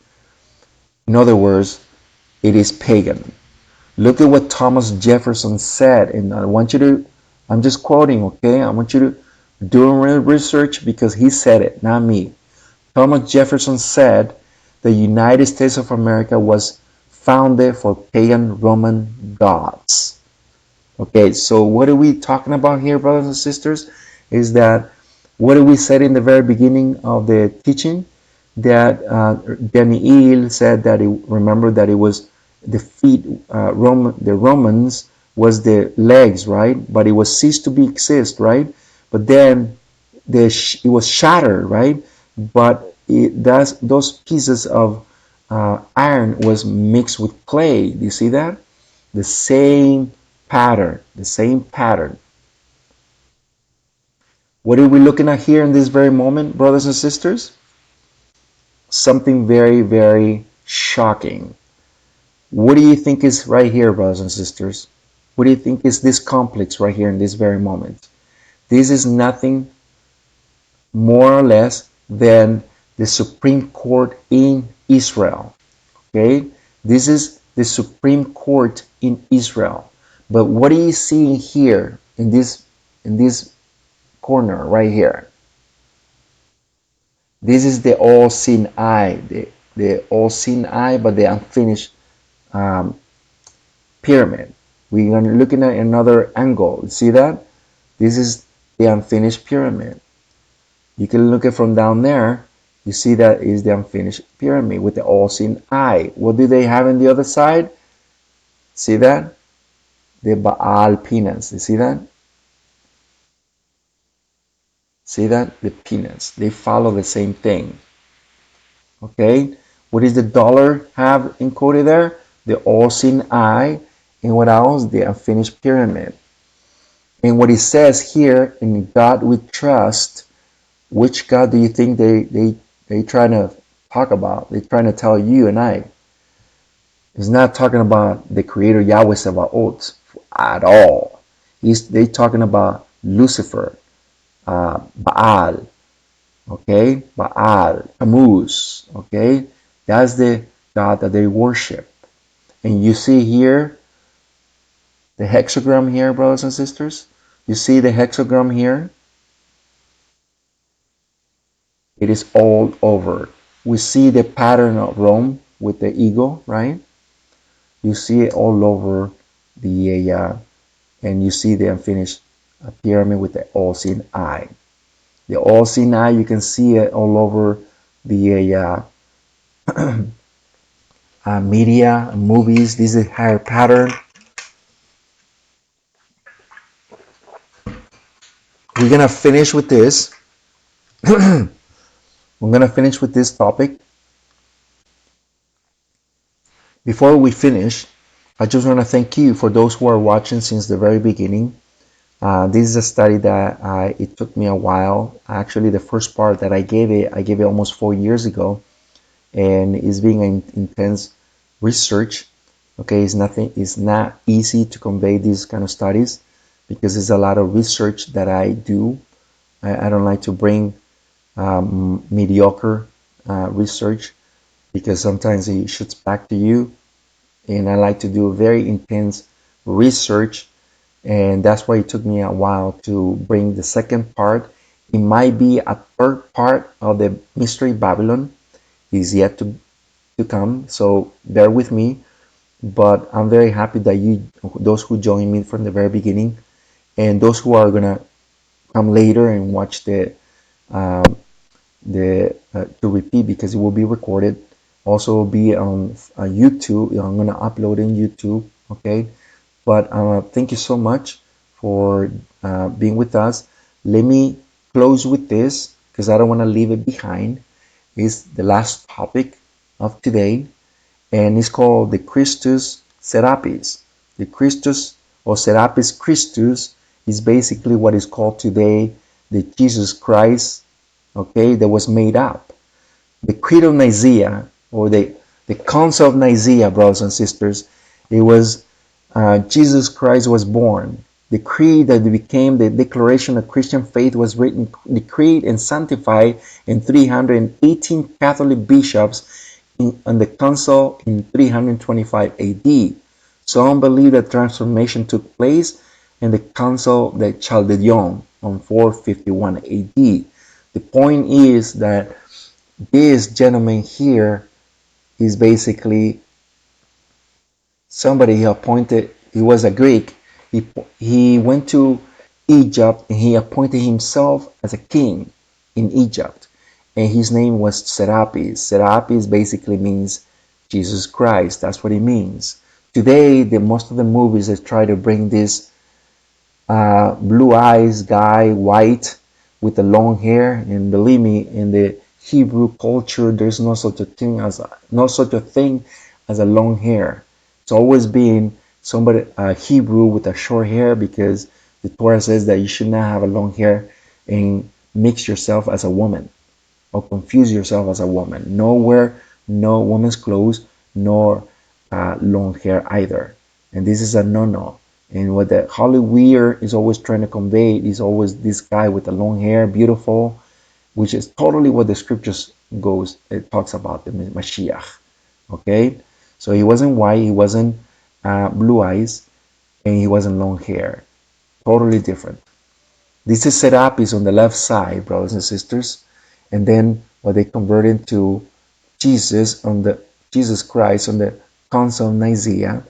In other words, it is pagan. Look at what Thomas Jefferson said, and I want you to, I'm just quoting, okay? I want you to do research because he said it, not me. Thomas Jefferson said the United States of America was founded for pagan Roman gods. Okay, so what are we talking about here, brothers and sisters? Is that what we said in the very beginning of the teaching? That Daniel said that remember that it was the feet, the Romans was the legs, right? But it was ceased to be exist, right? But then it was shattered, right? But those pieces of iron was mixed with clay. Do you see that? The same pattern, the same pattern. What are we looking at here in this very moment, brothers and sisters? Something very, very shocking. What do you think is right here, brothers and sisters? What do you think is this complex right here in this very moment? This is nothing more or less than the Supreme Court in Israel. Okay? This is the Supreme Court in Israel. But what are you seeing here in this corner right here? This is the all-seeing eye, the all-seeing eye, but the unfinished um, pyramid. We're looking at another angle. See that? This is the unfinished pyramid. You can look at from down there. You see that is the unfinished pyramid with the all-seeing eye. What do they have on the other side? See that? The Baal peanuts. You see that? See that? The peanuts. They follow the same thing. Okay? What does the dollar have encoded there? The all-seeing eye. And what else? The unfinished pyramid. And what it says here, in God we trust, which God do you think they trying to talk about? They're trying to tell you and I. It's not talking about the Creator Yahweh Sabaoth at all. They talking about Lucifer, Baal, okay, Baal, Tammuz, okay. That's the God that they worship. And you see here the hexagram here, brothers and sisters. You see the hexagram here. It is all over. We see the pattern of Rome with the eagle, right? You see it all over the and you see the unfinished pyramid with the all-seeing eye. The all-seeing eye, you can see it all over the media, movies. This is higher pattern. We're gonna finish with this. We're gonna finish with this topic. Before we finish, I just want to thank you for those who are watching since the very beginning. This is a study that it took me a while. Actually, the first part that I gave it almost 4 years ago, and it's being an intense research. Okay, it's not easy to convey these kind of studies because there's a lot of research that I do. I don't like to bring mediocre research because sometimes it shoots back to you, and I like to do very intense research. And that's why it took me a while to bring the second part. It might be a third part of the Mystery Babylon is yet to come, so bear with me. But I'm very happy that those who joined me from the very beginning, and those who are gonna come later and watch to repeat, because it will be recorded. Also will be on YouTube. I'm gonna upload in YouTube. Okay. But thank you so much for being with us. Let me close with this because I don't want to leave it behind. It's the last topic of today, and it's called the Christus Serapis. The Christus or Serapis Christus is basically what is called today the Jesus Christ, okay, that was made up. The Creed of Nicaea, or the Council of Nicaea, brothers and sisters, it was Jesus Christ was born. The creed that became the declaration of Christian faith was written, decreed, and sanctified in 318 Catholic bishops on the council in 325 AD. Some believe that transformation took place in the Council de Chaldeon on 451 AD. The point is that this gentleman here is basically somebody he appointed. He was a Greek. He went to Egypt and he appointed himself as a king in Egypt. And his name was Serapis. Serapis basically means Jesus Christ. That's what it means. Today, most of the movies that try to bring this blue eyes guy, white, with the long hair, and believe me, in the Hebrew culture, there's no such a thing as a long hair. It's always been somebody Hebrew with a short hair, because the Torah says that you should not have a long hair and mix yourself as a woman or confuse yourself as a woman. Nowhere, no woman's clothes, nor long hair either. And this is a no-no. And what the Hollywood is always trying to convey is always this guy with the long hair, beautiful, which is totally what the scriptures it talks about, the Mashiach. Okay? So he wasn't white, he wasn't blue eyes, and he wasn't long hair. Totally different. This is Serapis on the left side, brothers and sisters. And then what they converted to Jesus Christ on the Council of Nicaea.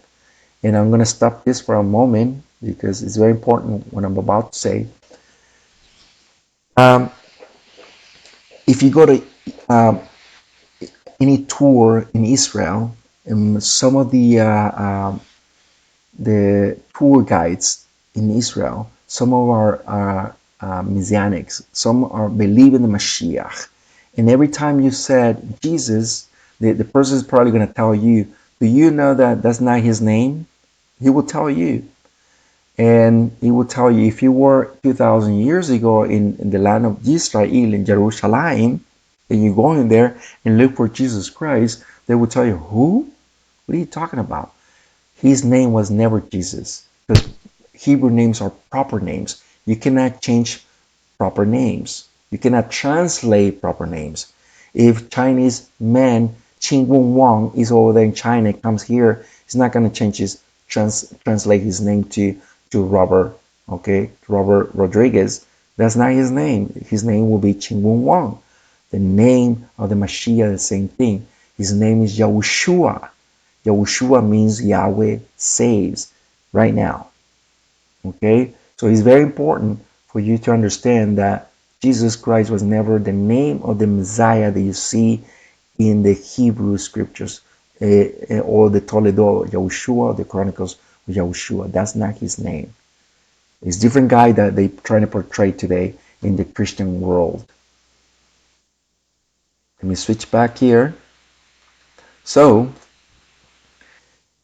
And I'm going to stop this for a moment because it's very important what I'm about to say. If you go to any tour in Israel, and some of the tour guides in Israel, some of are Messianics, some are believe in the Mashiach. And every time you said Jesus, the person is probably going to tell you, do you know that that's not his name? He will tell you. And he will tell you, if you were 2,000 years ago in the land of Yisra'il, in Jerusalem, and you go in there and look for Jesus Christ, they will tell you, who? What are you talking about? His name was never Jesus. Because Hebrew names are proper names. You cannot change proper names. You cannot translate proper names. If Chinese man Qin Wen Wang is over there in China, comes here, he's not going to change his translate his name to Robert, okay, Robert Rodriguez. That's not his name. His name will be Qin Wen Wang. The name of the Mashiach, the same thing. His name is Yah'ushua. Yah'ushua means Yahweh saves right now. Okay, so it's very important for you to understand that Jesus Christ was never the name of the Messiah that you see in the Hebrew scriptures or the Toledo Yah'ushua, the Chronicles of Yah'ushua. That's not his name. It's a different guy that they try to portray today in the Christian world. Let me switch back here. So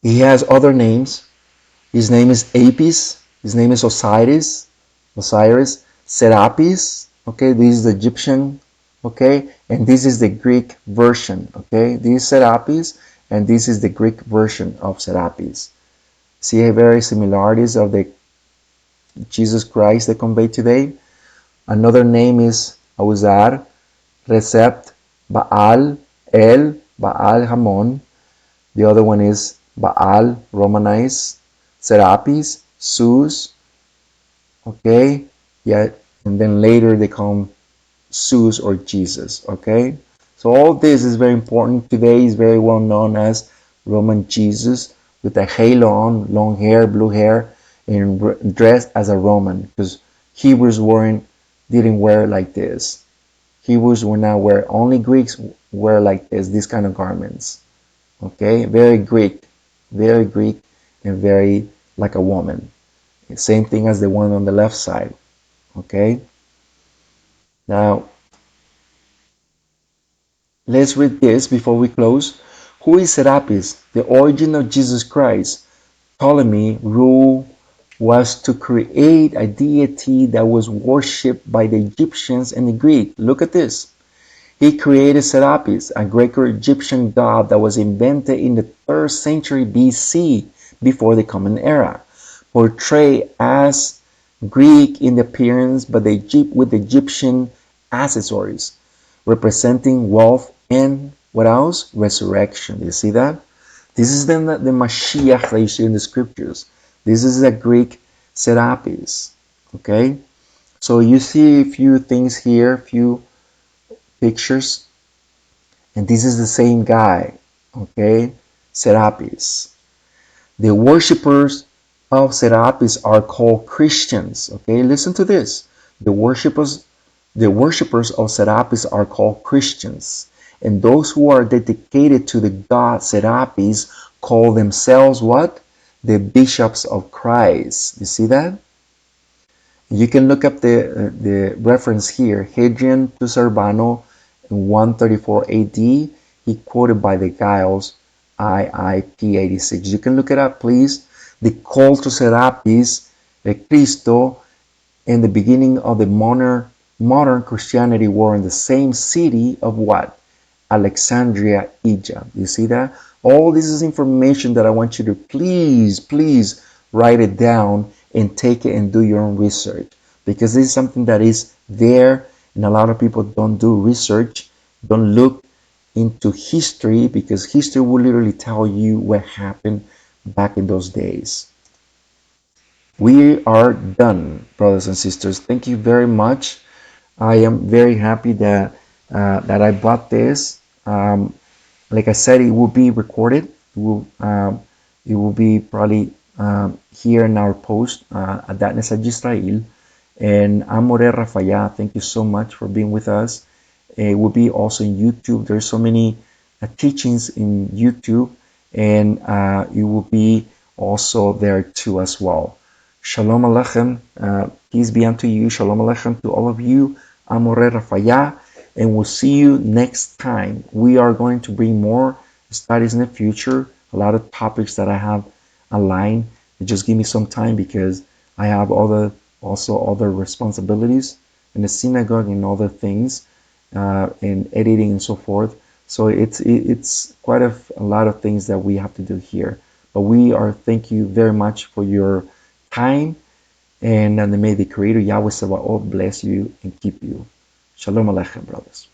he has other names. His name is Apis. His name is Osiris, Serapis. Okay, this is the Egyptian. Okay, and this is the Greek version. Okay, this is Serapis, and this is the Greek version of Serapis. See very similarities of the Jesus Christ they convey today. Another name is Auzar, Recept, Baal, El, Baal Hamon. The other one is Baal, Romanized, Serapis, Zeus. Okay, yeah, and then later they come Zeus or Jesus. Okay, so all this is very important. Today is very well known as Roman Jesus with a halo on, long hair, blue hair, and dressed as a Roman, because Hebrews didn't wear like this. Hebrews were not wear, only Greeks wear like this kind of garments. Okay, very Greek, and very like a woman. Same thing as the one on the left side. Okay, now let's read this before we close. Who is Serapis? The origin of Jesus Christ. Ptolemy rule was to create a deity that was worshipped by the Egyptians and the Greeks. Look at this. He created Serapis, a Greco-Egyptian god that was invented in the 3rd century BC, before the Common Era. portray as Greek in appearance, but with Egyptian accessories, representing wealth and what else? Resurrection. You see that? This is the Mashiach that you see in the scriptures. This is a Greek Serapis. Okay? So you see a few things here, few pictures, and this is the same guy. Okay? Serapis. The worshippers of Serapis are called Christians. Okay, listen to this. The worshippers of Serapis are called Christians. And those who are dedicated to the god Serapis call themselves what? The bishops of Christ. You see that? You can look up the reference here. Hadrian to Cerbano in 134 AD. He quoted by the Giles IIP 86. You can look it up, please. The call to Serapis, Cristo, and the beginning of the modern Christianity were in the same city of what? Alexandria, Egypt. You see that? All this is information that I want you to please write it down and take it and do your own research, because this is something that is there and a lot of people don't do research, don't look into history, because history will literally tell you what happened back in those days. We are done, brothers and sisters. Thank you very much. I am very happy that I bought this. Like I said, it will be recorded. It will be probably here in our post, Adat Yisra'il. And I'm Moreh Rapha'Yah. Thank you so much for being with us. It will be also in YouTube. There's so many teachings in YouTube, and it will be also there too as well. Shalom Aleichem. Peace be unto you. Shalom Aleichem to all of you. I'm Moreh Rapha'Yah, and we'll see you next time. We are going to bring more studies in the future, a lot of topics that I have aligned. Just give me some time, because I have also other responsibilities in the synagogue and other things, in editing and so forth. So it's quite a lot of things that we have to do here. But thank you very much for your time, and may the Creator Yahweh Sabaoth bless you and keep you. Shalom Aleichem, brothers.